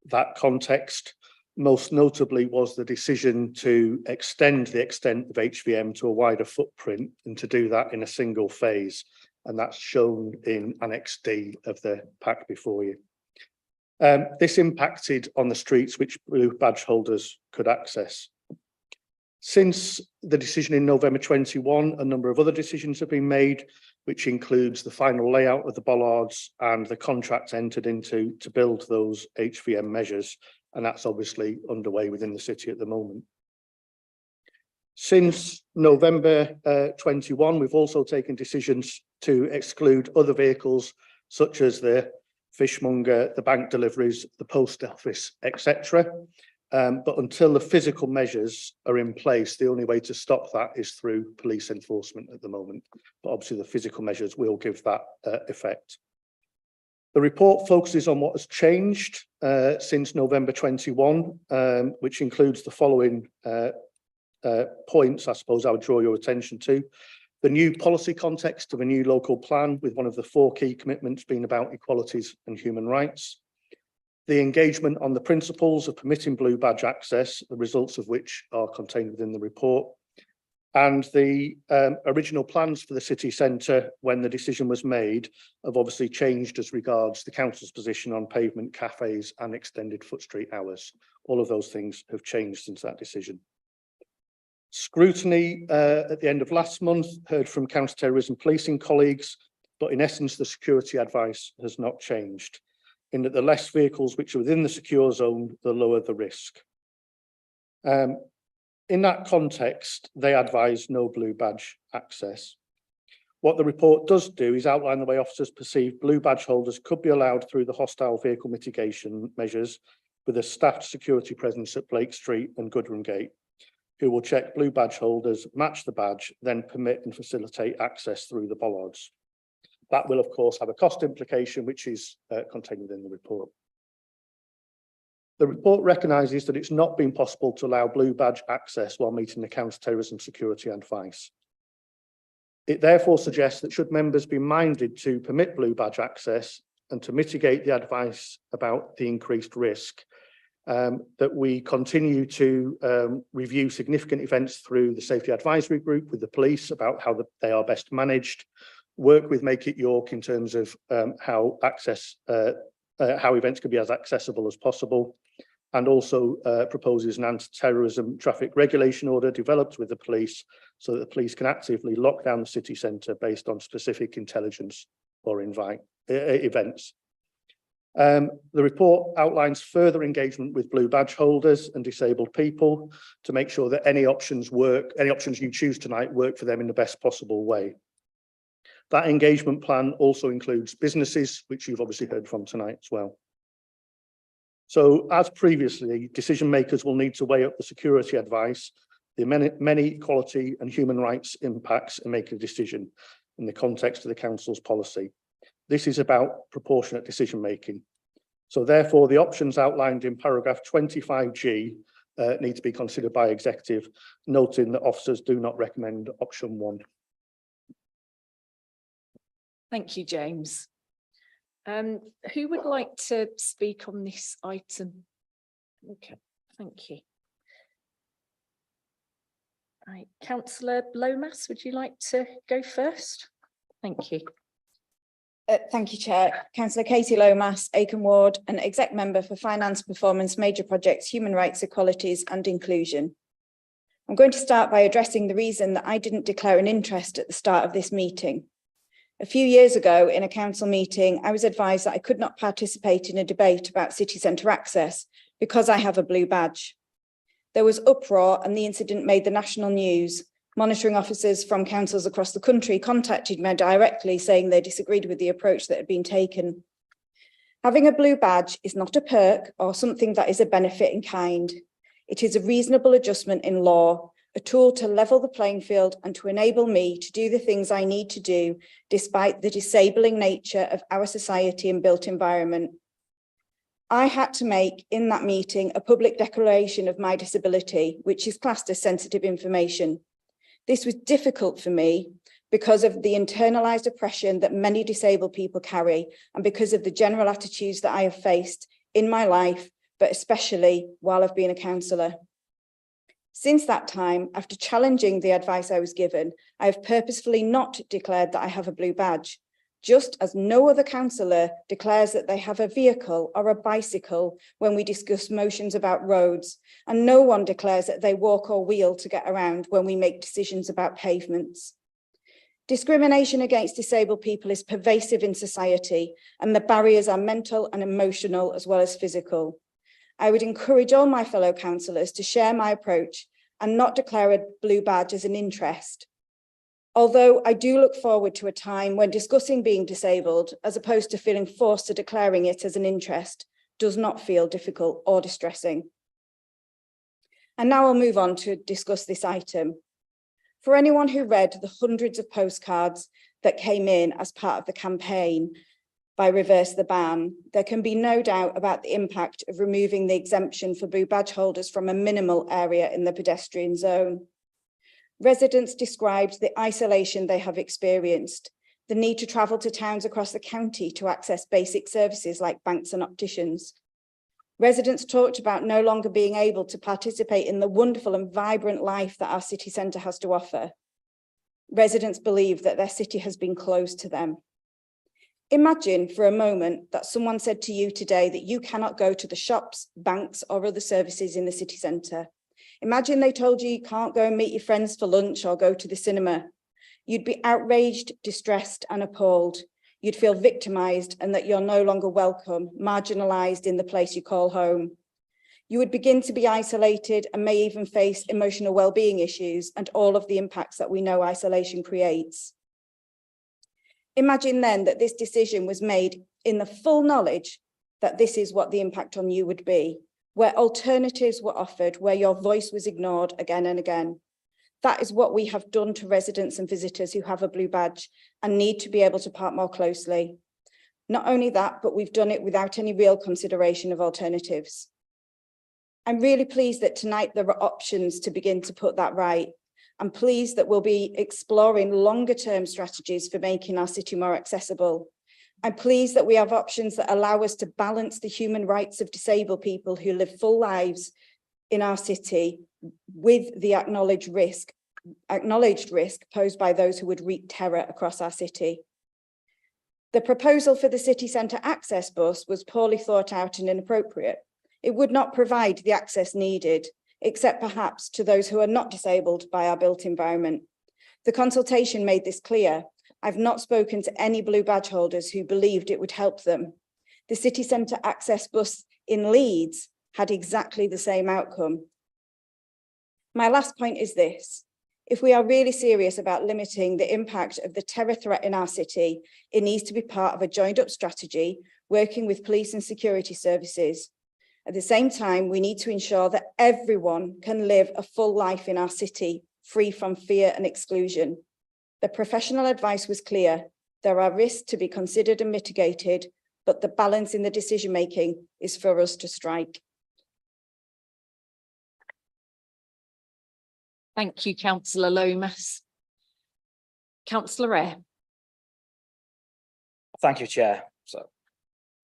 that context. Most notably was the decision to extend the extent of HVM to a wider footprint and to do that in a single phase. And that's shown in Annex D of the pack before you. This impacted on the streets which blue badge holders could access. Since the decision in November 21, a number of other decisions have been made, which includes the final layout of the bollards and the contract entered into to build those HVM measures. And that's obviously underway within the city at the moment. Since November 21, we've also taken decisions to exclude other vehicles such as the fishmonger, the bank deliveries, the post office, etc. But until the physical measures are in place, the only way to stop that is through police enforcement at the moment. But obviously the physical measures will give that effect. The report focuses on what has changed since November 21, which includes the following points, I suppose I would draw your attention to. The new policy context of a new local plan, with one of the 4 key commitments being about equalities and human rights. The engagement on the principles of permitting blue badge access, the results of which are contained within the report. And the original plans for the city centre, when the decision was made, have obviously changed as regards the council's position on pavement, cafes and extended foot street hours. All of those things have changed since that decision. Scrutiny at the end of last month heard from counter-terrorism policing colleagues, but in essence the security advice has not changed, in that the less vehicles which are within the secure zone, the lower the risk. In that context, they advise no blue badge access. What the report does do is outline the way officers perceive blue badge holders could be allowed through the hostile vehicle mitigation measures with a staffed security presence at Blake Street and Goodram Gate, who will check blue badge holders, match the badge, then permit and facilitate access through the bollards. That will, of course, have a cost implication, which is contained within the report. The report recognises that it's not been possible to allow blue badge access while meeting the counter-terrorism security advice. It therefore suggests that should members be minded to permit blue badge access and to mitigate the advice about the increased risk, that we continue to review significant events through the Safety Advisory Group with the police about how they are best managed, work with Make It York in terms of how events can be as accessible as possible, and also proposes an anti-terrorism traffic regulation order developed with the police so that the police can actively lock down the city centre based on specific intelligence or events. The report outlines further engagement with blue badge holders and disabled people to make sure that any options you choose tonight work for them in the best possible way. That engagement plan also includes businesses, which you've obviously heard from tonight as well. So, as previously, decision makers will need to weigh up the security advice, the many equality and human rights impacts, and make a decision in the context of the council's policy. This is about proportionate decision making. So therefore, the options outlined in paragraph 25G need to be considered by executive, noting that officers do not recommend option 1. Thank you, James. Who would like to speak on this item? Okay, thank you. Right, Councillor Lomas, would you like to go first? Thank you. Thank you, Chair. Councillor Katie Lomas, Aiken Ward, and Exec Member for Finance, Performance, Major Projects, Human Rights, Equalities and Inclusion. I'm going to start by addressing the reason that I didn't declare an interest at the start of this meeting. A few years ago, in a council meeting, I was advised that I could not participate in a debate about city centre access because I have a blue badge. There was uproar and the incident made the national news. Monitoring officers from councils across the country contacted me directly saying they disagreed with the approach that had been taken. Having a blue badge is not a perk or something that is a benefit in kind. It is a reasonable adjustment in law, a tool to level the playing field and to enable me to do the things I need to do despite the disabling nature of our society and built environment. I had to make in that meeting a public declaration of my disability, which is classed as sensitive information. This was difficult for me because of the internalized oppression that many disabled people carry and because of the general attitudes that I have faced in my life, but especially while I've been a counsellor. Since that time, after challenging the advice I was given, I have purposefully not declared that I have a blue badge, just as no other counsellor declares that they have a vehicle or a bicycle when we discuss motions about roads, and no one declares that they walk or wheel to get around when we make decisions about pavements. Discrimination against disabled people is pervasive in society, and the barriers are mental and emotional as well as physical. I would encourage all my fellow councillors to share my approach and not declare a blue badge as an interest. Although I do look forward to a time when discussing being disabled, as opposed to feeling forced to declaring it as an interest, does not feel difficult or distressing. And now I'll move on to discuss this item. For anyone who read the hundreds of postcards that came in as part of the campaign by Reverse the Ban, there can be no doubt about the impact of removing the exemption for blue badge holders from a minimal area in the pedestrian zone. Residents described the isolation they have experienced, the need to travel to towns across the county to access basic services like banks and opticians. Residents talked about no longer being able to participate in the wonderful and vibrant life that our city centre has to offer. Residents believe that their city has been closed to them. Imagine for a moment that someone said to you today that you cannot go to the shops, banks, or other services in the city centre. Imagine they told you you can't go and meet your friends for lunch or go to the cinema. You'd be outraged, distressed, and appalled. You'd feel victimised and that you're no longer welcome, marginalised in the place you call home. You would begin to be isolated and may even face emotional well-being issues and all of the impacts that we know isolation creates. Imagine then that this decision was made in the full knowledge that this is what the impact on you would be, where alternatives were offered, where your voice was ignored again and again. That is what we have done to residents and visitors who have a blue badge and need to be able to park more closely. Not only that, but we've done it without any real consideration of alternatives. I'm really pleased that tonight there are options to begin to put that right. I'm pleased that we'll be exploring longer term strategies for making our city more accessible. I'm pleased that we have options that allow us to balance the human rights of disabled people who live full lives in our city with the acknowledged risk posed by those who would wreak terror across our city. The proposal for the city centre access bus was poorly thought out and inappropriate. It would not provide the access needed, except perhaps to those who are not disabled by our built environment. The consultation made this clear. I've not spoken to any blue badge holders who believed it would help them. The city centre access bus in Leeds had exactly the same outcome. My last point is this. If we are really serious about limiting the impact of the terror threat in our city, it needs to be part of a joined up strategy, working with police and security services. At the same time, we need to ensure that everyone can live a full life in our city, free from fear and exclusion. The professional advice was clear. There are risks to be considered and mitigated, but the balance in the decision-making is for us to strike. Thank you, Councillor Lomas. Councillor Rea. Thank you, Chair. So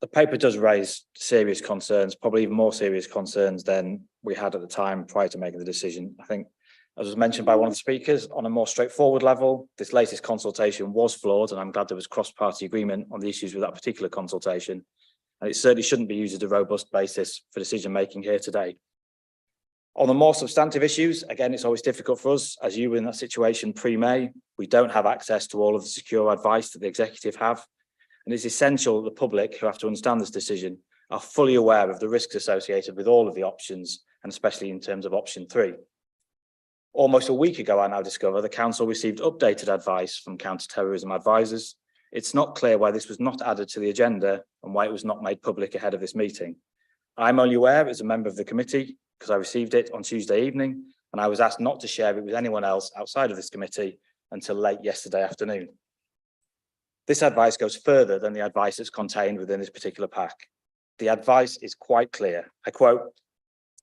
the paper does raise serious concerns, probably even more serious concerns than we had at the time prior to making the decision. I think, as was mentioned by one of the speakers, on a more straightforward level, this latest consultation was flawed, and I'm glad there was cross-party agreement on the issues with that particular consultation. And it certainly shouldn't be used as a robust basis for decision-making here today. On the more substantive issues, again, it's always difficult for us, as you were in that situation pre-May. We don't have access to all of the secure advice that the executive have. And it's essential that the public, who have to understand this decision, are fully aware of the risks associated with all of the options, and especially in terms of option 3. Almost a week ago, I now discover the council received updated advice from counter-terrorism advisors. It's not clear why this was not added to the agenda and why it was not made public ahead of this meeting. I'm only aware, as a member of the committee, because I received it on Tuesday evening and I was asked not to share it with anyone else outside of this committee until late yesterday afternoon. This advice goes further than the advice that's contained within this particular pack. The advice is quite clear. I quote,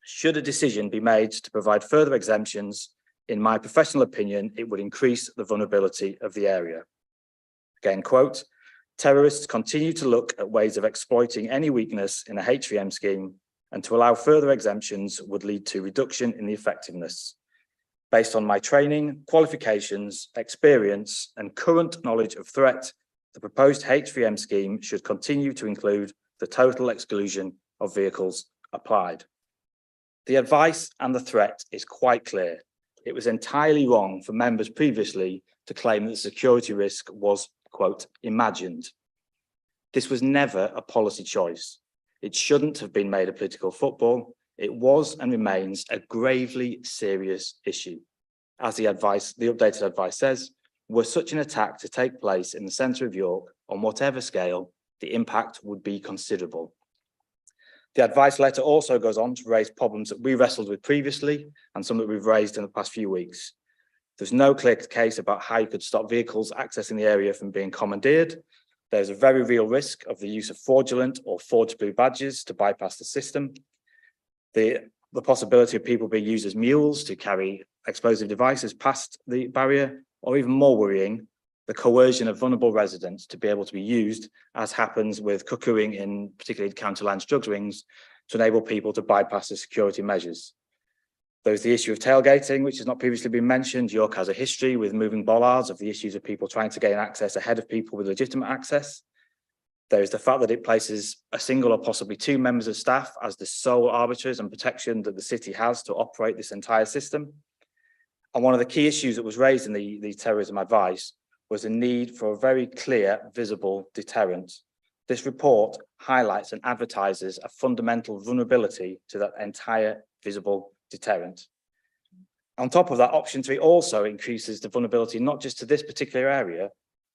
"Should a decision be made to provide further exemptions, in my professional opinion, it would increase the vulnerability of the area." Again, quote, "Terrorists continue to look at ways of exploiting any weakness in a HVM scheme, and to allow further exemptions would lead to reduction in the effectiveness. Based on my training, qualifications, experience, and current knowledge of threat, the proposed HVM scheme should continue to include the total exclusion of vehicles applied." The advice and the threat is quite clear. It was entirely wrong for members previously to claim that the security risk was, quote, "imagined." This was never a policy choice. It shouldn't have been made a political football. It was and remains a gravely serious issue. As the updated advice says, were such an attack to take place in the centre of York, on whatever scale, the impact would be considerable. The advice letter also goes on to raise problems that we wrestled with previously and some that we've raised in the past few weeks. There's no clear case about how you could stop vehicles accessing the area from being commandeered. There's a very real risk of the use of fraudulent or forged blue badges to bypass the system. The possibility of people being used as mules to carry explosive devices past the barrier, or even more worrying, the coercion of vulnerable residents to be able to be used, as happens with cuckooing in particularly counterland drug rings, to enable people to bypass the security measures. There's the issue of tailgating, which has not previously been mentioned. York has a history with moving bollards of the issues of people trying to gain access ahead of people with legitimate access. There is the fact that it places a single or possibly two members of staff as the sole arbiters and protection that the city has to operate this entire system. And one of the key issues that was raised in the terrorism advice was the need for a very clear, visible deterrent. This report highlights and advertises a fundamental vulnerability to that entire visible deterrent. On top of that, option 3 also increases the vulnerability not just to this particular area,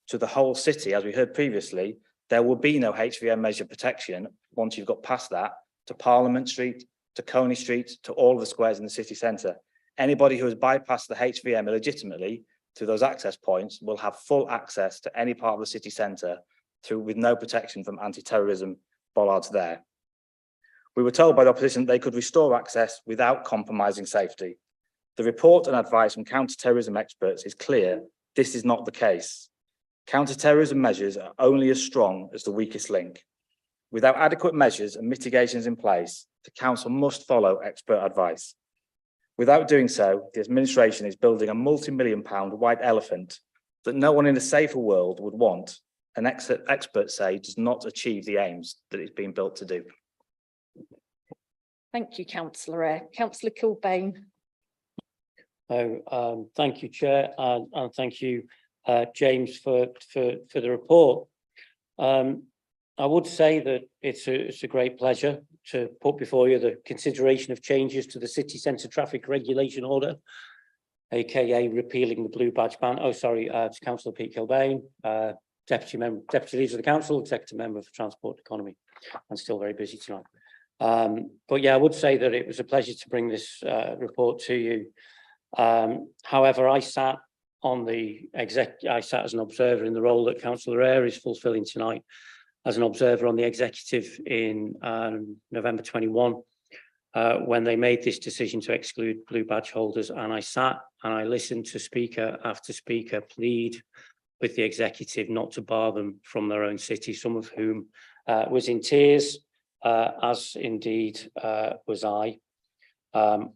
to the whole city. As we heard previously, there will be no HVM measure protection once you've got past that, to Parliament Street, to Coney Street, to all of the squares in the city centre. Anybody who has bypassed the HVM illegitimately through those access points will have full access to any part of the city centre with no protection from anti-terrorism bollards there. We were told by the opposition that they could restore access without compromising safety. The report and advice from counter-terrorism experts is clear. This is not the case. Counter-terrorism measures are only as strong as the weakest link. Without adequate measures and mitigations in place, the council must follow expert advice. Without doing so, the administration is building a multi-million-pound white elephant that no one in a safer world would want, and experts say does not achieve the aims that it's been built to do. Thank you, Councillor Eyre. Councillor Kilbane. Thank you, Chair, and thank you, James, for the report. I would say that it's a great pleasure to put before you the consideration of changes to the city centre traffic regulation order, aka repealing the blue badge ban. Oh, sorry, to Councillor Pete Kilbane, Deputy Leader of the Council, Executive Member for Transport and Economy. I'm still very busy tonight. But yeah, I would say that it was a pleasure to bring this report to you. However, I sat as an observer in the role that Councillor Eyre is fulfilling tonight, as an observer on the executive in November 21, when they made this decision to exclude blue badge holders. And I sat and I listened to speaker after speaker plead with the executive not to bar them from their own city, some of whom was in tears, as indeed was I.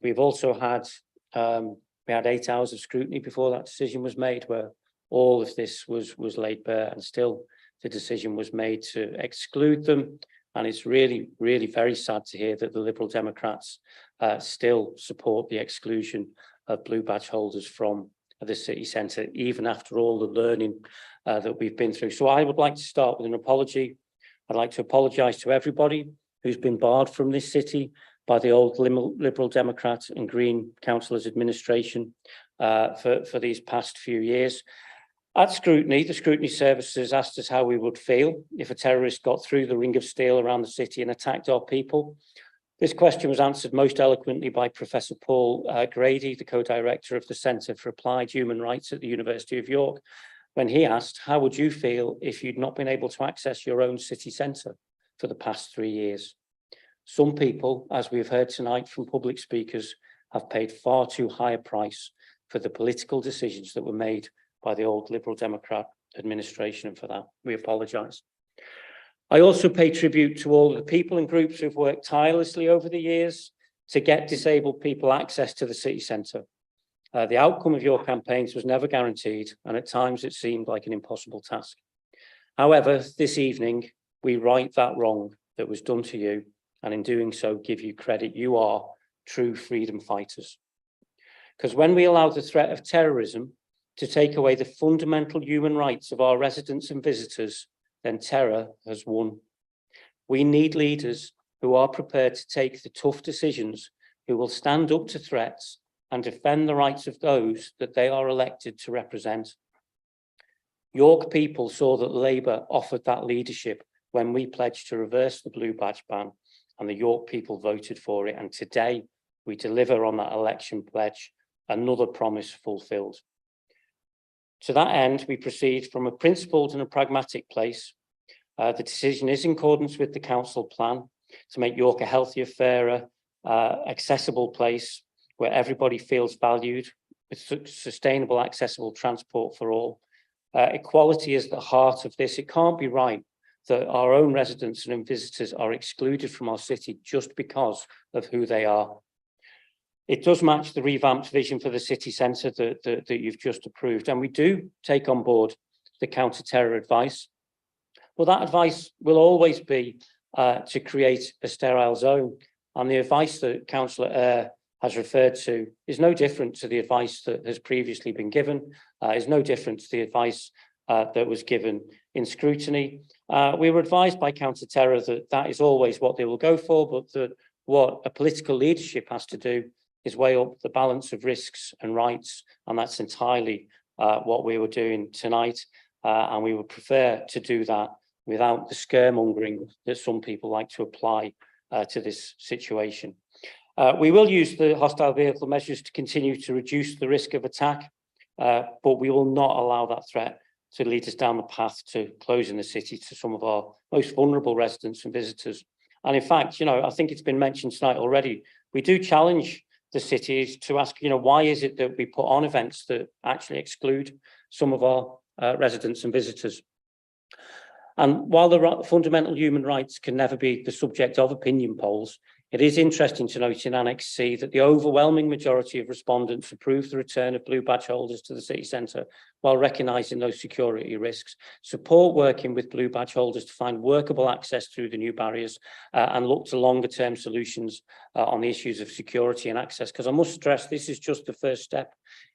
We've also had, we had 8 hours of scrutiny before that decision was made, where all of this was laid bare, and still the decision was made to exclude them. And it's really, really very sad to hear that the Liberal Democrats still support the exclusion of blue badge holders from the city centre, even after all the learning that we've been through. So I would like to start with an apology. I'd like to apologise to everybody who's been barred from this city by the old Liberal Democrat and Green councillors administration for these past few years. At scrutiny, the scrutiny services asked us how we would feel if a terrorist got through the ring of steel around the city and attacked our people. This question was answered most eloquently by Professor Paul Grady, the co-director of the Centre for Applied Human Rights at the University of York, when he asked, how would you feel if you'd not been able to access your own city centre for the past 3 years? Some people, as we've heard tonight from public speakers, have paid far too high a price for the political decisions that were made by the old Liberal Democrat administration, and for that we apologise. I also pay tribute to all of the people and groups who've worked tirelessly over the years to get disabled people access to the city centre. The outcome of your campaigns was never guaranteed, and at times it seemed like an impossible task. However, this evening, we right that wrong that was done to you, and in doing so, give you credit. You are true freedom fighters. Because when we allow the threat of terrorism to take away the fundamental human rights of our residents and visitors, then terror has won. We need leaders who are prepared to take the tough decisions, who will stand up to threats and defend the rights of those that they are elected to represent. York people saw that Labour offered that leadership when we pledged to reverse the blue badge ban, and the York people voted for it. And today we deliver on that election pledge, another promise fulfilled. To that end, we proceed from a principled and a pragmatic place. The decision is in accordance with the council plan to make York a healthier, fairer, accessible place where everybody feels valued, with sustainable, accessible transport for all. Equality is the heart of this. It can't be right that our own residents and visitors are excluded from our city just because of who they are. It does match the revamped vision for the city centre that you've just approved, and we do take on board the counter-terror advice. Well, that advice will always be to create a sterile zone, and the advice that Councillor Eyre has referred to is no different to the advice that has previously been given, is no different to the advice that was given in scrutiny. We were advised by counter-terror that that is always what they will go for, but that what a political leadership has to do is weigh up the balance of risks and rights, and that's entirely what we were doing tonight, and we would prefer to do that without the scaremongering that some people like to apply to this situation. We will use the hostile vehicle measures to continue to reduce the risk of attack, but we will not allow that threat to lead us down the path to closing the city to some of our most vulnerable residents and visitors. And in fact, I think it's been mentioned tonight already, we do challenge the cities to ask, why is it that we put on events that actually exclude some of our residents and visitors? And while the fundamental human rights can never be the subject of opinion polls, it is interesting to note in Annex C that the overwhelming majority of respondents approved the return of blue badge holders to the city centre while recognising those security risks, support working with blue badge holders to find workable access through the new barriers, and look to longer term solutions on the issues of security and access. Because I must stress, this is just the first step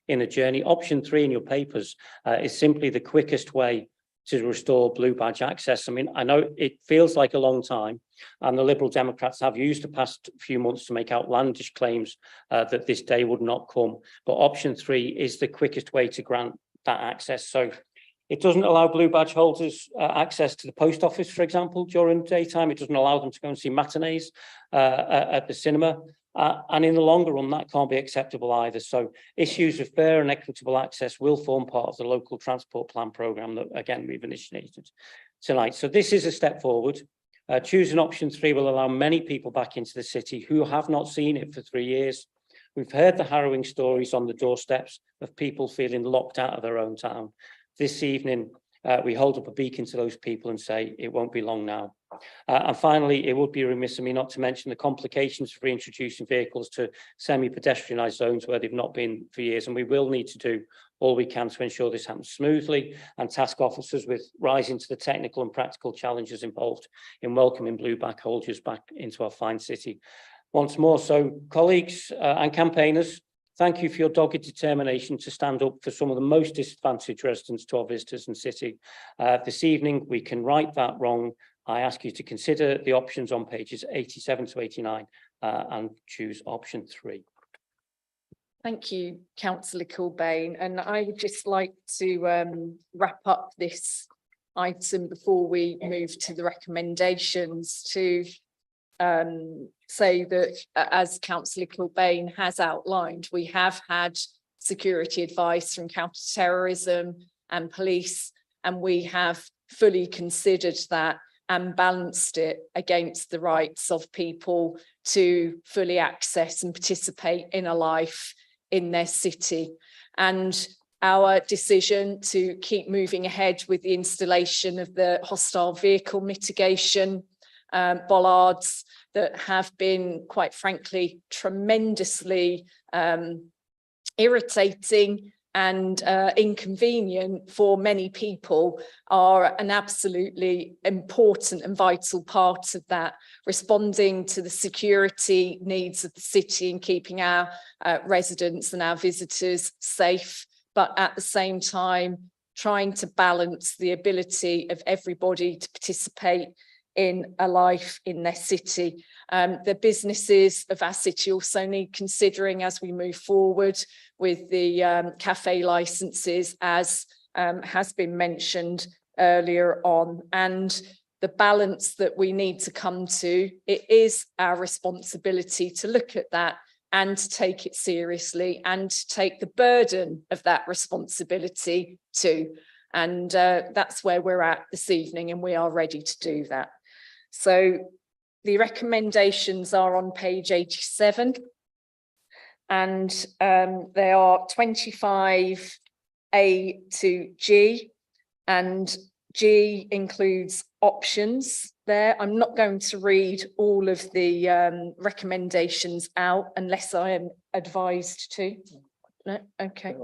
in a journey. Option 3 in your papers is simply the quickest way to restore blue badge access. I mean, I know it feels like a long time, and the Liberal Democrats have used the past few months to make outlandish claims that this day would not come. But option 3 is the quickest way to grant that access. So it doesn't allow blue badge holders access to the post office, for example, during daytime. It doesn't allow them to go and see matinees at the cinema. And in the longer run, that can't be acceptable either. So issues of fair and equitable access will form part of the local transport plan programme that, again, we've initiated tonight. So this is a step forward. Choosing option 3 will allow many people back into the city who have not seen it for 3 years. We've heard the harrowing stories on the doorsteps of people feeling locked out of their own town. This evening, we hold up a beacon to those people and say it won't be long now. And finally, it would be remiss of me not to mention the complications of reintroducing vehicles to semi-pedestrianised zones where they've not been for years, and we will need to do all we can to ensure this happens smoothly, and task officers with rising to the technical and practical challenges involved in welcoming blue badge holders back into our fine city once more. So colleagues and campaigners, thank you for your dogged determination to stand up for some of the most disadvantaged residents to our visitors and city. This evening, we can right that wrong. I ask you to consider the options on pages 87 to 89 and choose option 3. Thank you, Councillor Kilbane. And I would just like to wrap up this item before we move to the recommendations to say that, as Councillor Kilbane has outlined, we have had security advice from counter-terrorism and police, and we have fully considered that and balanced it against the rights of people to fully access and participate in a life in their city. And our decision to keep moving ahead with the installation of the hostile vehicle mitigation bollards that have been, quite frankly, tremendously irritating and inconvenient for many people, are an absolutely important and vital part of that, responding to the security needs of the city and keeping our residents and our visitors safe, but at the same time trying to balance the ability of everybody to participate in a life in their city. The businesses of our city also need considering as we move forward with the cafe licenses, as has been mentioned earlier on, and the balance that we need to come to. It is our responsibility to look at that and to take it seriously and to take the burden of that responsibility too. And that's where we're at this evening, and we are ready to do that. So the recommendations are on page 87, and they are 25A to G, and G includes options there. I'm not going to read all of the recommendations out unless I am advised to. No, okay.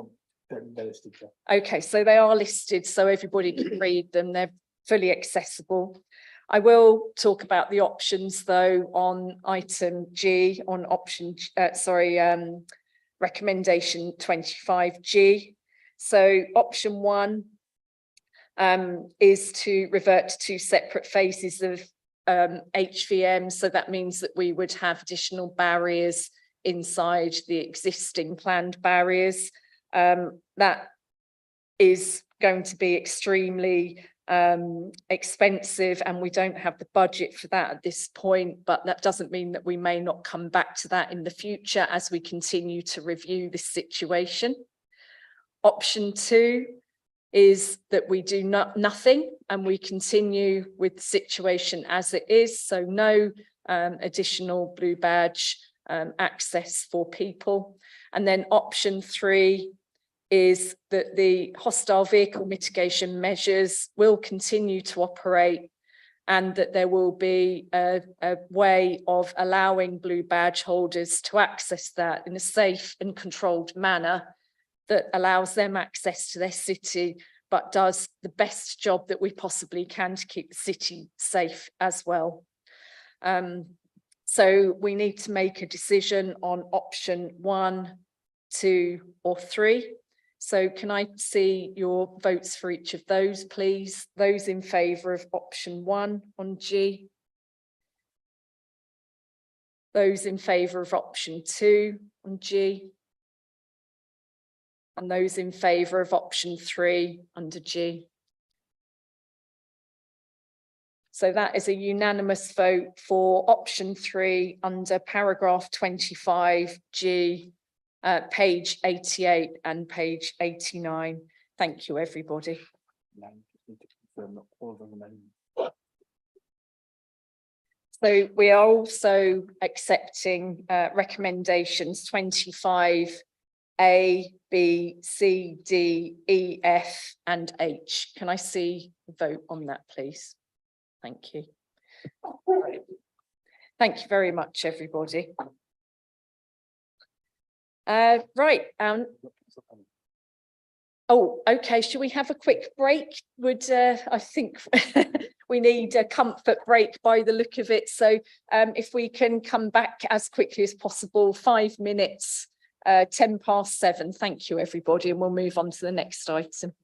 Okay, so they are listed so everybody can read them. They're fully accessible. I will talk about the options though on item G, on option, recommendation 25G. So option 1 is to revert to 2 separate phases of HVM. So that means that we would have additional barriers inside the existing planned barriers. That is going to be extremely expensive, and we don't have the budget for that at this point, but that doesn't mean that we may not come back to that in the future as we continue to review this situation. Option 2 is that we do nothing and we continue with the situation as it is, so no additional blue badge access for people. And then option 3 is that the hostile vehicle mitigation measures will continue to operate, and that there will be a way of allowing blue badge holders to access that in a safe and controlled manner that allows them access to their city, but does the best job that we possibly can to keep the city safe as well. So we need to make a decision on option 1, 2, or 3. So can I see your votes for each of those, please? Those in favour of option 1 on G. Those in favour of option 2 on G. And those in favour of option 3 under G. So that is a unanimous vote for option 3 under paragraph 25G. Page 88 and page 89. Thank you, everybody. So we are also accepting recommendations 25A, B, C, D, E, F, and H. Can I see the vote on that, please? Thank you. Thank you very much, everybody. Right. Oh, okay. Should we have a quick break? Would I think we need a comfort break by the look of it. So if we can come back as quickly as possible, 5 minutes, 7:10. Thank you, everybody, and we'll move on to the next item.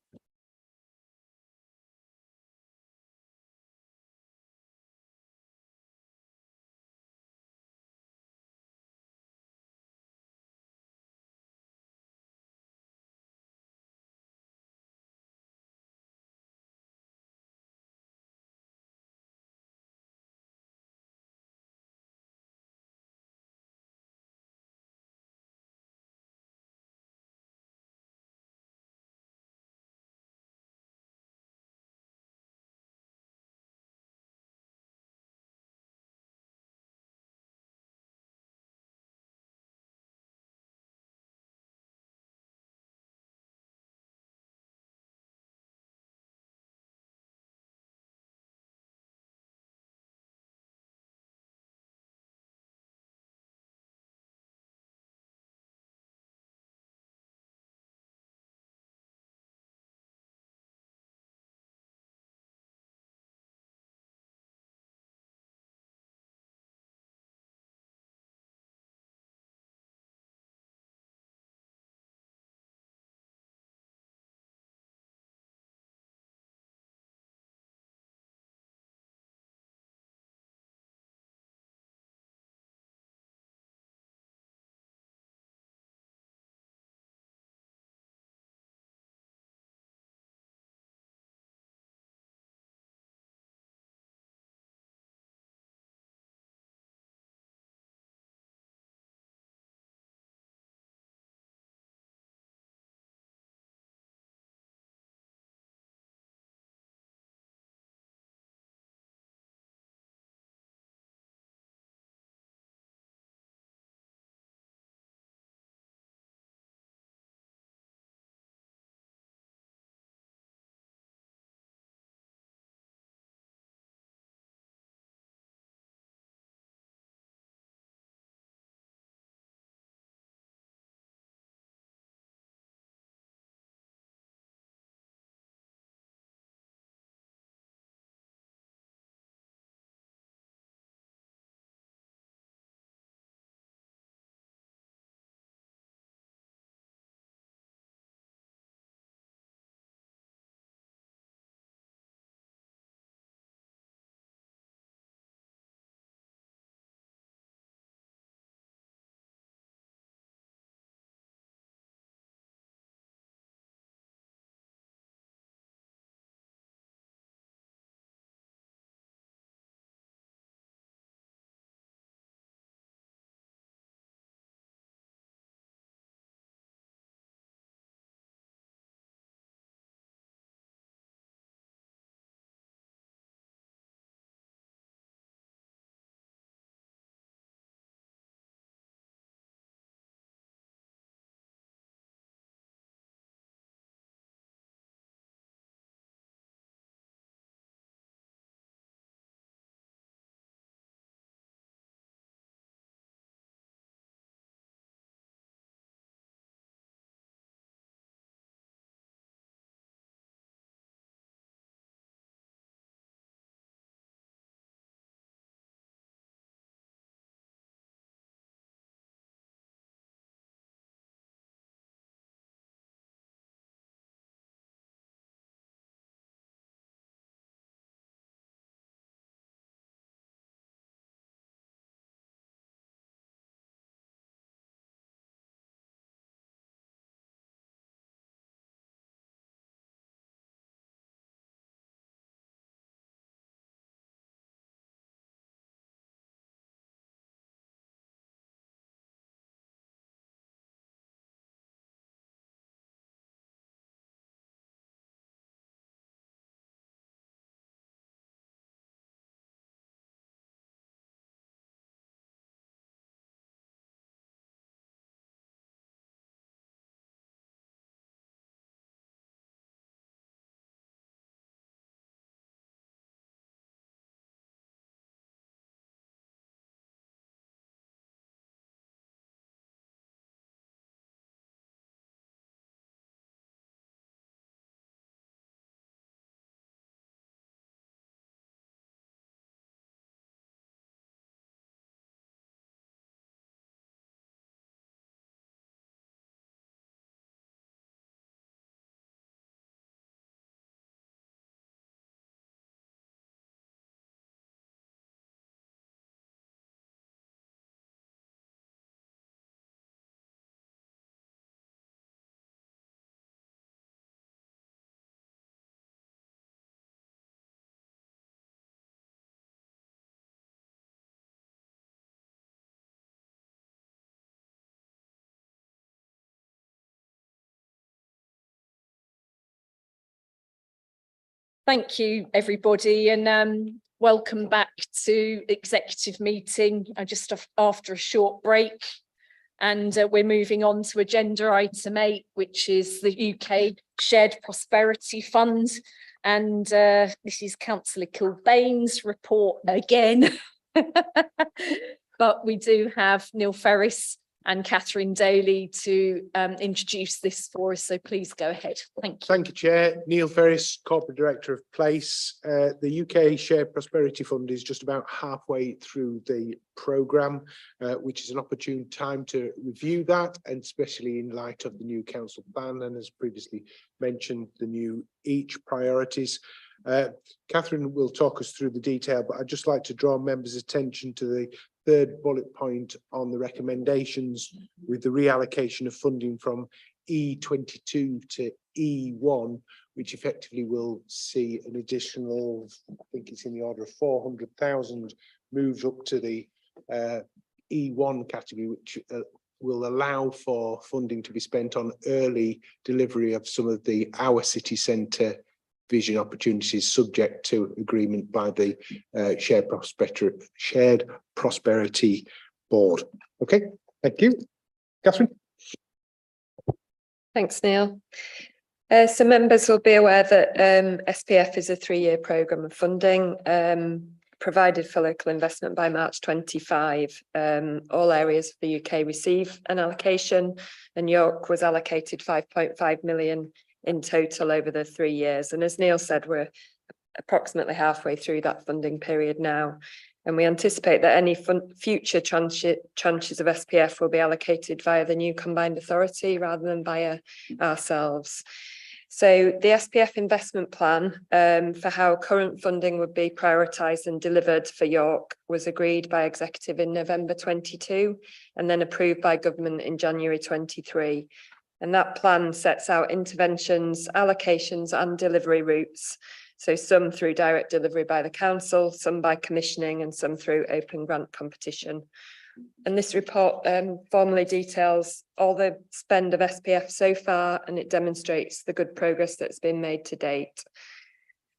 Thank you, everybody, and welcome back to executive meeting just after a short break. And we're moving on to agenda item 8, which is the UK Shared Prosperity Fund. And this is Councillor Kilbane's report again. But we do have Neil Ferris and Catherine Daly to introduce this for us. So please go ahead. Thank you. Thank you, Chair. Neil Ferris, Corporate Director of Place. The UK Shared Prosperity Fund is just about halfway through the programme, which is an opportune time to review that, and especially in light of the new council plan and, as previously mentioned, the new EACH priorities. Catherine will talk us through the detail, but I'd just like to draw members' attention to the third bullet point on the recommendations with the reallocation of funding from E22 to E1, which effectively will see an additional, I think it's in the order of 400,000 moved up to the E1 category, which will allow for funding to be spent on early delivery of some of our city centre vision opportunities, subject to agreement by the Shared Prosperity Board. Okay, thank you. Catherine. Thanks, Neil. So members will be aware that SPF is a 3-year programme of funding provided for local investment by March 25. All areas of the UK receive an allocation, and York was allocated 5.5 million in total over the 3 years. And as Neil said, we're approximately halfway through that funding period now. And we anticipate that any future tranches of SPF will be allocated via the new combined authority rather than via ourselves. So the SPF investment plan for how current funding would be prioritised and delivered for York was agreed by Executive in November 22 and then approved by Government in January 23. And that plan sets out interventions, allocations and delivery routes. So some through direct delivery by the council, some by commissioning and some through open grant competition. And this report formally details all the spend of SPF so far, and it demonstrates the good progress that's been made to date.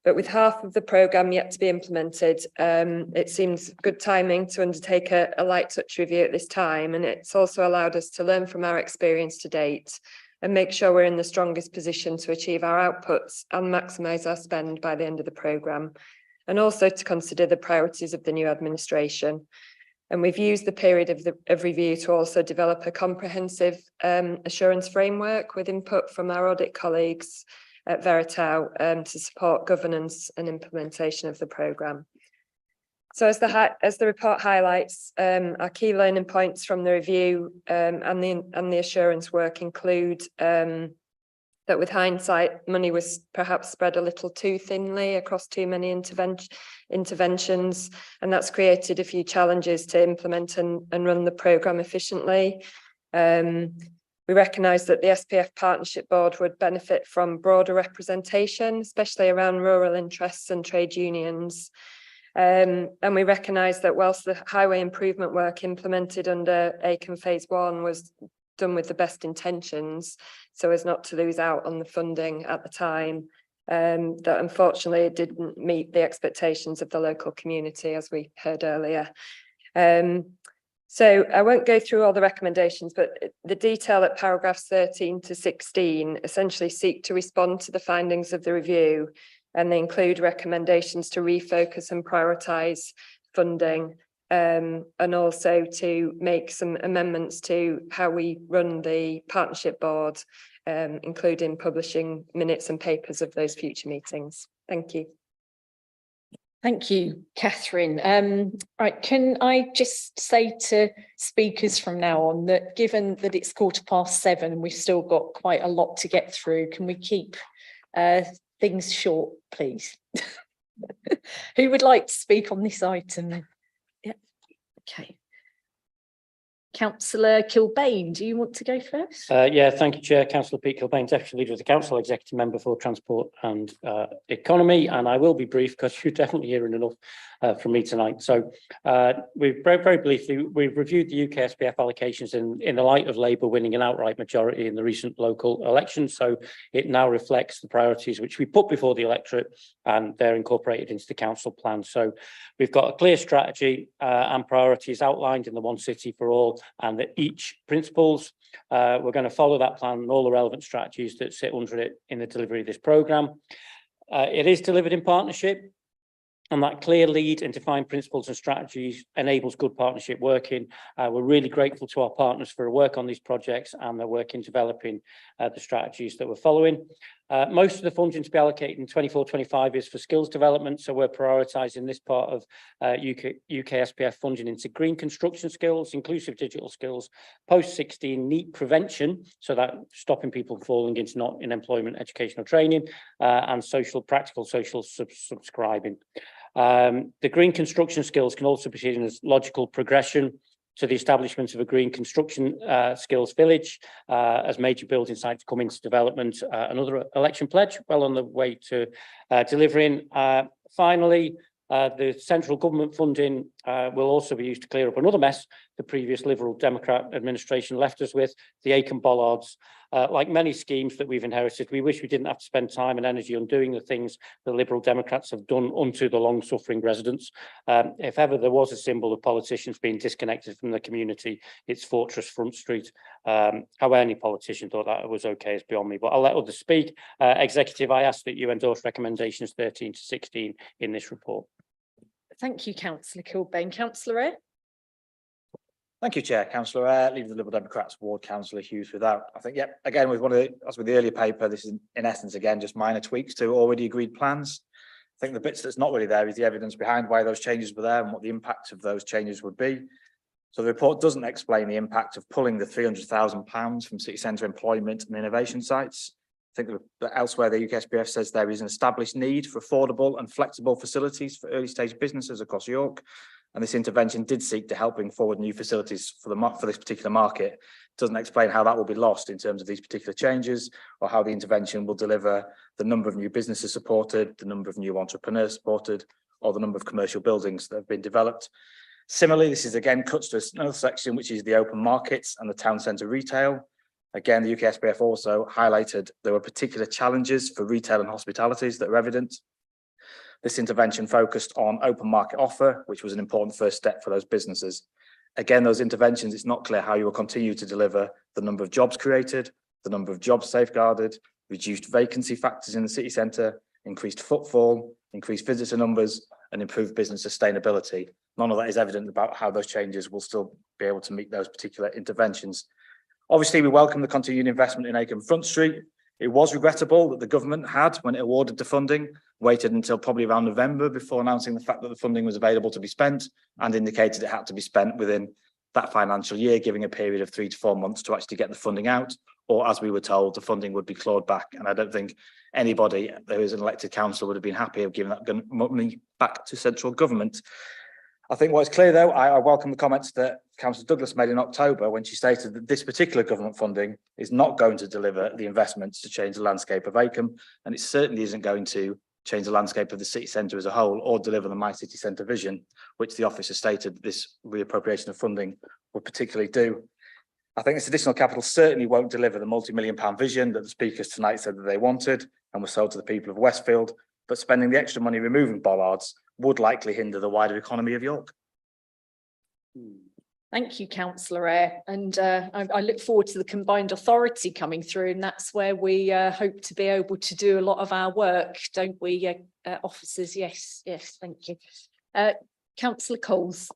But with half of the programme yet to be implemented, it seems good timing to undertake a light touch review at this time. And it's also allowed us to learn from our experience to date and make sure we're in the strongest position to achieve our outputs and maximise our spend by the end of the programme, and also to consider the priorities of the new administration. And we've used the period of review to also develop a comprehensive assurance framework with input from our audit colleagues at Veritao to support governance and implementation of the programme. So as the report highlights, our key learning points from the review and the assurance work include that with hindsight, money was perhaps spread a little too thinly across too many interventions, and that's created a few challenges to implement and run the programme efficiently. We recognise that the SPF Partnership Board would benefit from broader representation, especially around rural interests and trade unions. And we recognise that whilst the highway improvement work implemented under ACAN Phase 1 was done with the best intentions, so as not to lose out on the funding at the time, that unfortunately it didn't meet the expectations of the local community, as we heard earlier. So I won't go through all the recommendations, but the detail at paragraphs 13 to 16 essentially seek to respond to the findings of the review, and they include recommendations to refocus and prioritise funding, and also to make some amendments to how we run the partnership board, including publishing minutes and papers of those future meetings. Thank you. Thank you, Catherine. Right, can I just say to speakers from now on that given that it's 7:15, we've still got quite a lot to get through, can we keep things short, please? Who would like to speak on this item? Yeah, okay. Councillor Kilbane, do you want to go first? Yeah, thank you, Chair. Councillor Pete Kilbane, Deputy Leader of the Council, Executive Member for Transport and Economy, and I will be brief because you're definitely hearing enough from me tonight. So we've very briefly, we've reviewed the UK SPF allocations in the light of Labour winning an outright majority in the recent local elections. So it now reflects the priorities which we put before the electorate, and they're incorporated into the council plan. So we've got a clear strategy and priorities outlined in the One City for All, and that each principles, we're going to follow that plan and all the relevant strategies that sit under it in the delivery of this programme. It is delivered in partnership, and that clear lead and defined principles and strategies enables good partnership working. We're really grateful to our partners for their work on these projects and their work in developing the strategies that we're following. Most of the funding to be allocated in 24-25 is for skills development, so we're prioritising this part of UK SPF funding into green construction skills, inclusive digital skills, post-16 NEET prevention, so that stopping people falling into not in employment, educational training, and practical social subscribing. The green construction skills can also be seen as logical progression to the establishment of a green construction skills village as major building sites come into development. Another election pledge, well on the way to delivering. Finally, the central government funding will also be used to clear up another mess the previous Liberal Democrat administration left us with, the Aiken bollards. Like many schemes that we've inherited, we wish we didn't have to spend time and energy on doing the things the Liberal Democrats have done unto the long-suffering residents. If ever there was a symbol of politicians being disconnected from the community, it's Fortress Front Street. How any politician thought that was okay is beyond me, but I'll let others speak. Executive, I ask that you endorse recommendations 13 to 16 in this report. Thank you, Councillor Kilbane. Councillor Eyre? Thank you, Chair. Councillor Eyre, Leader of the Liberal Democrats, Ward Councillor Hughes without. I think, yep, again, with as with the earlier paper, this is in essence, again, just minor tweaks to already agreed plans. I think the bits that's not really there is the evidence behind why those changes were there and what the impact of those changes would be. So the report doesn't explain the impact of pulling the £300,000 from city centre employment and innovation sites. I think that elsewhere, the UK SPF says there is an established need for affordable and flexible facilities for early stage businesses across York. And this intervention did seek to help bring forward new facilities for this particular market. It doesn't explain how that will be lost in terms of these particular changes, or how the intervention will deliver the number of new businesses supported, the number of new entrepreneurs supported, or the number of commercial buildings that have been developed. Similarly, this is again cuts to another section, which is the open markets and the town centre retail. Again, the UK SPF also highlighted there were particular challenges for retail and hospitalities that are evident. This intervention focused on open market offer, which was an important first step for those businesses. Again, those interventions, it's not clear how you will continue to deliver the number of jobs created, the number of jobs safeguarded, reduced vacancy factors in the city centre, increased footfall, increased visitor numbers, and improved business sustainability. None of that is evident about how those changes will still be able to meet those particular interventions. Obviously, we welcome the continued investment in Aiken Front Street. It was regrettable that the government had, when it awarded the funding, waited until probably around November before announcing the fact that the funding was available to be spent, and indicated it had to be spent within that financial year, giving a period of 3 to 4 months to actually get the funding out, or as we were told, the funding would be clawed back. And I don't think anybody who is an elected council would have been happy of giving that money back to central government. I think what's clear, though, I welcome the comments that Councillor Douglas made in October when she stated that this particular government funding is not going to deliver the investments to change the landscape of Aiken, and it certainly isn't going to change the landscape of the city centre as a whole or deliver the My City Centre vision, which the office has stated this reappropriation of funding would particularly do. I think this additional capital certainly won't deliver the multi-million-pound vision that the speakers tonight said that they wanted and was sold to the people of Westfield, but spending the extra money removing bollards would likely hinder the wider economy of York. Thank you, Councillor Eyre. And I look forward to the combined authority coming through, and that's where we hope to be able to do a lot of our work, don't we, officers? Yes, thank you. Councillor Coles.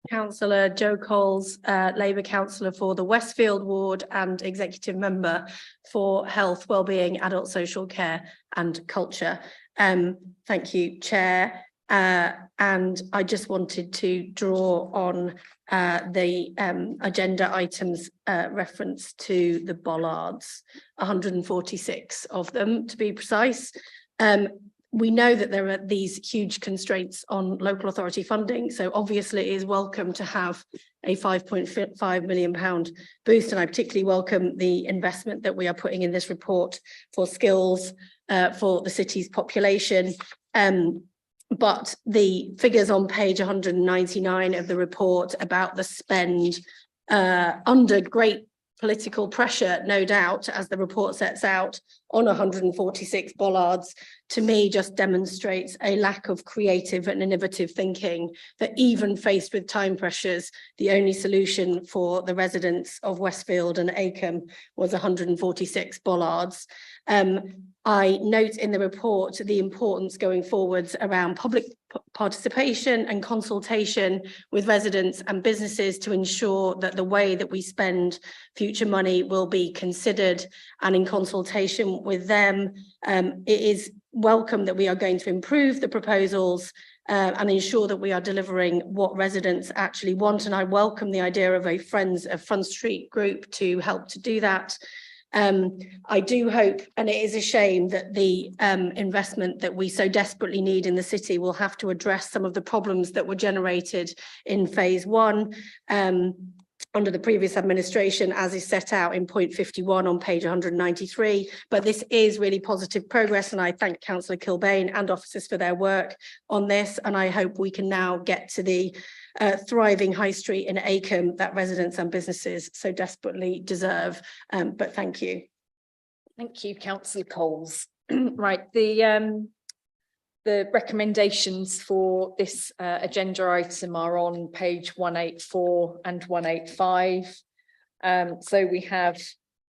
Councillor Joe Coles, Labour councillor for the Westfield ward and executive member for health, wellbeing, adult social care and culture. Thank you, Chair. And I just wanted to draw on the agenda items reference to the bollards, 146 of them to be precise. we know that there are these huge constraints on local authority funding, so obviously it is welcome to have a £5.5 million boost, and I particularly welcome the investment that we are putting in this report for skills for the city's population. But the figures on page 199 of the report about the spend under great political pressure, no doubt, as the report sets out, on 146 bollards, to me just demonstrates a lack of creative and innovative thinking, that even faced with time pressures, the only solution for the residents of Westfield and Acomb was 146 bollards. I note in the report the importance going forwards around public participation and consultation with residents and businesses to ensure that the way that we spend future money will be considered and in consultation with them. It is welcome that we are going to improve the proposals and ensure that we are delivering what residents actually want. And I welcome the idea of a Friends of Front Street group to help to do that. I do hope, and it is a shame, that the investment that we so desperately need in the city will have to address some of the problems that were generated in phase one under the previous administration, as is set out in point 51 on page 193. But this is really positive progress, and I thank Councillor Kilbane and officers for their work on this, and I hope we can now get to the thriving high street in Acomb that residents and businesses so desperately deserve. But thank you. Thank you, Councillor Coles. Right, the recommendations for this agenda item are on page 184 and 185. So we have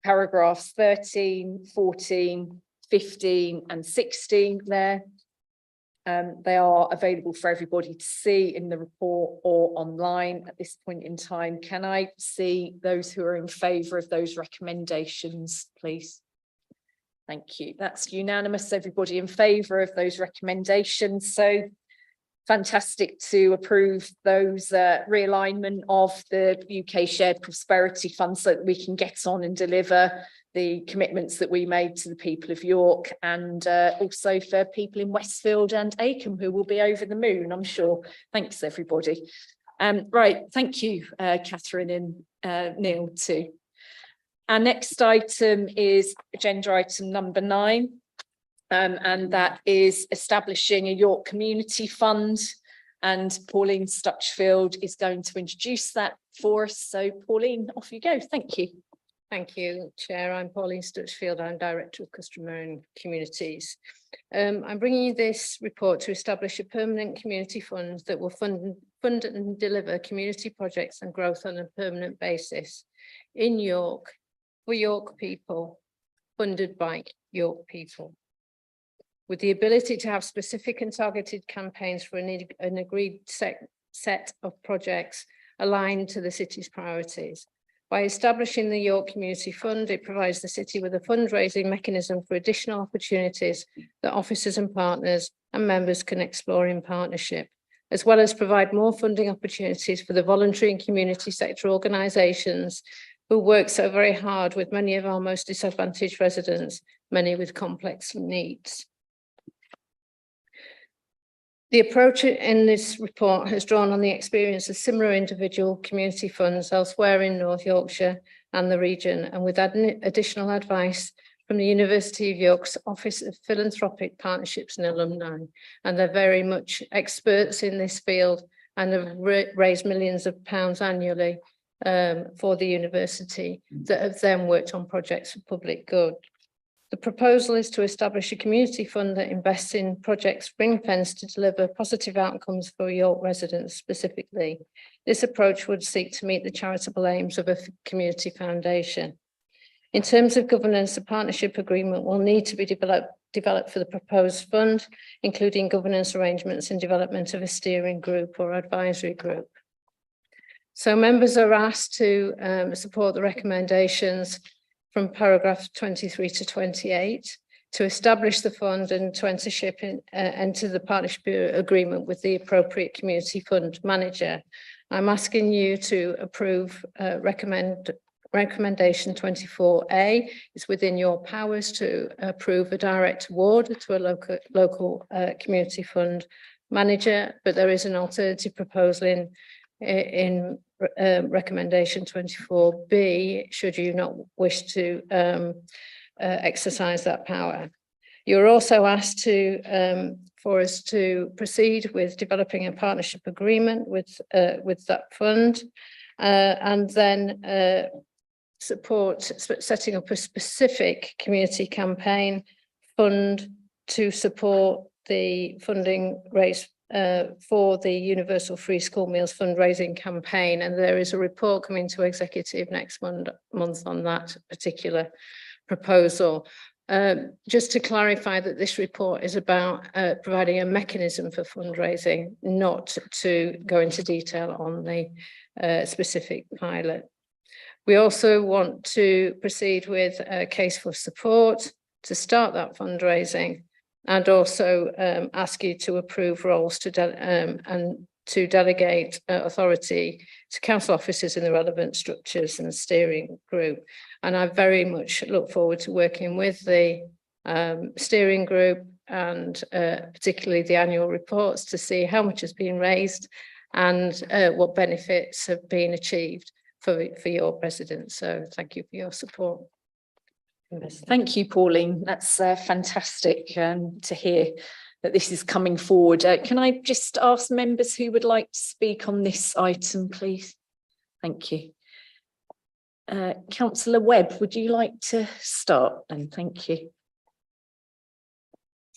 paragraphs 13, 14, 15 and 16 there. They are available for everybody to see in the report or online at this point in time. Can I see those who are in favour of those recommendations, please? Thank you. That's unanimous. Everybody in favour of those recommendations. So fantastic to approve those realignment of the UK Shared Prosperity Fund so that we can get on and deliver the commitments that we made to the people of York, and also for people in Westfield and Acomb who will be over the moon, I'm sure. Thanks, everybody. Right, thank you, Catherine and Neil too. Our next item is agenda item number 9, and that is establishing a York Community Fund, and Pauline Stutchfield is going to introduce that for us. So Pauline, off you go. Thank you. Thank you, Chair. I'm Pauline Stutchfield. I'm Director of Customer and Communities. I'm bringing you this report to establish a permanent community fund that will fund and deliver community projects and growth on a permanent basis in York, for York people, funded by York people, with the ability to have specific and targeted campaigns for an agreed set of projects aligned to the city's priorities. By establishing the York Community Fund, it provides the city with a fundraising mechanism for additional opportunities that officers and partners and members can explore in partnership, as well as provide more funding opportunities for the voluntary and community sector organisations who work so very hard with many of our most disadvantaged residents, many with complex needs. The approach in this report has drawn on the experience of similar individual community funds elsewhere in North Yorkshire and the region, and with additional advice from the University of York's Office of Philanthropic Partnerships and Alumni. And they're very much experts in this field and have raised millions of pounds annually for the university that have then worked on projects for public good. The proposal is to establish a community fund that invests in projects ring-fenced to deliver positive outcomes for York residents specifically. This approach would seek to meet the charitable aims of a community foundation. In terms of governance, a partnership agreement will need to be developed for the proposed fund, including governance arrangements and development of a steering group or advisory group. So members are asked to support the recommendations from paragraph 23 to 28 to establish the fund and to enter the partnership agreement with the appropriate community fund manager. I'm asking you to approve, recommend Recommendation 24A is within your powers to approve a direct award to a local community fund manager, but there is an alternative proposal in recommendation 24B, should you not wish to exercise that power. You're also asked for us to proceed with developing a partnership agreement with that fund, and then support setting up a specific community campaign fund to support the funding raised for the Universal Free School Meals fundraising campaign. And there is a report coming to executive next month on that particular proposal. Just to clarify that this report is about providing a mechanism for fundraising, not to go into detail on the specific pilot. We also want to proceed with a case for support to start that fundraising, and also ask you to approve roles to delegate authority to council officers in the relevant structures and steering group. And I very much look forward to working with the steering group and particularly the annual reports to see how much has been raised and what benefits have been achieved for your president. So thank you for your support. Thank you, Pauline. That's fantastic to hear that this is coming forward. Can I just ask members who would like to speak on this item, please? Thank you. Councillor Webb, would you like to start then? Thank you.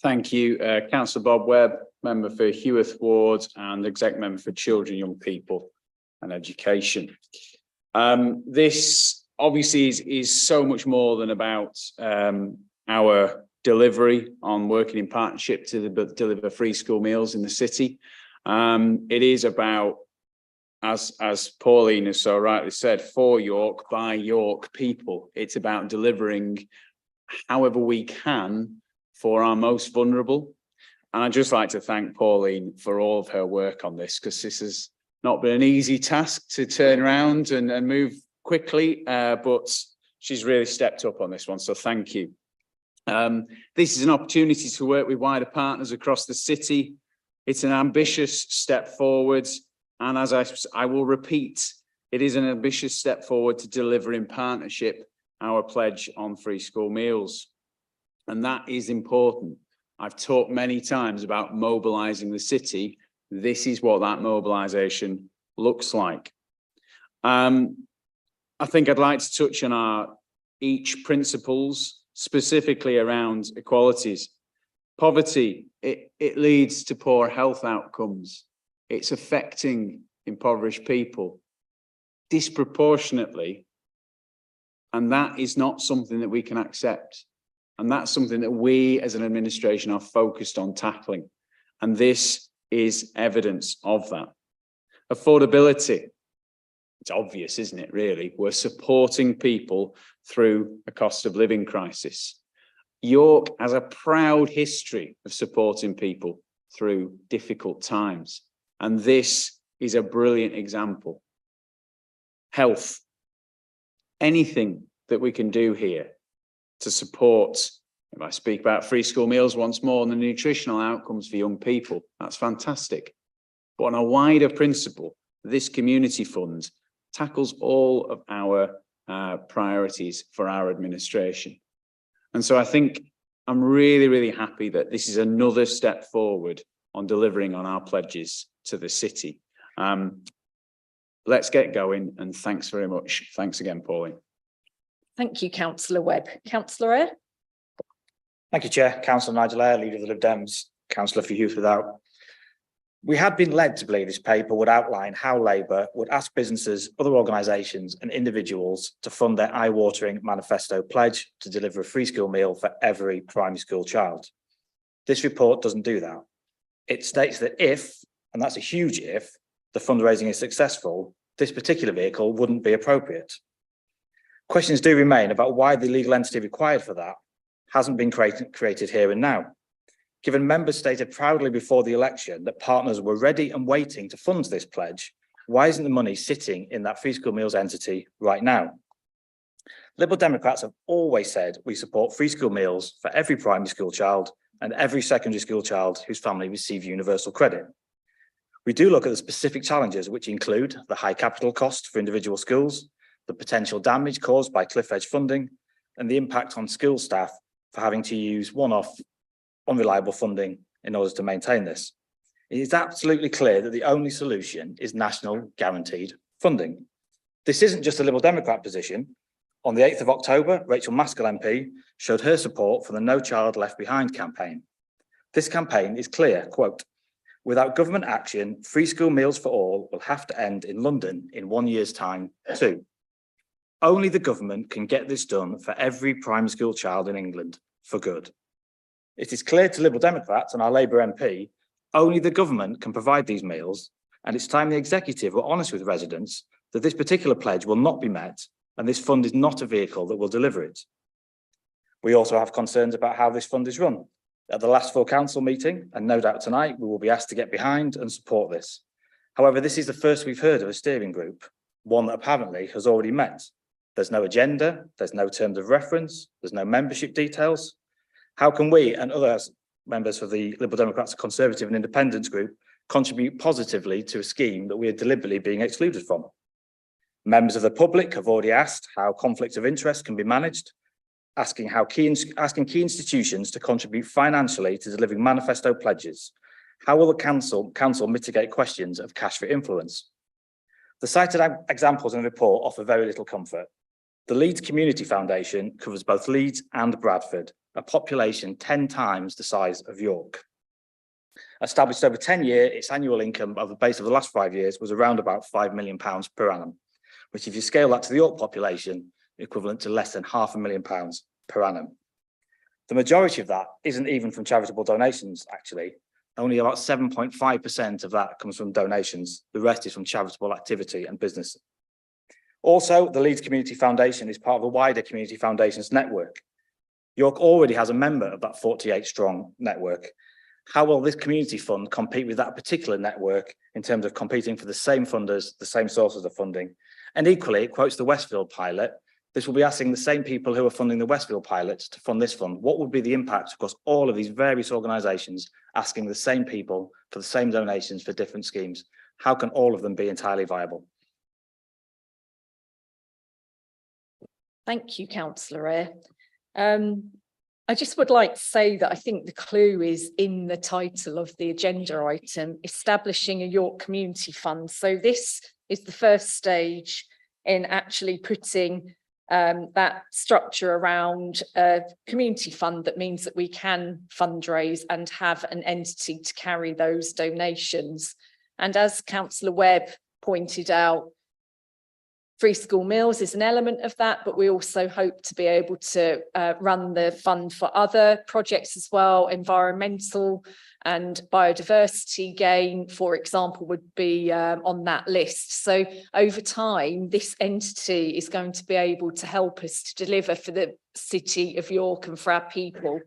Thank you. Councillor Bob Webb, member for Heworth Ward and exec member for Children, Young People and Education. This obviously is so much more than about our delivery on working in partnership to deliver free school meals in the city. It is about, as Pauline has so rightly said, for York, by York people. It's about delivering however we can for our most vulnerable. And I'd just like to thank Pauline for all of her work on this, because this has not been an easy task to turn around and move quickly, but she's really stepped up on this one, so thank you. This is an opportunity to work with wider partners across the city. It's an ambitious step forward, and as I will repeat, it is an ambitious step forward to deliver in partnership our pledge on free school meals, and that is important. I've talked many times about mobilising the city. This is what that mobilisation looks like. I think I'd like to touch on our each principles, specifically around equalities. Poverty, it leads to poor health outcomes. It's affecting impoverished people disproportionately, and that is not something that we can accept. And that's something that we as an administration are focused on tackling. And this is evidence of that. Affordability, it's obvious, isn't it, really? We're supporting people through a cost of living crisis. York has a proud history of supporting people through difficult times, and this is a brilliant example. Health, anything that we can do here to support, if I speak about free school meals once more and the nutritional outcomes for young people, that's fantastic. But on a wider principle, this community fund tackles all of our priorities for our administration. And so I think I'm really, really happy that this is another step forward on delivering on our pledges to the city. Let's get going, and thanks very much. Thanks again, Pauline. Thank you, Councillor Webb. Councillor Eyre? Thank you, Chair. Councillor Nigel Eyre, Leader of the Lib Dems, Councillor for Youth Without. We had been led to believe this paper would outline how Labour would ask businesses, other organisations and individuals to fund their eye-watering manifesto pledge to deliver a free school meal for every primary school child. This report doesn't do that. It states that if, and that's a huge if, the fundraising is successful, this particular vehicle wouldn't be appropriate. Questions do remain about why the legal entity required for that hasn't been created here and now. Given members stated proudly before the election that partners were ready and waiting to fund this pledge, why isn't the money sitting in that free school meals entity right now? Liberal Democrats have always said we support free school meals for every primary school child and every secondary school child whose family receive universal credit. We do look at the specific challenges, which include the high capital cost for individual schools, the potential damage caused by cliff edge funding, and the impact on school staff for having to use one-off unreliable funding in order to maintain this. It is absolutely clear that the only solution is national guaranteed funding. This isn't just a Liberal Democrat position. On the 8th of October, Rachel Maskell MP showed her support for the No Child Left Behind campaign. This campaign is clear, quote, "Without government action, free school meals for all will have to end in London in 1 year's time too. Only the government can get this done for every primary school child in England for good." It is clear to Liberal Democrats and our Labour MP, only the government can provide these meals, and it's time the executive were honest with residents that this particular pledge will not be met, and this fund is not a vehicle that will deliver it. We also have concerns about how this fund is run. At the last full council meeting, and no doubt tonight, we will be asked to get behind and support this. However, this is the first we've heard of a steering group, one that apparently has already met. There's no agenda, there's no terms of reference, there's no membership details. How can we and other members of the Liberal Democrats, Conservative and Independence group contribute positively to a scheme that we are deliberately being excluded from? Members of the public have already asked how conflict of interest can be managed, asking key institutions to contribute financially to delivering manifesto pledges. How will the council mitigate questions of cash for influence? The cited examples in the report offer very little comfort. The Leeds Community Foundation covers both Leeds and Bradford, a population 10 times the size of York. Established over 10 years, its annual income over the base of the last 5 years was around about £5 million per annum, which if you scale that to the York population, equivalent to less than £500,000 per annum. The majority of that isn't even from charitable donations, actually. Only about 7.5% of that comes from donations. The rest is from charitable activity and business. Also, the Leeds Community Foundation is part of a wider community foundations network. York already has a member of that 48-strong network. How will this community fund compete with that particular network in terms of competing for the same funders, the same sources of funding? And equally, it quotes the Westfield pilot. This will be asking the same people who are funding the Westfield pilot to fund this fund. What would be the impact across all of these various organisations asking the same people for the same donations for different schemes? How can all of them be entirely viable? Thank you, Councillor Eyre. I just would like to say that I think the clue is in the title of the agenda item, establishing a York Community Fund. So this is the first stage in actually putting that structure around a community fund that means that we can fundraise and have an entity to carry those donations. And as Councillor Webb pointed out, free school meals is an element of that, but we also hope to be able to run the fund for other projects as well. Environmental and biodiversity gain, for example, would be on that list. So over time, this entity is going to be able to help us to deliver for the city of York and for our people.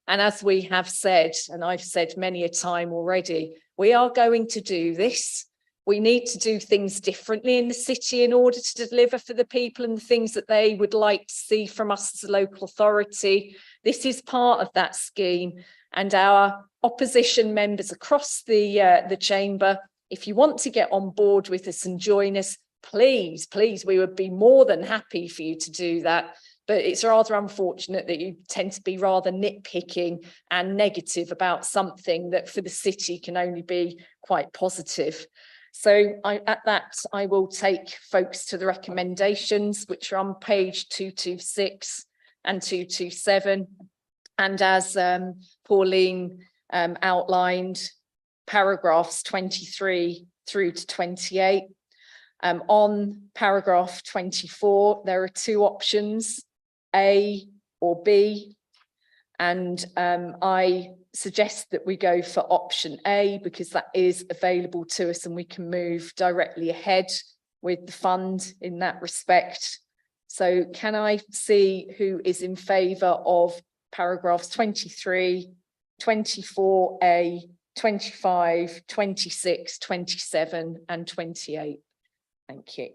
And as we have said, and I've said many a time already, we are going to do this. We need to do things differently in the city in order to deliver for the people and the things that they would like to see from us as a local authority. This is part of that scheme, and our opposition members across the chamber, if you want to get on board with us and join us, please, we would be more than happy for you to do that. But it's rather unfortunate that you tend to be rather nitpicking and negative about something that for the city can only be quite positive. So at that, I will take folks to the recommendations, which are on page 226 and 227. And as Pauline outlined, paragraphs 23 through to 28. On paragraph 24, there are two options, A or B. And I suggest that we go for option A because that is available to us and we can move directly ahead with the fund in that respect. So can I see who is in favour of paragraphs 23, 24A, 25, 26, 27 and 28? Thank you.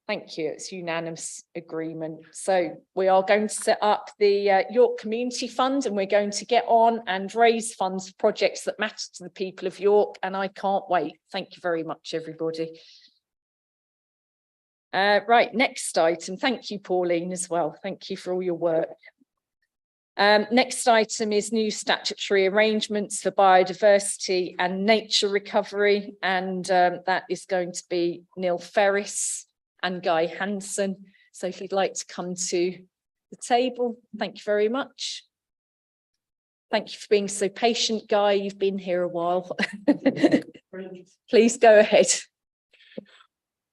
Thank you. It's unanimous agreement. So we are going to set up the York Community Fund, and we're going to get on and raise funds for projects that matter to the people of York. And I can't wait. Thank you very much, everybody. Right, next item. Thank you, Pauline, as well. Thank you for all your work. Next item is new statutory arrangements for biodiversity and nature recovery. And that is going to be Neil Ferris and Guy Hanson. So if you'd like to come to the table, thank you very much. Thank you for being so patient, Guy. You've been here a while. Please go ahead.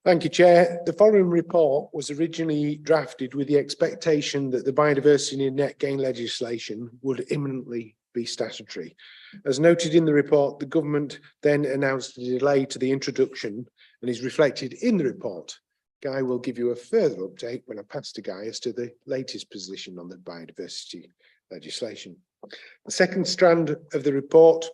Thank you, Chair. The following report was originally drafted with the expectation that the Biodiversity Net Gain legislation would imminently be statutory. As noted in the report, the government then announced a delay to the introduction and is reflected in the report. Guy will give you a further update when I pass to Guy as to the latest position on the biodiversity legislation. The second strand of the report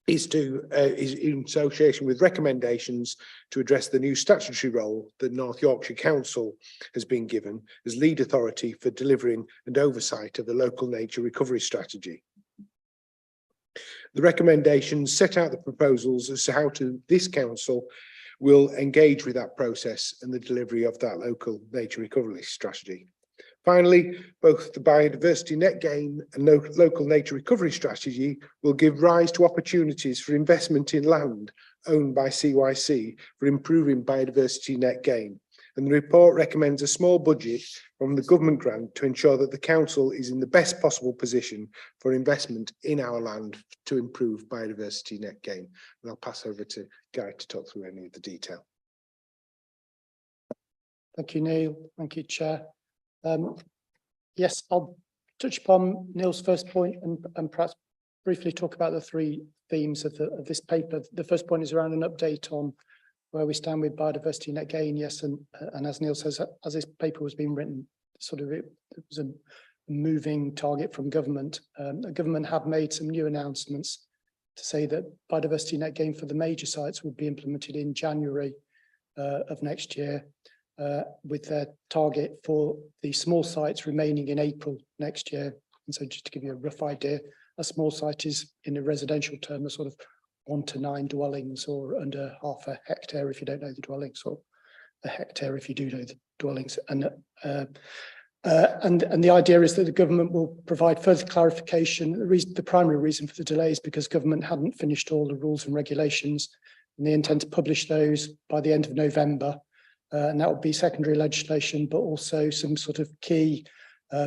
is in association with recommendations to address the new statutory role that North Yorkshire Council has been given as lead authority for delivering and oversight of the local nature recovery strategy. The recommendations set out the proposals as to how this council will engage with that process and the delivery of that local nature recovery strategy. Finally, both the Biodiversity Net Gain and local nature recovery strategy will give rise to opportunities for investment in land owned by CYC for improving biodiversity net gain. And the report recommends a small budget from the government grant to ensure that the council is in the best possible position for investment in our land to improve biodiversity net gain. And I'll pass over to Guy to talk through any of the detail. Thank you, Neil. Thank you, Chair. Yes, I'll touch upon Neil's first point and perhaps briefly talk about the three themes of this paper. The first point is around an update on where we stand with biodiversity net gain. Yes, and as Neil says, as this paper was being written, it was a moving target from government. The government have made some new announcements to say that biodiversity net gain for the major sites will be implemented in January of next year. With their target for the small sites remaining in April next year. And so just to give you a rough idea, a small site is in a residential term, a sort of 1 to 9 dwellings or under half a hectare if you don't know the dwellings, or a hectare if you do know the dwellings. And the idea is that the government will provide further clarification. The primary reason for the delay is because government hadn't finished all the rules and regulations, and they intend to publish those by the end of November. And that will be secondary legislation, but also some sort of key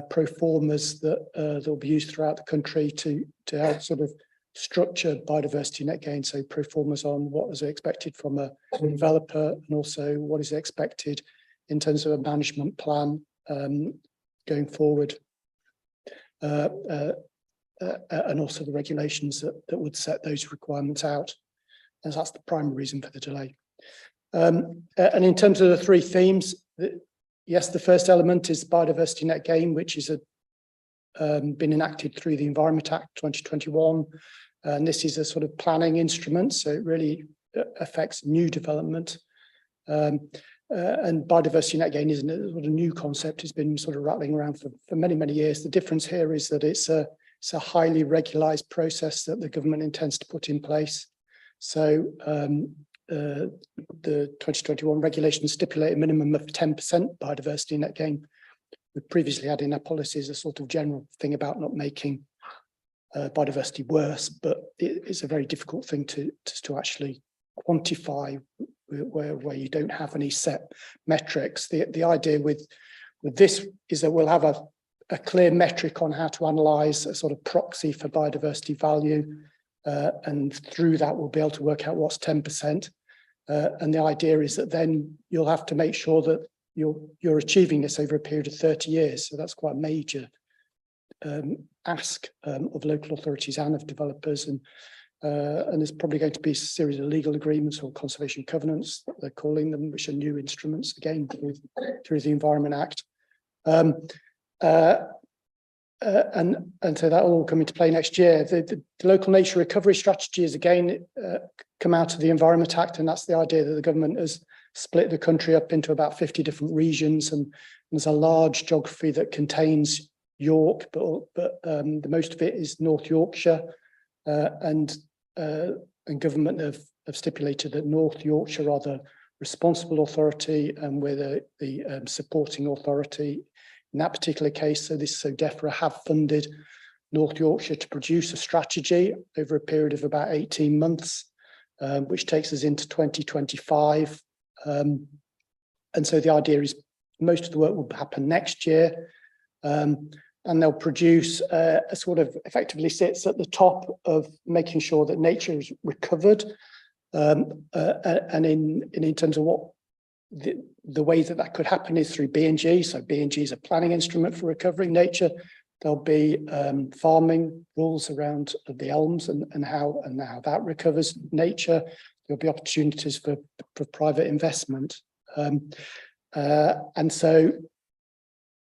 pro formas that will be used throughout the country to help sort of structure biodiversity net gain. So pro formas on what is expected from a developer and also what is expected in terms of a management plan going forward. And also the regulations that would set those requirements out. And that's the primary reason for the delay. And in terms of the three themes, yes, the first element is biodiversity net gain, which is been enacted through the Environment Act 2021. And this is a sort of planning instrument, so it really affects new development. And biodiversity net gain isn't a sort of new concept. It's been sort of rattling around for many, many years. The difference here is that it's a highly regularized process that the government intends to put in place. So the 2021 regulations stipulate a minimum of 10% biodiversity net gain. We previously had in our policies a sort of general thing about not making biodiversity worse, but it's a very difficult thing to actually quantify where you don't have any set metrics. The idea with this is that we'll have a clear metric on how to analyze a sort of proxy for biodiversity value. And through that, we'll be able to work out what's 10%. And the idea is that then you'll have to make sure that you're achieving this over a period of 30 years. So that's quite a major ask of local authorities and of developers. And there's probably going to be a series of legal agreements or conservation covenants, they're calling them, which are new instruments, again, through the Environment Act. And so that will all come into play next year. The local nature recovery strategy is again come out of the Environment Act, and that's the idea that the government has split the country up into about 50 different regions, and there's a large geography that contains York, but the most of it is North Yorkshire, and government have stipulated that North Yorkshire are the responsible authority and we're the supporting authority in that particular case. So DEFRA have funded North Yorkshire to produce a strategy over a period of about 18 months, which takes us into 2025. And so the idea is most of the work will happen next year, and they'll produce a sort of effectively sits at the top of making sure that nature is recovered. And in terms of what the way that could happen is through B&G. So B&G is a planning instrument for recovering nature. There'll be farming rules around the elms and how that recovers nature. There'll be opportunities for private investment. And so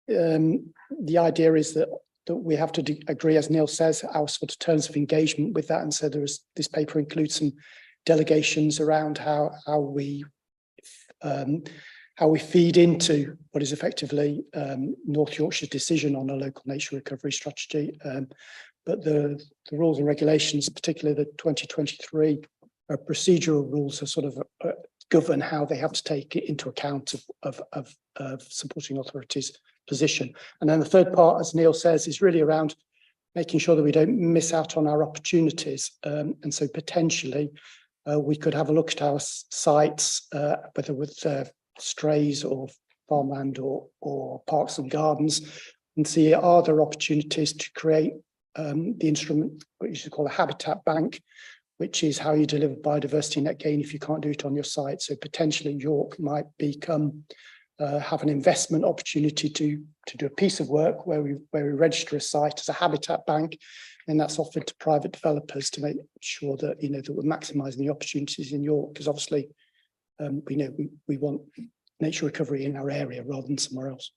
the idea is that we have to agree, as Neil says, our sort of terms of engagement with that. And so this paper includes some delegations around how we feed into what is effectively North Yorkshire's decision on a local nature recovery strategy. But the rules and regulations, particularly the 2023 procedural rules, are sort of govern how they have to take it into account of supporting authorities' position. And then the third part, as Neil says, is really around making sure that we don't miss out on our opportunities. And so potentially we could have a look at our sites, whether with strays or farmland or parks and gardens, and see are there opportunities to create the instrument, what you should call a habitat bank, which is how you deliver biodiversity net gain if you can't do it on your site. So potentially York might become have an investment opportunity to do a piece of work where we register a site as a habitat bank, and that's offered to private developers to make sure that that we're maximising the opportunities in York, because obviously we want nature recovery in our area rather than somewhere else.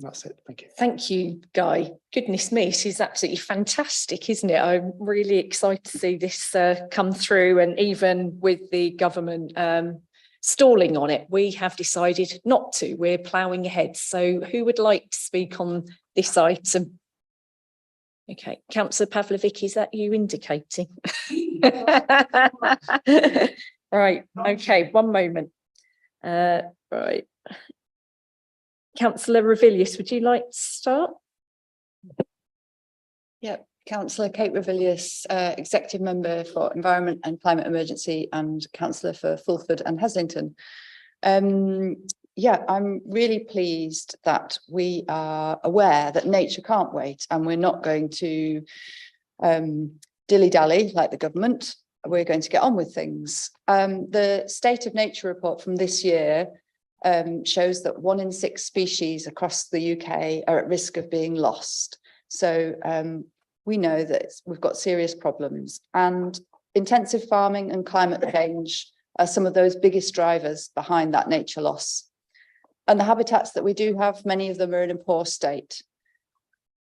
That's it. Thank you. Thank you, Guy. Goodness me, this is absolutely fantastic, isn't it? I'm really excited to see this come through, and even with the government stalling on it, we have decided not to. We're ploughing ahead. So who would like to speak on this item? Okay, Councillor Pavlovic, is that you indicating? Right, okay, one moment. Right. Councillor Revillius, would you like to start? Yep, Councillor Kate Revillius, Executive Member for Environment and Climate Emergency and Councillor for Fulford and Heslington. Yeah, I'm really pleased that we are aware that nature can't wait, and we're not going to dilly-dally like the government. We're going to get on with things. The State of Nature report from this year shows that 1 in 6 species across the UK are at risk of being lost. So we know that we've got serious problems, and intensive farming and climate change are some of those biggest drivers behind that nature loss. And the habitats that we do have, many of them are in a poor state.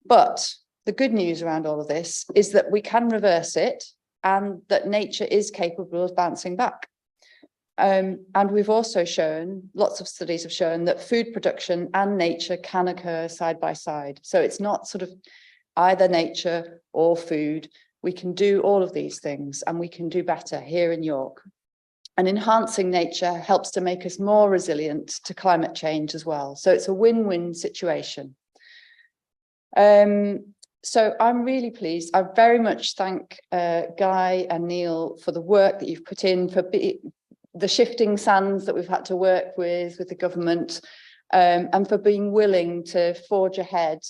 But the good news around all of this is that we can reverse it, and that nature is capable of bouncing back. And we've also shown, lots of studies have shown, that food production and nature can occur side by side. So it's not sort of either nature or food. We can do all of these things, and we can do better here in York. And enhancing nature helps to make us more resilient to climate change as well. So it's a win-win situation. So I'm really pleased. I very much thank Guy and Neil for the work that you've put in, for the shifting sands that we've had to work with the government, and for being willing to forge ahead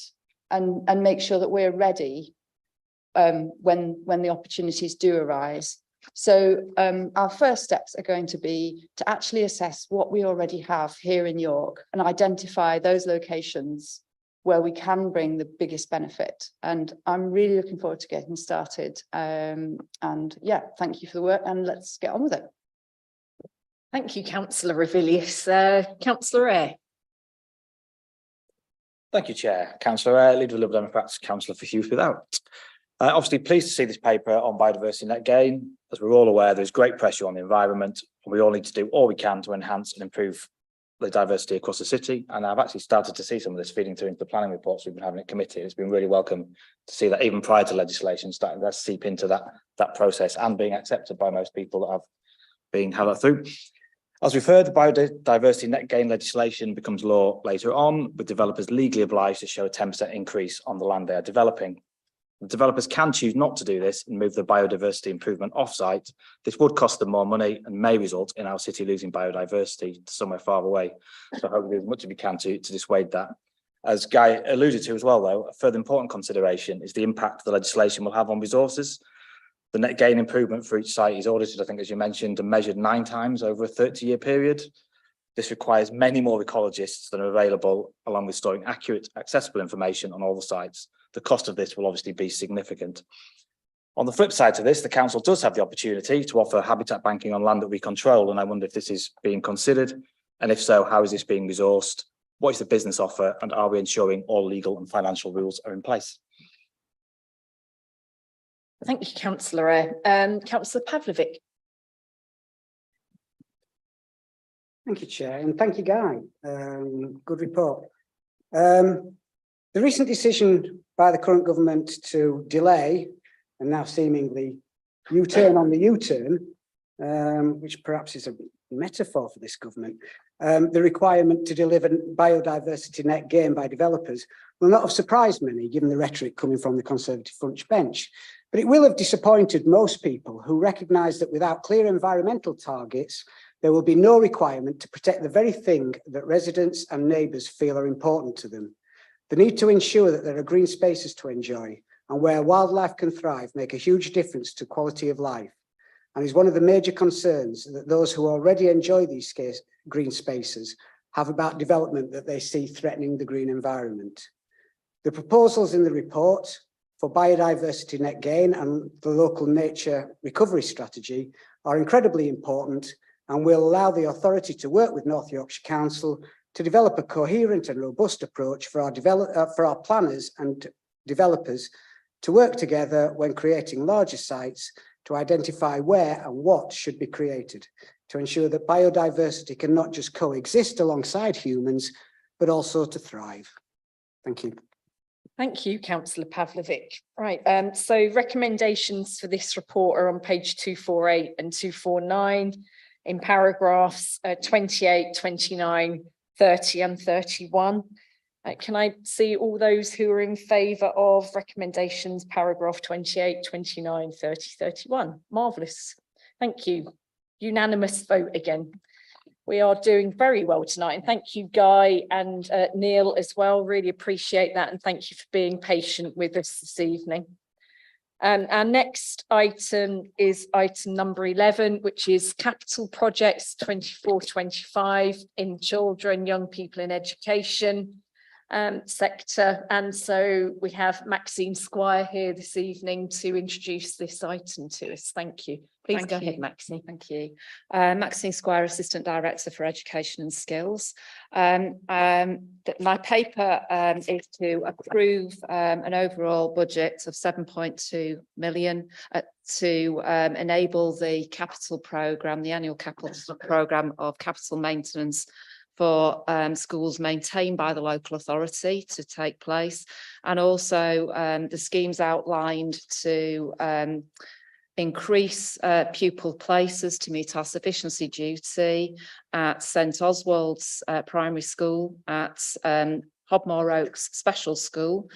and make sure that we're ready when the opportunities do arise. So our first steps are going to be to actually assess what we already have here in York and identify those locations where we can bring the biggest benefit. And I'm really looking forward to getting started. And yeah, thank you for the work, and let's get on with it. Thank you, Councillor Revillius. Councillor Eyre. Thank you, Chair. Councillor Eyre, Leader of the Liberal Democrats, Councillor for Youth Without. Obviously pleased to see this paper on biodiversity net gain. As we're all aware, there's great pressure on the environment, and we all need to do all we can to enhance and improve the diversity across the city. And I've actually started to see some of this feeding through into the planning reports we've been having at committee. It's been really welcome to see that even prior to legislation starting to seep into that process and being accepted by most people that have been had that through. As we've heard, the biodiversity net gain legislation becomes law later on, with developers legally obliged to show a 10% increase on the land they are developing. The developers can choose not to do this and move the biodiversity improvement off-site. This would cost them more money and may result in our city losing biodiversity to somewhere far away. So I hope we do as much as we can to dissuade that. As Guy alluded to as well, though, a further important consideration is the impact the legislation will have on resources. The net gain improvement for each site is audited, I think, as you mentioned, and measured 9 times over a 30-year period. This requires many more ecologists than are available, along with storing accurate, accessible information on all the sites. The cost of this will obviously be significant. On the flip side to this, the council does have the opportunity to offer habitat banking on land that we control, and I wonder if this is being considered, and if so, how is this being resourced? What is the business offer, and are we ensuring all legal and financial rules are in place? Thank you, Councillor. Councillor Pavlovic. Thank you, Chair, and thank you, Guy. Good report. The recent decision by the current government to delay and now seemingly U-turn on the U-turn, which perhaps is a metaphor for this government, the requirement to deliver biodiversity net gain by developers will not have surprised many, given the rhetoric coming from the Conservative front bench. But it will have disappointed most people who recognise that without clear environmental targets, there will be no requirement to protect the very thing that residents and neighbours feel are important to them. The need to ensure that there are green spaces to enjoy and where wildlife can thrive make a huge difference to quality of life, and is one of the major concerns that those who already enjoy these green spaces have about development that they see threatening the green environment. The proposals in the report for biodiversity net gain and the local nature recovery strategy are incredibly important and will allow the authority to work with North Yorkshire Council to develop a coherent and robust approach for our planners and developers to work together when creating larger sites to identify where and what should be created, to ensure that biodiversity can not just coexist alongside humans, but also to thrive. Thank you. Thank you, Councillor Pavlovic. Right, so recommendations for this report are on page 248 and 249 in paragraphs 28, 29, 30 and 31. Can I see all those who are in favour of recommendations paragraph 28, 29, 30, 31? Marvellous. Thank you. Unanimous vote again. We are doing very well tonight, and thank you, Guy and Neil as well. Really appreciate that, and thank you for being patient with us this evening. Our next item is item number 11, which is capital projects 24-25 in children, young people in education sector. And so we have Maxine Squire here this evening to introduce this item to us. Thank you. Please go ahead, Maxine. Thank you. Maxine Squire, Assistant Director for Education and Skills. My paper is to approve an overall budget of 7.2 million to enable the capital programme, the annual capital programme of capital maintenance for schools maintained by the local authority to take place, and also the schemes outlined to increase pupil places to meet our sufficiency duty at St Oswald's Primary School, at Hobmore Oaks Special School,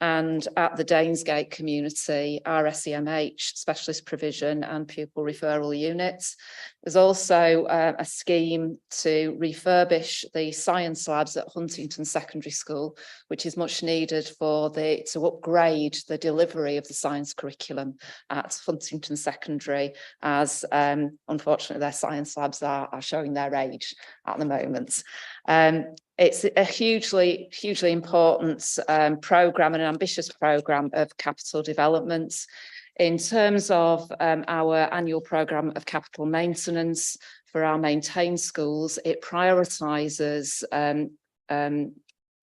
and at the Danesgate Community, our SEMH Specialist Provision and Pupil Referral Units. There's also a scheme to refurbish the science labs at Huntington Secondary School, which is much needed to upgrade the delivery of the science curriculum at Huntington Secondary, as unfortunately their science labs are showing their age at the moment. It's a hugely important programme and an ambitious programme of capital development. In terms of our annual programme of capital maintenance for our maintained schools, it prioritises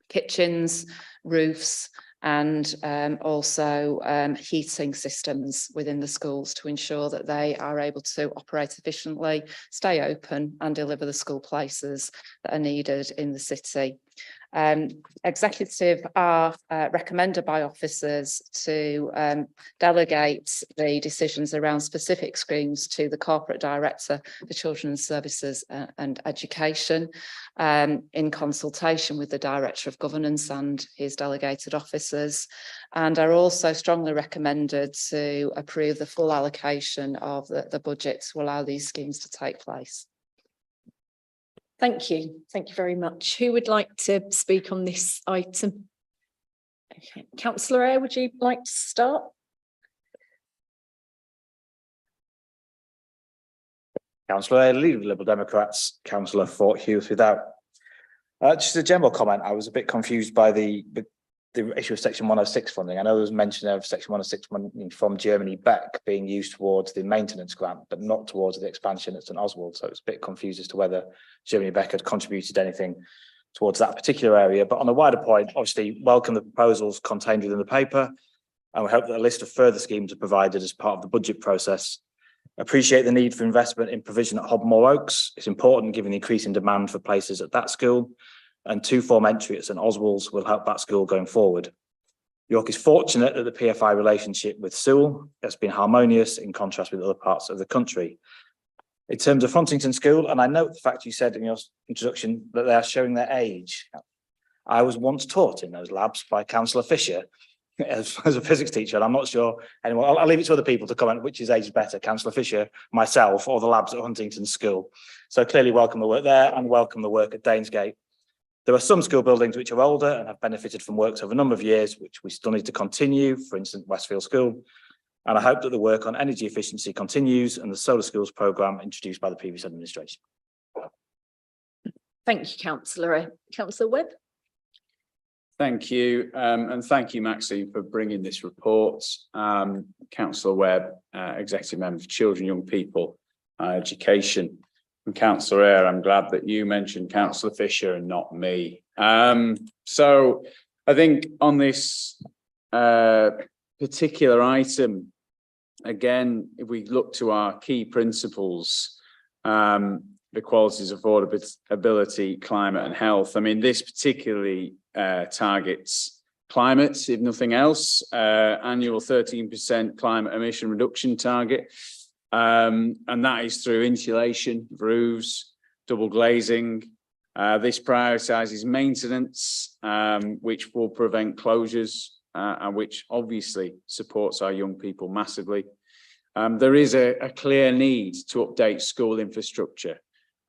kitchens, roofs, and also heating systems within the schools to ensure that they are able to operate efficiently, stay open and deliver the school places that are needed in the city. Executive are recommended by officers to delegate the decisions around specific schemes to the Corporate Director for Children's Services and Education in consultation with the Director of Governance and his delegated officers, and are also strongly recommended to approve the full allocation of the budget to allow these schemes to take place. Thank you. Thank you very much. Who would like to speak on this item? Okay. Councillor Eyre, would you like to start? Councillor Eyre, Leader of the Liberal Democrats, Councillor Fort Hughes without. Just a general comment, I was a bit confused by the issue of Section 106 funding. I know there was mention of Section 106 funding from Germany Beck being used towards the maintenance grant, but not towards the expansion at St Oswald. So it's a bit confused as to whether Germany Beck had contributed anything towards that particular area. But on a wider point, obviously, welcome the proposals contained within the paper, and we hope that a list of further schemes are provided as part of the budget process. Appreciate the need for investment in provision at Hobmore Oaks. It's important given the increasing demand for places at that school, and two-form entry at St Oswald's will help that school going forward. York is fortunate that the PFI relationship with Sewell has been harmonious in contrast with other parts of the country. In terms of Frontington School, and I note the fact you said in your introduction that they are showing their age. I was once taught in those labs by Councillor Fisher as a physics teacher, and I'm not sure anyone, I'll leave it to other people to comment which is age better, Councillor Fisher, myself, or the labs at Huntington School. So clearly welcome the work there and welcome the work at Danesgate. There are some school buildings which are older and have benefited from works over a number of years, which we still need to continue, for instance, Westfield School. And I hope that the work on energy efficiency continues and the solar schools programme introduced by the previous administration. Thank you, Councillor. Councillor Webb. Thank you, and thank you, Maxine, for bringing this report. Councillor Webb, Executive Member for Children, Young People, Education. And Councillor Eyre, I'm glad that you mentioned Councillor Fisher and not me. So I think on this particular item, again, if we look to our key principles, the qualities of affordability, climate and health. I mean, this particularly targets climate, if nothing else, annual 13% climate emission reduction target. And that is through insulation, roofs, double glazing. This prioritises maintenance, which will prevent closures, and which obviously supports our young people massively. There is a clear need to update school infrastructure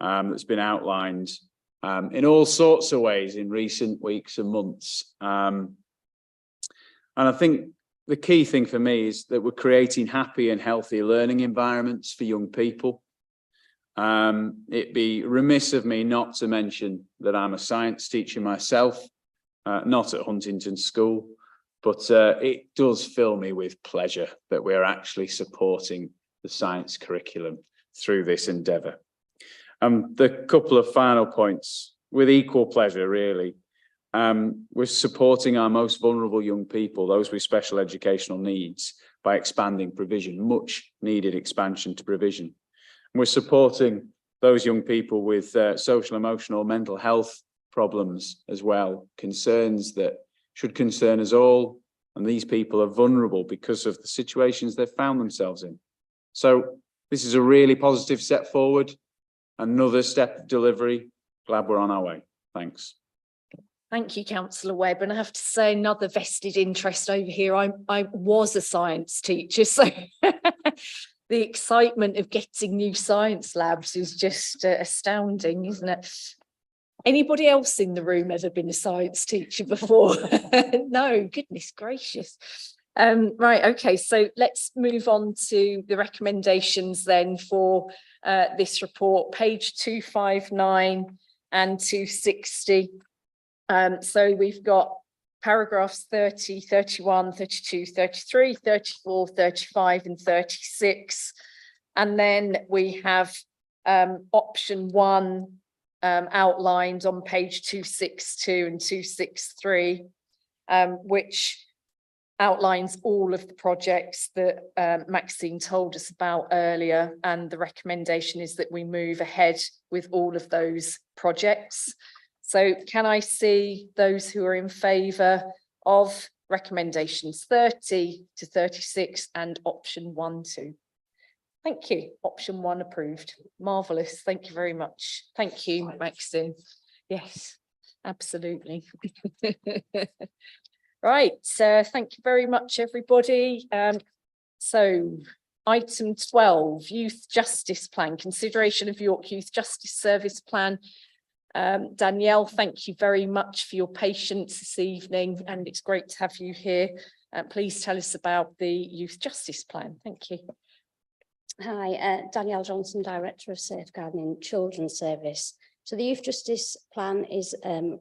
that's been outlined in all sorts of ways in recent weeks and months. And I think the key thing for me is that we're creating happy and healthy learning environments for young people. It'd be remiss of me not to mention that I'm a science teacher myself, not at Huntington School, but it does fill me with pleasure that we're actually supporting the science curriculum through this endeavour. The couple of final points, with equal pleasure, really. We're supporting our most vulnerable young people, those with special educational needs, by expanding provision, much needed expansion to provision. And we're supporting those young people with social, emotional, mental health problems as well, concerns that should concern us all. And these people are vulnerable because of the situations they've found themselves in. So this is a really positive step forward, another step of delivery. Glad we're on our way. Thanks. Thank you, Councillor Webb. And I have to say, another vested interest over here. I was a science teacher, so the excitement of getting new science labs is just astounding, isn't it? Anybody else in the room ever been a science teacher before? No, goodness gracious. Right, okay, so let's move on to the recommendations then for this report, page 259 and 260. So we've got paragraphs 30, 31, 32, 33, 34, 35 and 36. And then we have option 1 outlined on page 262 and 263. which outlines all of the projects that Maxine told us about earlier, and the recommendation is that we move ahead with all of those projects. So can I see those who are in favour of recommendations 30 to 36 and option 1, 2? Thank you. Option 1 approved. Marvellous. Thank you very much. Thank you, Maxine. Yes, absolutely. Right, so thank you very much, everybody. So item 12, Youth Justice Plan, consideration of York Youth Justice Service Plan. Danielle, thank you very much for your patience this evening, and it's great to have you here. Please tell us about the Youth Justice Plan. Thank you. Hi, Danielle Johnson, Director of Safeguarding Children's Service. So the Youth Justice Plan is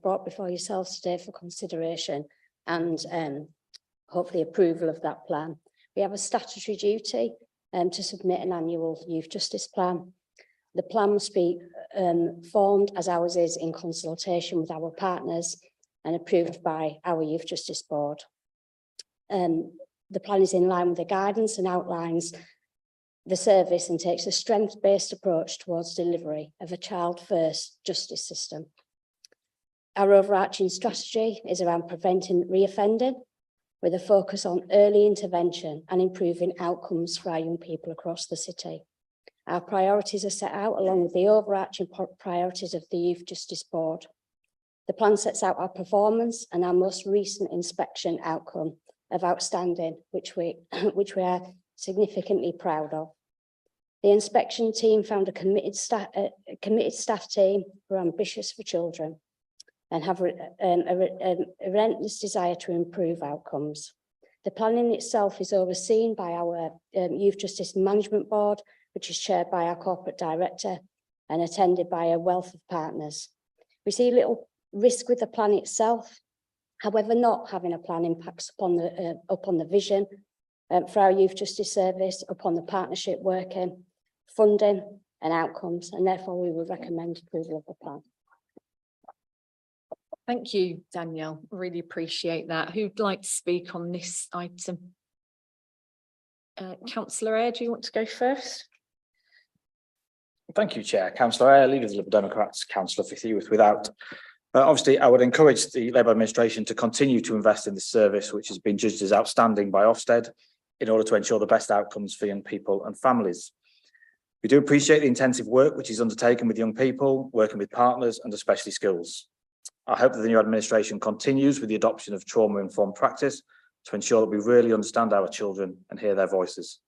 brought before yourselves today for consideration and hopefully approval of that plan. We have a statutory duty to submit an annual Youth Justice Plan. The plan must be formed, as ours is, in consultation with our partners and approved by our Youth Justice Board. The plan is in line with the guidance and outlines the service and takes a strength-based approach towards delivery of a child-first justice system. Our overarching strategy is around preventing reoffending, with a focus on early intervention and improving outcomes for our young people across the city. Our priorities are set out along with the overarching priorities of the Youth Justice Board. The plan sets out our performance and our most recent inspection outcome of outstanding, which we are significantly proud of. The inspection team found a committed staff team who are ambitious for children and have a relentless desire to improve outcomes. The plan in itself is overseen by our Youth Justice Management Board, which is chaired by our corporate director and attended by a wealth of partners. We see little risk with the plan itself. However, not having a plan impacts upon the vision for our Youth Justice Service, upon the partnership working, funding and outcomes, and therefore we would recommend approval of the plan. Thank you, Danielle. Really appreciate that. Who'd like to speak on this item? Councillor Eyre, do you want to go first? Thank you, Chair. Councillor Eyre, Leader of the Liberal Democrats, Councillor for Youth Without. Obviously, I would encourage the Labour administration to continue to invest in this service, which has been judged as outstanding by Ofsted, in order to ensure the best outcomes for young people and families. We do appreciate the intensive work which is undertaken with young people, working with partners and especially schools. I hope that the new administration continues with the adoption of trauma-informed practice to ensure that we really understand our children and hear their voices.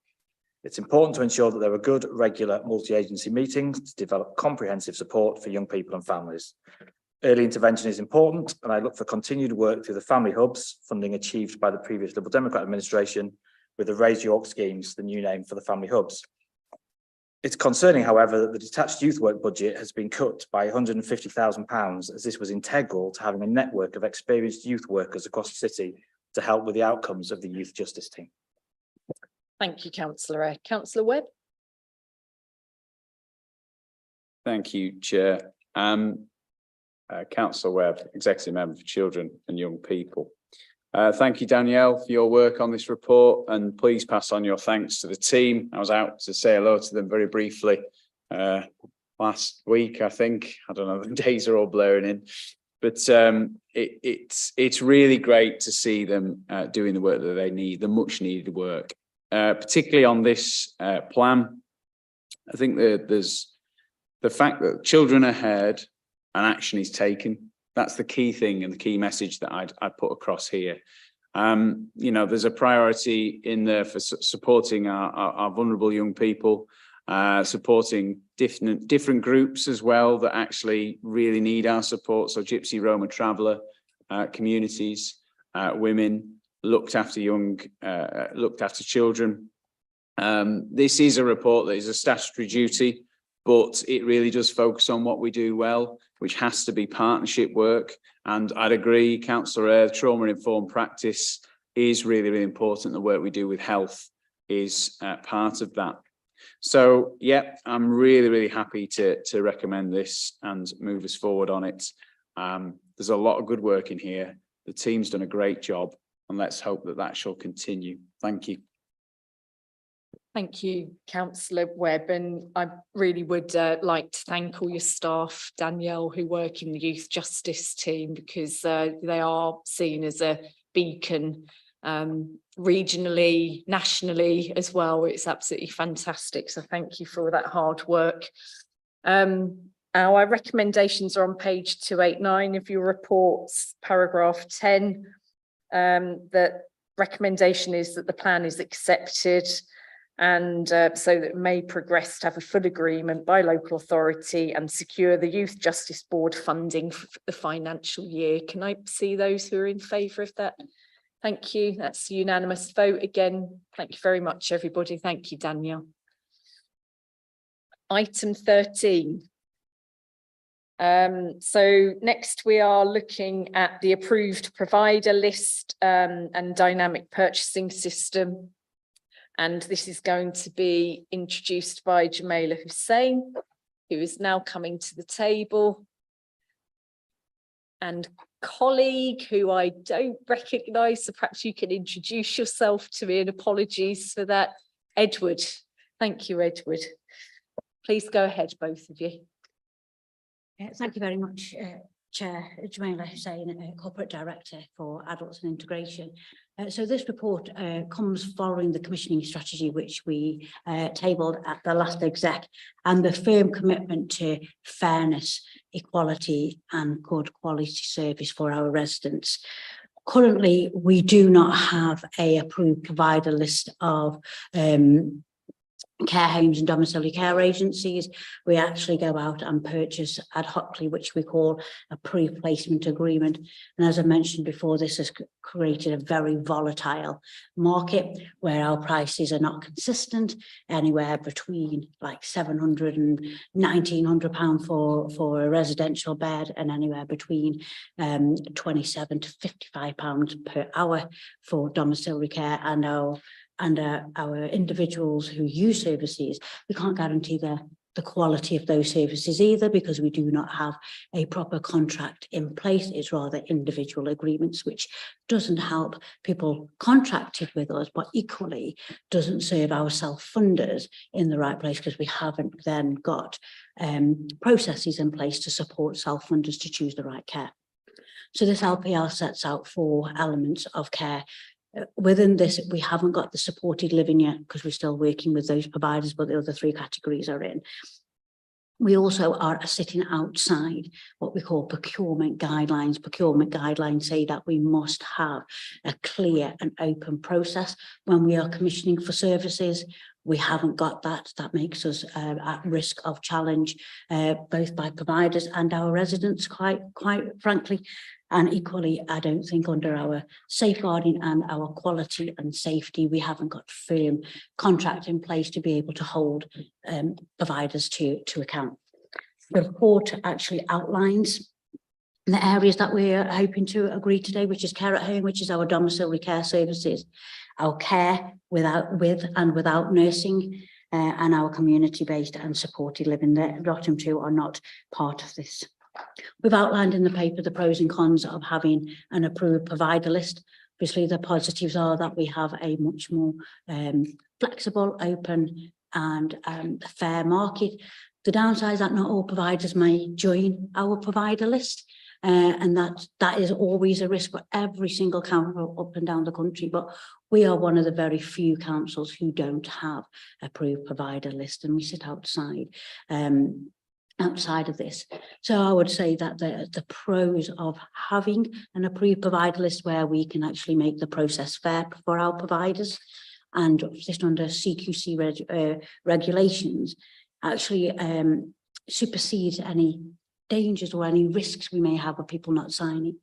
It's important to ensure that there are good, regular multi-agency meetings to develop comprehensive support for young people and families. Early intervention is important, and I look for continued work through the family hubs, funding achieved by the previous Liberal Democrat administration, with the Raise York schemes, the new name for the family hubs. It's concerning, however, that the detached youth work budget has been cut by £150,000, as this was integral to having a network of experienced youth workers across the city to help with the outcomes of the youth justice team. Thank you, Councillor Eyre. Councillor Webb. Thank you, Chair. Councillor Webb, Executive Member for Children and Young People. Thank you, Danielle, for your work on this report, and please pass on your thanks to the team. I was out to say hello to them very briefly last week, I think. I don't know, the days are all blurring in, but it's really great to see them doing the work that they need, the much needed work, particularly on this plan. I think that there's the fact that children are heard and action is taken. That's the key thing and the key message that I'd put across here. You know, there's a priority in there for supporting our vulnerable young people, supporting different groups as well that actually really need our support. So Gypsy, Roma, Traveller communities, women, looked after children. This is a report that is a statutory duty, but it really does focus on what we do well, which has to be partnership work. And I'd agree, Councillor Eyre, trauma-informed practice is really, really important. The work we do with health is part of that. So, yeah, I'm really, really happy to recommend this and move us forward on it. There's a lot of good work in here, The team's done a great job, and let's hope that that shall continue. Thank you. Thank you, Councillor Webb, and I really would like to thank all your staff, Danielle, who work in the youth justice team, because they are seen as a beacon regionally, nationally as well. It's absolutely fantastic. So thank you for all that hard work. Our recommendations are on page 289 of your reports, paragraph 10. The recommendation is that the plan is accepted, and so that it may progress to have a full agreement by local authority and secure the Youth Justice Board funding for the financial year. Can I see those who are in favour of that? Thank you. That's a unanimous vote again. Thank you very much, everybody. Thank you, Danielle. Item 13. So next we are looking at the approved provider list and dynamic purchasing system. And this is going to be introduced by Jamila Hussain, who is now coming to the table. And colleague who I don't recognise, so perhaps you can introduce yourself to me, and apologies for that. Edward. Thank you, Edward. Please go ahead, both of you. Thank you very much, Chair. Jamila Hussain, Corporate Director for Adults and Integration. So this report comes following the commissioning strategy which we tabled at the last exec, and the firm commitment to fairness, equality and good quality service for our residents. Currently, we do not have an approved provider list of care homes and domiciliary care agencies. We actually go out and purchase ad hocly, which we call a pre-placement agreement. And as I mentioned before, this has created a very volatile market where our prices are not consistent, anywhere between like £700 and £1,900 for a residential bed, and anywhere between £27 to £55 per hour for domiciliary care. And our individuals who use services, we can't guarantee the quality of those services either, because we do not have a proper contract in place. It's rather individual agreements, which doesn't help people contracted with us, but equally doesn't serve our self-funders in the right place, because we haven't then got processes in place to support self-funders to choose the right care. So this LPL sets out 4 elements of care. Within this, we haven't got the supported living yet, because we're still working with those providers, but the other 3 categories are in. We also are sitting outside what we call procurement guidelines. Procurement guidelines say that we must have a clear and open process when we are commissioning for services. We haven't got that. That makes us at risk of challenge, both by providers and our residents, quite frankly. And equally, I don't think under our safeguarding and our quality and safety, we haven't got firm contract in place to be able to hold providers to account. The report actually outlines the areas that we're hoping to agree today, which is care at home, which is our domiciliary care services, our care with and without nursing, and our community-based and supported living. The bottom 2 are not part of this. We've outlined in the paper the pros and cons of having an approved provider list. Obviously, the positives are that we have a much more flexible, open and fair market. The downside is that not all providers may join our provider list, and that is always a risk for every single council up and down the country. But we are one of the very few councils who don't have an approved provider list, and we sit outside of this. So I would say that the pros of having an approved provider list, where we can actually make the process fair for our providers, and just under CQC regulations, actually supersedes any dangers or any risks we may have of people not signing.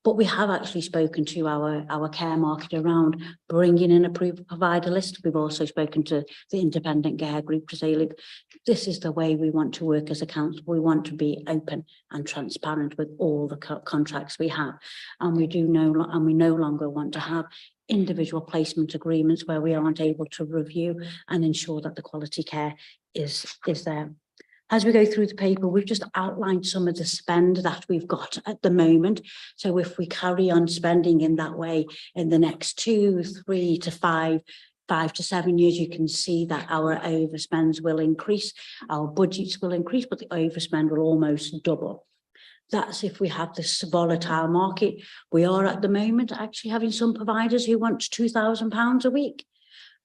But we have actually spoken to our care market around bringing in a approved provider list. We've also spoken to the independent care group to say, look, this is the way we want to work as a council. We want to be open and transparent with all the contracts we have. And we no longer want to have individual placement agreements where we aren't able to review and ensure that the quality care is there. As we go through the paper, we've just outlined some of the spend that we've got at the moment. So if we carry on spending in that way in the next 2, 3 to 5 to 7 years, you can see that our overspends will increase, our budgets will increase, but the overspend will almost double. That's if we have this volatile market. We are at the moment actually having some providers who want £2,000 a week.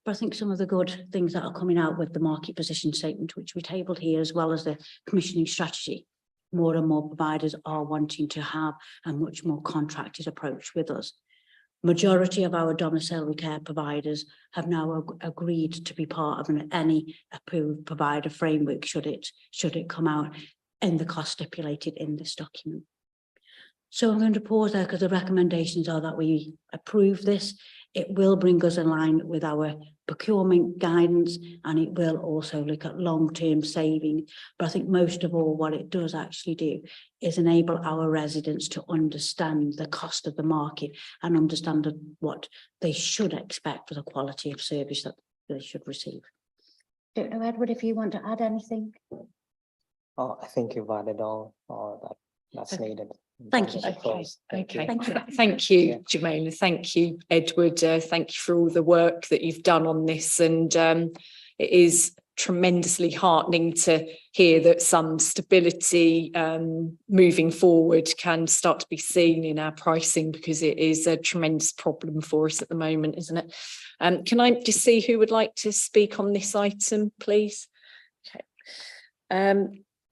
But I think some of the good things that are coming out with the market position statement, which we tabled here, as well as the commissioning strategy, more and more providers are wanting to have a much more contracted approach with us. Majority of our domiciliary care providers have now agreed to be part of any approved provider framework should it come out in the cost stipulated in this document. So I'm going to pause there because the recommendations are that we approve this. It will bring us in line with our procurement guidance, and it will also look at long-term saving. But I think most of all, what it does actually do is enable our residents to understand the cost of the market and understand what they should expect for the quality of service that they should receive. Don't know, Edward, if you want to add anything. Oh, I think you've added all that's needed. Thank you. Okay. Thank you. Thank you, Jamila. Thank you, Edward. Thank you for all the work that you've done on this. And it is tremendously heartening to hear that some stability moving forward can start to be seen in our pricing, because it is a tremendous problem for us at the moment, isn't it? Can I just see who would like to speak on this item, please? Okay.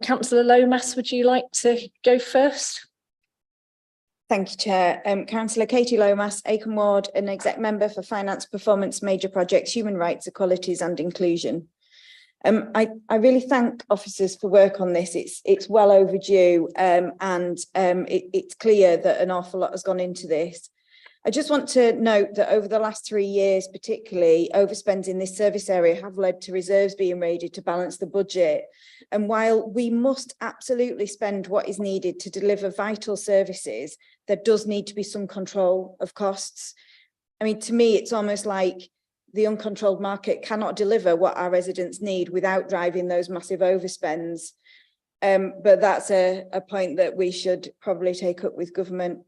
Councillor Lomas, would you like to go first? Thank you, Chair. Councillor Katie Lomas, Aiken Ward, an exec member for Finance, Performance, Major Projects, Human Rights, Equalities and Inclusion. I really thank officers for work on this. It's well overdue, and it's clear that an awful lot has gone into this. I just want to note that over the last 3 years, particularly, overspends in this service area have led to reserves being raided to balance the budget. And while we must absolutely spend what is needed to deliver vital services, there does need to be some control of costs. I mean, to me, it's almost like the uncontrolled market cannot deliver what our residents need without driving those massive overspends. But that's a point that we should probably take up with government.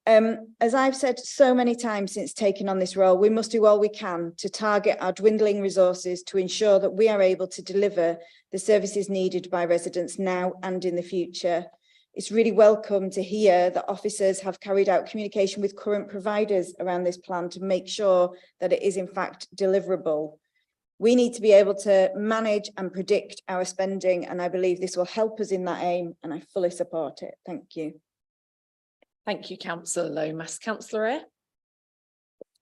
As I've said so many times since taking on this role, we must do all we can to target our dwindling resources to ensure that we are able to deliver the services needed by residents now and in the future. It's really welcome to hear that officers have carried out communication with current providers around this plan to make sure that it is in fact deliverable. We need to be able to manage and predict our spending, and I believe this will help us in that aim, and I fully support it. Thank you. Thank you, Councillor Lomas. Councillor Eyre.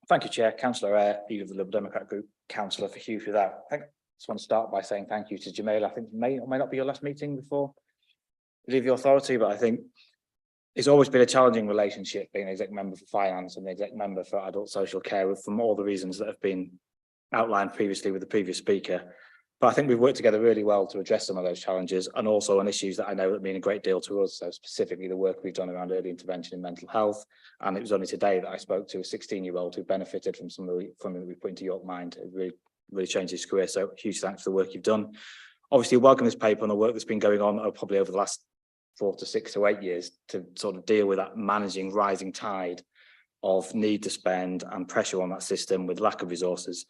Thank you, Chair. Councillor Eyre, leader of the Liberal Democrat Group, Councillor for Hughes without. I just want to start by saying thank you to Jamila. I think it may or may not be your last meeting before you leave the authority, but I think it's always been a challenging relationship being an exec member for finance and the exec member for adult social care, from all the reasons that have been outlined previously with the previous speaker. But I think we've worked together really well to address some of those challenges, and also on issues that I know that mean a great deal to us. So specifically the work we've done around early intervention in mental health. And it was only today that I spoke to a 16-year-old who benefited from some of the funding that we put into York Mind. It really changed his career. So huge thanks for the work you've done. Obviously, welcome this paper and the work that's been going on probably over the last 4 to 6 to 8 years to sort of deal with that managing rising tide of need to spend and pressure on that system with lack of resources.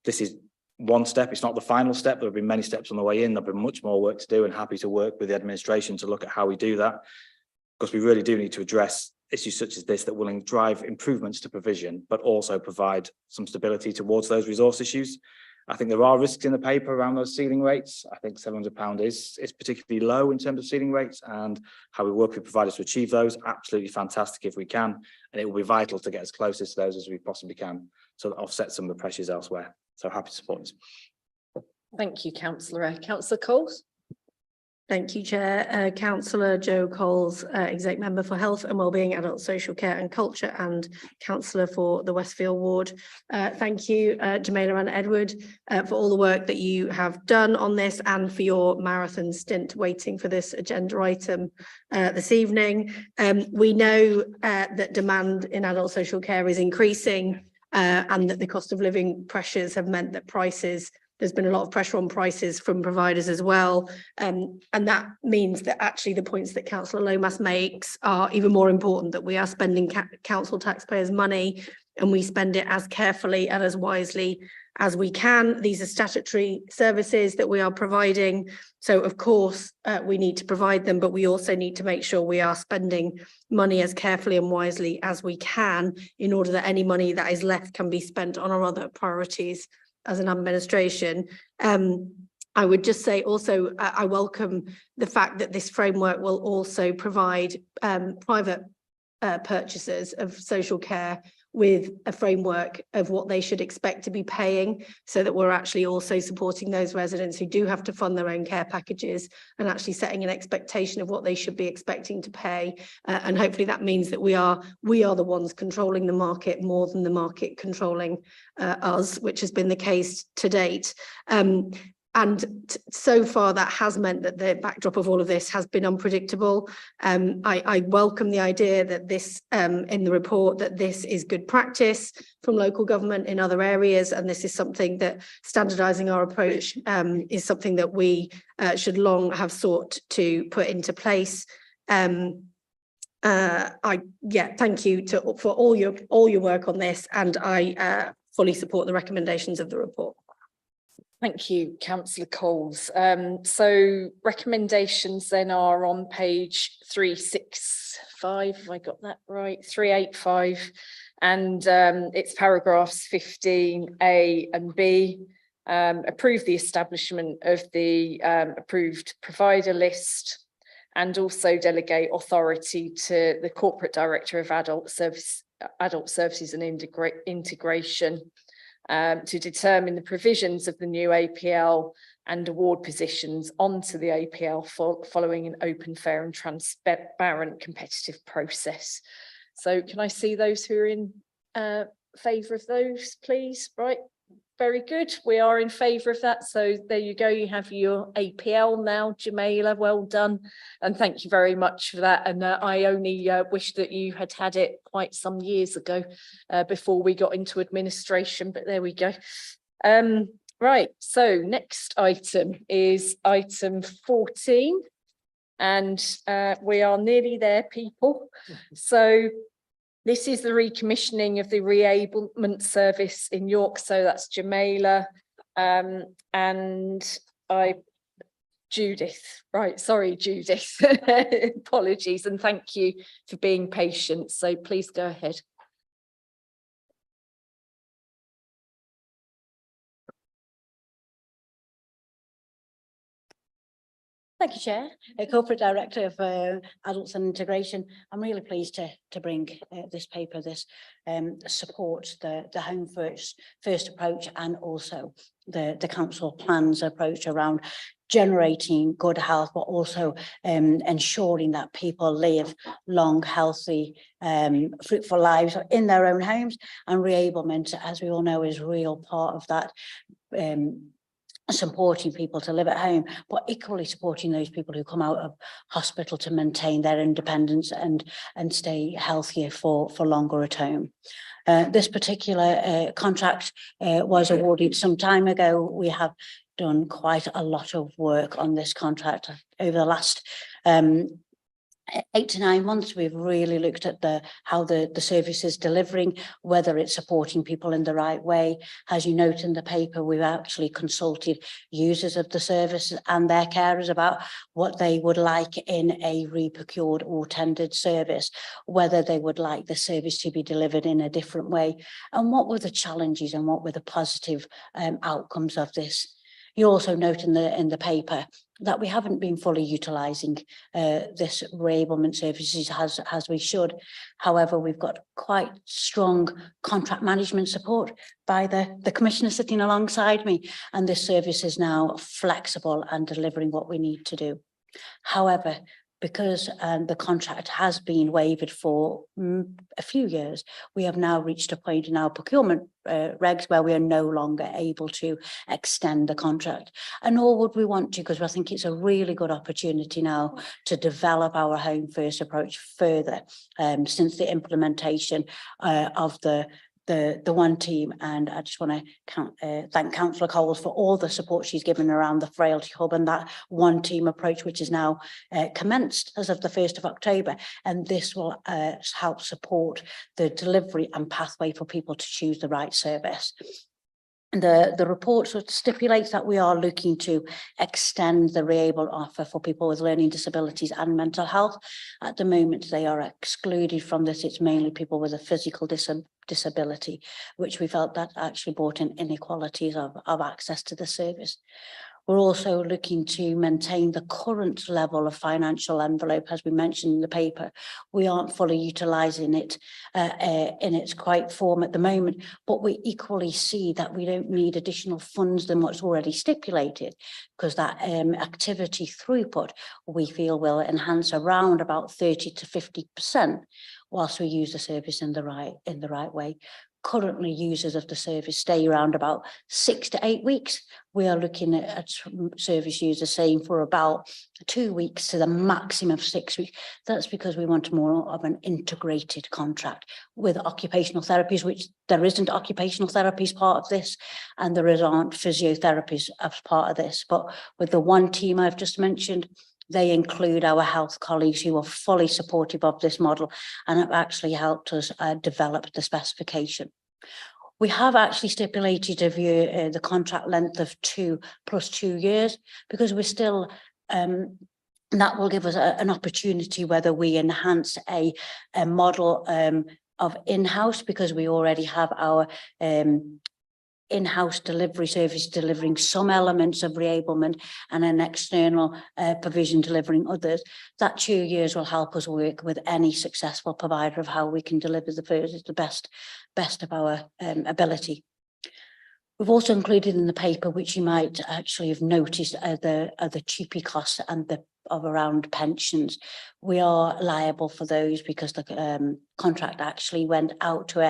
This is one step. It's not the final step. There have been many steps on the way in. There'll be much more work to do, and happy to work with the administration to look at how we do that, because we really do need to address issues such as this that will drive improvements to provision, but also provide some stability towards those resource issues. I think there are risks in the paper around those ceiling rates. I think £700 is particularly low in terms of ceiling rates, and how we work with providers to achieve those. Absolutely fantastic if we can, and it will be vital to get as close to those as we possibly can, so that offset some of the pressures elsewhere. So happy to support this. Thank you, Councillor. Councillor Coles. Thank you, Chair. Councillor Jo Coles, Exec Member for Health and Wellbeing, Adult Social Care and Culture, and Councillor for the Westfield Ward. Thank you, Jamila and Edward, for all the work that you have done on this, and for your marathon stint waiting for this agenda item this evening. We know that demand in adult social care is increasing, and that the cost of living pressures have meant that prices there's been a lot of pressure on prices from providers as well. And that means that actually the points that Councillor Lomas makes are even more important, that we are spending council taxpayers' money and we spend it as carefully and as wisely as we can. These are statutory services that we are providing. So of course, we need to provide them, but we also need to make sure we are spending money as carefully and wisely as we can in order that any money that is left can be spent on our other priorities as an administration. I would just say also, I welcome the fact that this framework will also provide private purchasers of social care with a framework of what they should expect to be paying, so that we're actually also supporting those residents who do have to fund their own care packages and actually setting an expectation of what they should be expecting to pay. And hopefully that means that we are the ones controlling the market more than the market controlling us, which has been the case to date. And so far that has meant that the backdrop of all of this has been unpredictable. I welcome the idea that this, in the report, that this is good practice from local government in other areas, and this is something that standardising our approach is something that we should long have sought to put into place. Thank you for all your work on this, and I fully support the recommendations of the report. Thank you, Councillor Coles. So recommendations then are on page 365, have I got that right? 385, and it's paragraphs 15A and B. Approve the establishment of the approved provider list, and also delegate authority to the Corporate Director of Adult Services and Integration to determine the provisions of the new APL and award positions onto the APL following an open, fair and transparent competitive process. So can I see those who are in favour of those, please? Right, very good. We are in favour of that. So there you go. You have your APL now, Jamila. Well done. And thank you very much for that. And I only wish that you had had it quite some years ago before we got into administration, but there we go. Right, so next item is item 14. And we are nearly there, people. So this is the recommissioning of the reablement service in York. So that's Jamila and Judith. Right, sorry, Judith. Apologies, and thank you for being patient. So please go ahead. Thank you, Chair. Corporate Director of Adults and Integration. I'm really pleased to bring this paper, this support the Home First approach, and also the council plans approach around generating good health, but also ensuring that people live long, healthy, fruitful lives in their own homes. And reablement, as we all know, is a real part of that. Supporting people to live at home, but equally supporting those people who come out of hospital to maintain their independence and stay healthier for longer at home. This particular contract was awarded some time ago. We have done quite a lot of work on this contract over the last 8 to 9 months. We've really looked at how the service is delivering, whether it's supporting people in the right way. As you note in the paper, we've actually consulted users of the service and their carers about what they would like in a reprocured or tendered service, whether they would like the service to be delivered in a different way, and what were the challenges and what were the positive outcomes of this. You also note in the paper that we haven't been fully utilising this reablement services as we should. However, we've got quite strong contract management support by the Commissioner sitting alongside me, and this service is now flexible and delivering what we need to do. However, because the contract has been waived for a few years, we have now reached a point in our procurement regs where we are no longer able to extend the contract, and nor would we want to, because I think it's a really good opportunity now to develop our Home First approach further since the implementation of the the one team, and I just want to thank Councillor Coles for all the support she's given around the Frailty Hub and that one team approach, which is now commenced as of the 1st of October. And this will help support the delivery and pathway for people to choose the right service. The report sort of stipulates that we are looking to extend the Reable offer for people with learning disabilities and mental health. At the moment, they are excluded from this. It's mainly people with a physical disability, which we felt that actually brought in inequalities of access to the service. We're also looking to maintain the current level of financial envelope, as we mentioned in the paper. We aren't fully utilising it in its correct form at the moment, but we equally see that we don't need additional funds than what's already stipulated, because that activity throughput, we feel, will enhance around about 30 to 50% whilst we use the service in the right way. Currently, users of the service stay around about 6 to 8 weeks. We are looking at service users saying for about 2 weeks to the maximum of 6 weeks. That's because we want more of an integrated contract with occupational therapies, which there isn't occupational therapies part of this, and there aren't physiotherapies as part of this. But with the one team I've just mentioned, they include our health colleagues who are fully supportive of this model and have actually helped us develop the specification. We have actually stipulated a view the contract length of 2 + 2 years, because we're still, that will give us an opportunity whether we enhance a model of in-house, because we already have our in-house delivery service delivering some elements of reablement and an external provision delivering others. That 2 years will help us work with any successful provider of how we can deliver the best of our ability. We've also included in the paper, which you might actually have noticed, the TUPE costs and of around pensions. We are liable for those because the contract actually went out to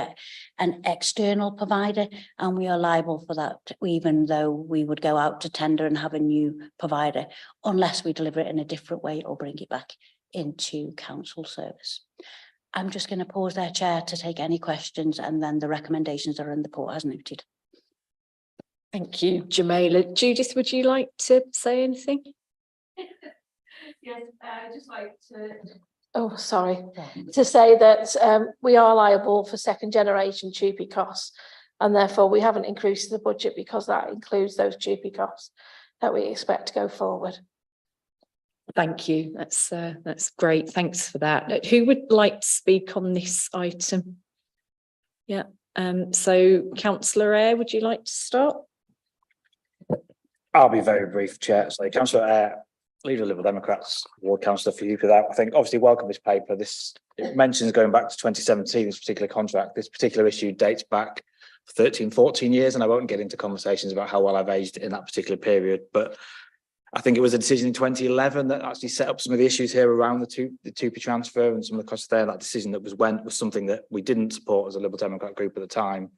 an external provider, and we are liable for that even though we would go out to tender and have a new provider, unless we deliver it in a different way or bring it back into council service. I'm just going to pause there, Chair, to take any questions, and then the recommendations are in the report as noted. Thank you, Jamila. Judith, would you like to say anything? Yes, I'd just like to say that we are liable for second generation TUPE costs, and therefore we haven't increased the budget because that includes those TUPE costs that we expect to go forward. Thank you. That's great. Thanks for that. Who would like to speak on this item? Yeah. So Councillor Eyre, would you like to start? I'll be very brief, Chair. So Councillor Eyre, Leader of Liberal Democrats, Ward Councillor for you for that. I think obviously welcome this paper. It mentions going back to 2017, this particular contract. This particular issue dates back 13, 14 years, and I won't get into conversations about how well I've aged in that particular period, but I think it was a decision in 2011 that actually set up some of the issues here around the TUPE transfer and some of the costs there. That decision that was something that we didn't support as a Liberal Democrat group at the time.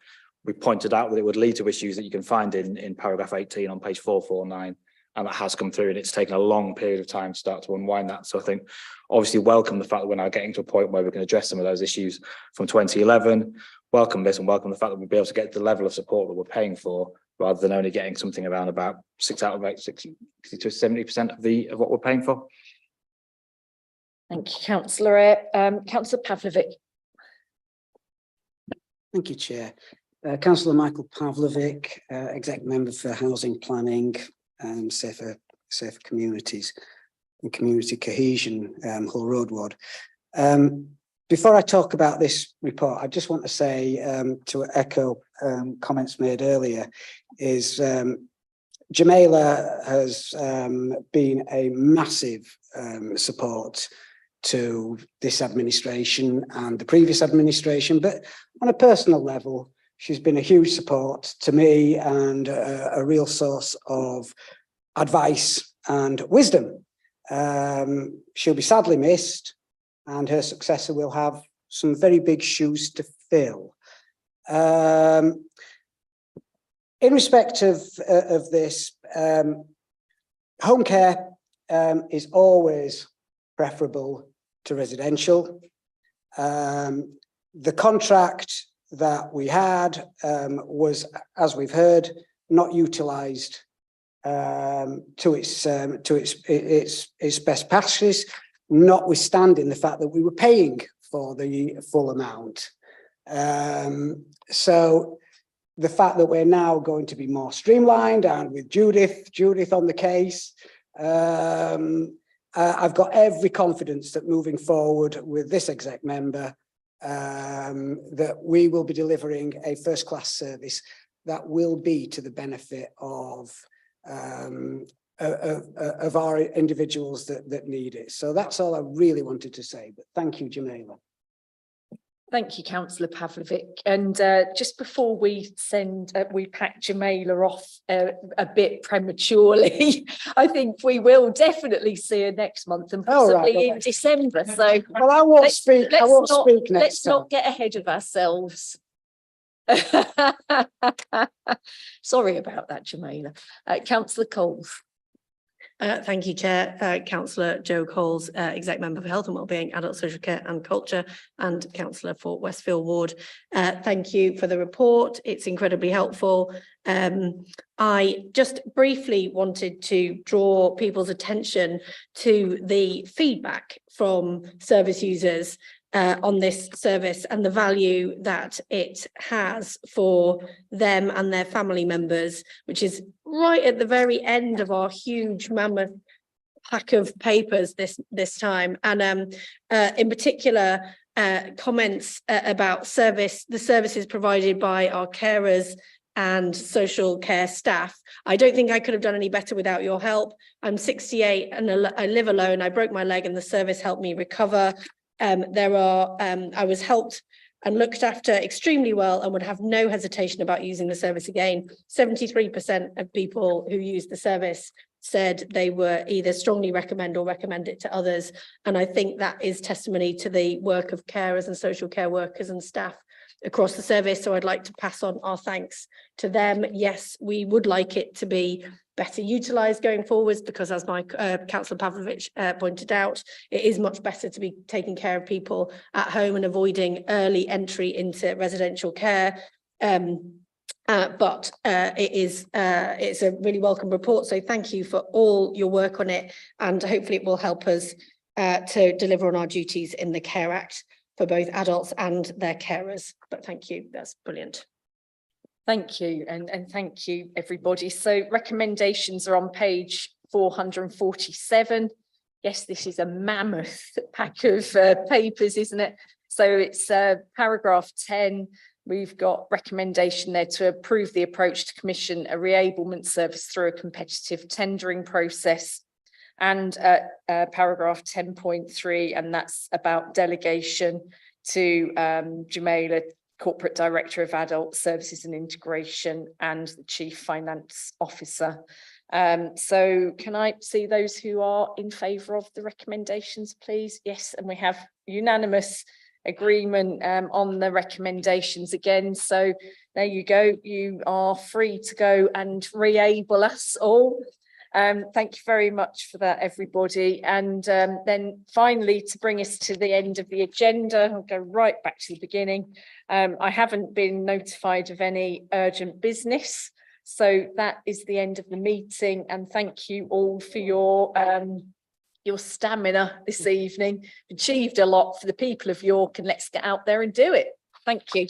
We pointed out that it would lead to issues that you can find in paragraph 18 on page 449, and that has come through, and it's taken a long period of time to start to unwind that. So I think obviously welcome the fact that we're now getting to a point where we can address some of those issues from 2011. Welcome this, and welcome the fact that we'll be able to get the level of support that we're paying for, rather than only getting something around about 6 out of 8, 60 to 70% of what we're paying for. Thank you, Councillor Eyre. Councillor Pavlovic. Thank you, Chair. Councillor Michael Pavlovic, Exec Member for Housing Planning and Safer Communities and Community Cohesion, Hull Road Ward. Before I talk about this report, I just want to say, to echo comments made earlier, is Jamila has been a massive support to this administration and the previous administration, but on a personal level, she's been a huge support to me and a real source of advice and wisdom. She'll be sadly missed, and her successor will have some very big shoes to fill. In respect of this, home care is always preferable to residential. The contract that we had was, as we've heard, not utilised to its best practice, notwithstanding the fact that we were paying for the full amount. So the fact that we're now going to be more streamlined, and with Judith on the case, I've got every confidence that moving forward with this exec member, that we will be delivering a first-class service that will be to the benefit of our individuals that need it. So that's all I really wanted to say, but thank you, Jamila. Thank you, Councillor Pavlovic. And just before we pack Jamila off a bit prematurely, I think we will definitely see her next month and possibly in December. So well, I won't speak. I won't speak next Let's not get ahead of ourselves. Sorry about that, Jamila. Councillor Coles. Thank you, Chair. Councillor Jo Coles, Exec Member for Health and Wellbeing, Adult Social Care and Culture, and Councillor for Westfield Ward. Thank you for the report. It's incredibly helpful. I just briefly wanted to draw people's attention to the feedback from service users on this service and the value that it has for them and their family members, which is right at the very end of our huge mammoth pack of papers this time. And in particular, comments about the services provided by our carers and social care staff. I don't think I could have done any better without your help. I'm 68 and I live alone. I broke my leg and the service helped me recover. I was helped and looked after extremely well and would have no hesitation about using the service again. 73% of people who used the service said they were either strongly recommend or recommend it to others. And I think that is testimony to the work of carers and social care workers and staff across the service. So I'd like to pass on our thanks to them. Yes, we would like it to be better utilised going forwards, because as my Councillor Pavlovic pointed out, it is much better to be taking care of people at home and avoiding early entry into residential care. But it's a really welcome report. So thank you for all your work on it, and hopefully it will help us to deliver on our duties in the Care Act for both adults and their carers. But thank you, that's brilliant. Thank you, and thank you, everybody. So recommendations are on page 447. Yes, this is a mammoth pack of papers, isn't it? So it's paragraph 10. We've got recommendation there to approve the approach to commission a reablement service through a competitive tendering process. And paragraph 10.3, and that's about delegation to Jamila, Corporate Director of Adult Services and Integration, and the Chief Finance Officer. So can I see those who are in favour of the recommendations, please? Yes, and we have unanimous agreement on the recommendations again. So there you go. You are free to go and reable us all. Thank you very much for that, everybody. And then finally, to bring us to the end of the agenda, I'll go right back to the beginning. I haven't been notified of any urgent business, so that is the end of the meeting. And thank you all for your stamina this evening. Achieved a lot for the people of York, and let's get out there and do it. Thank you.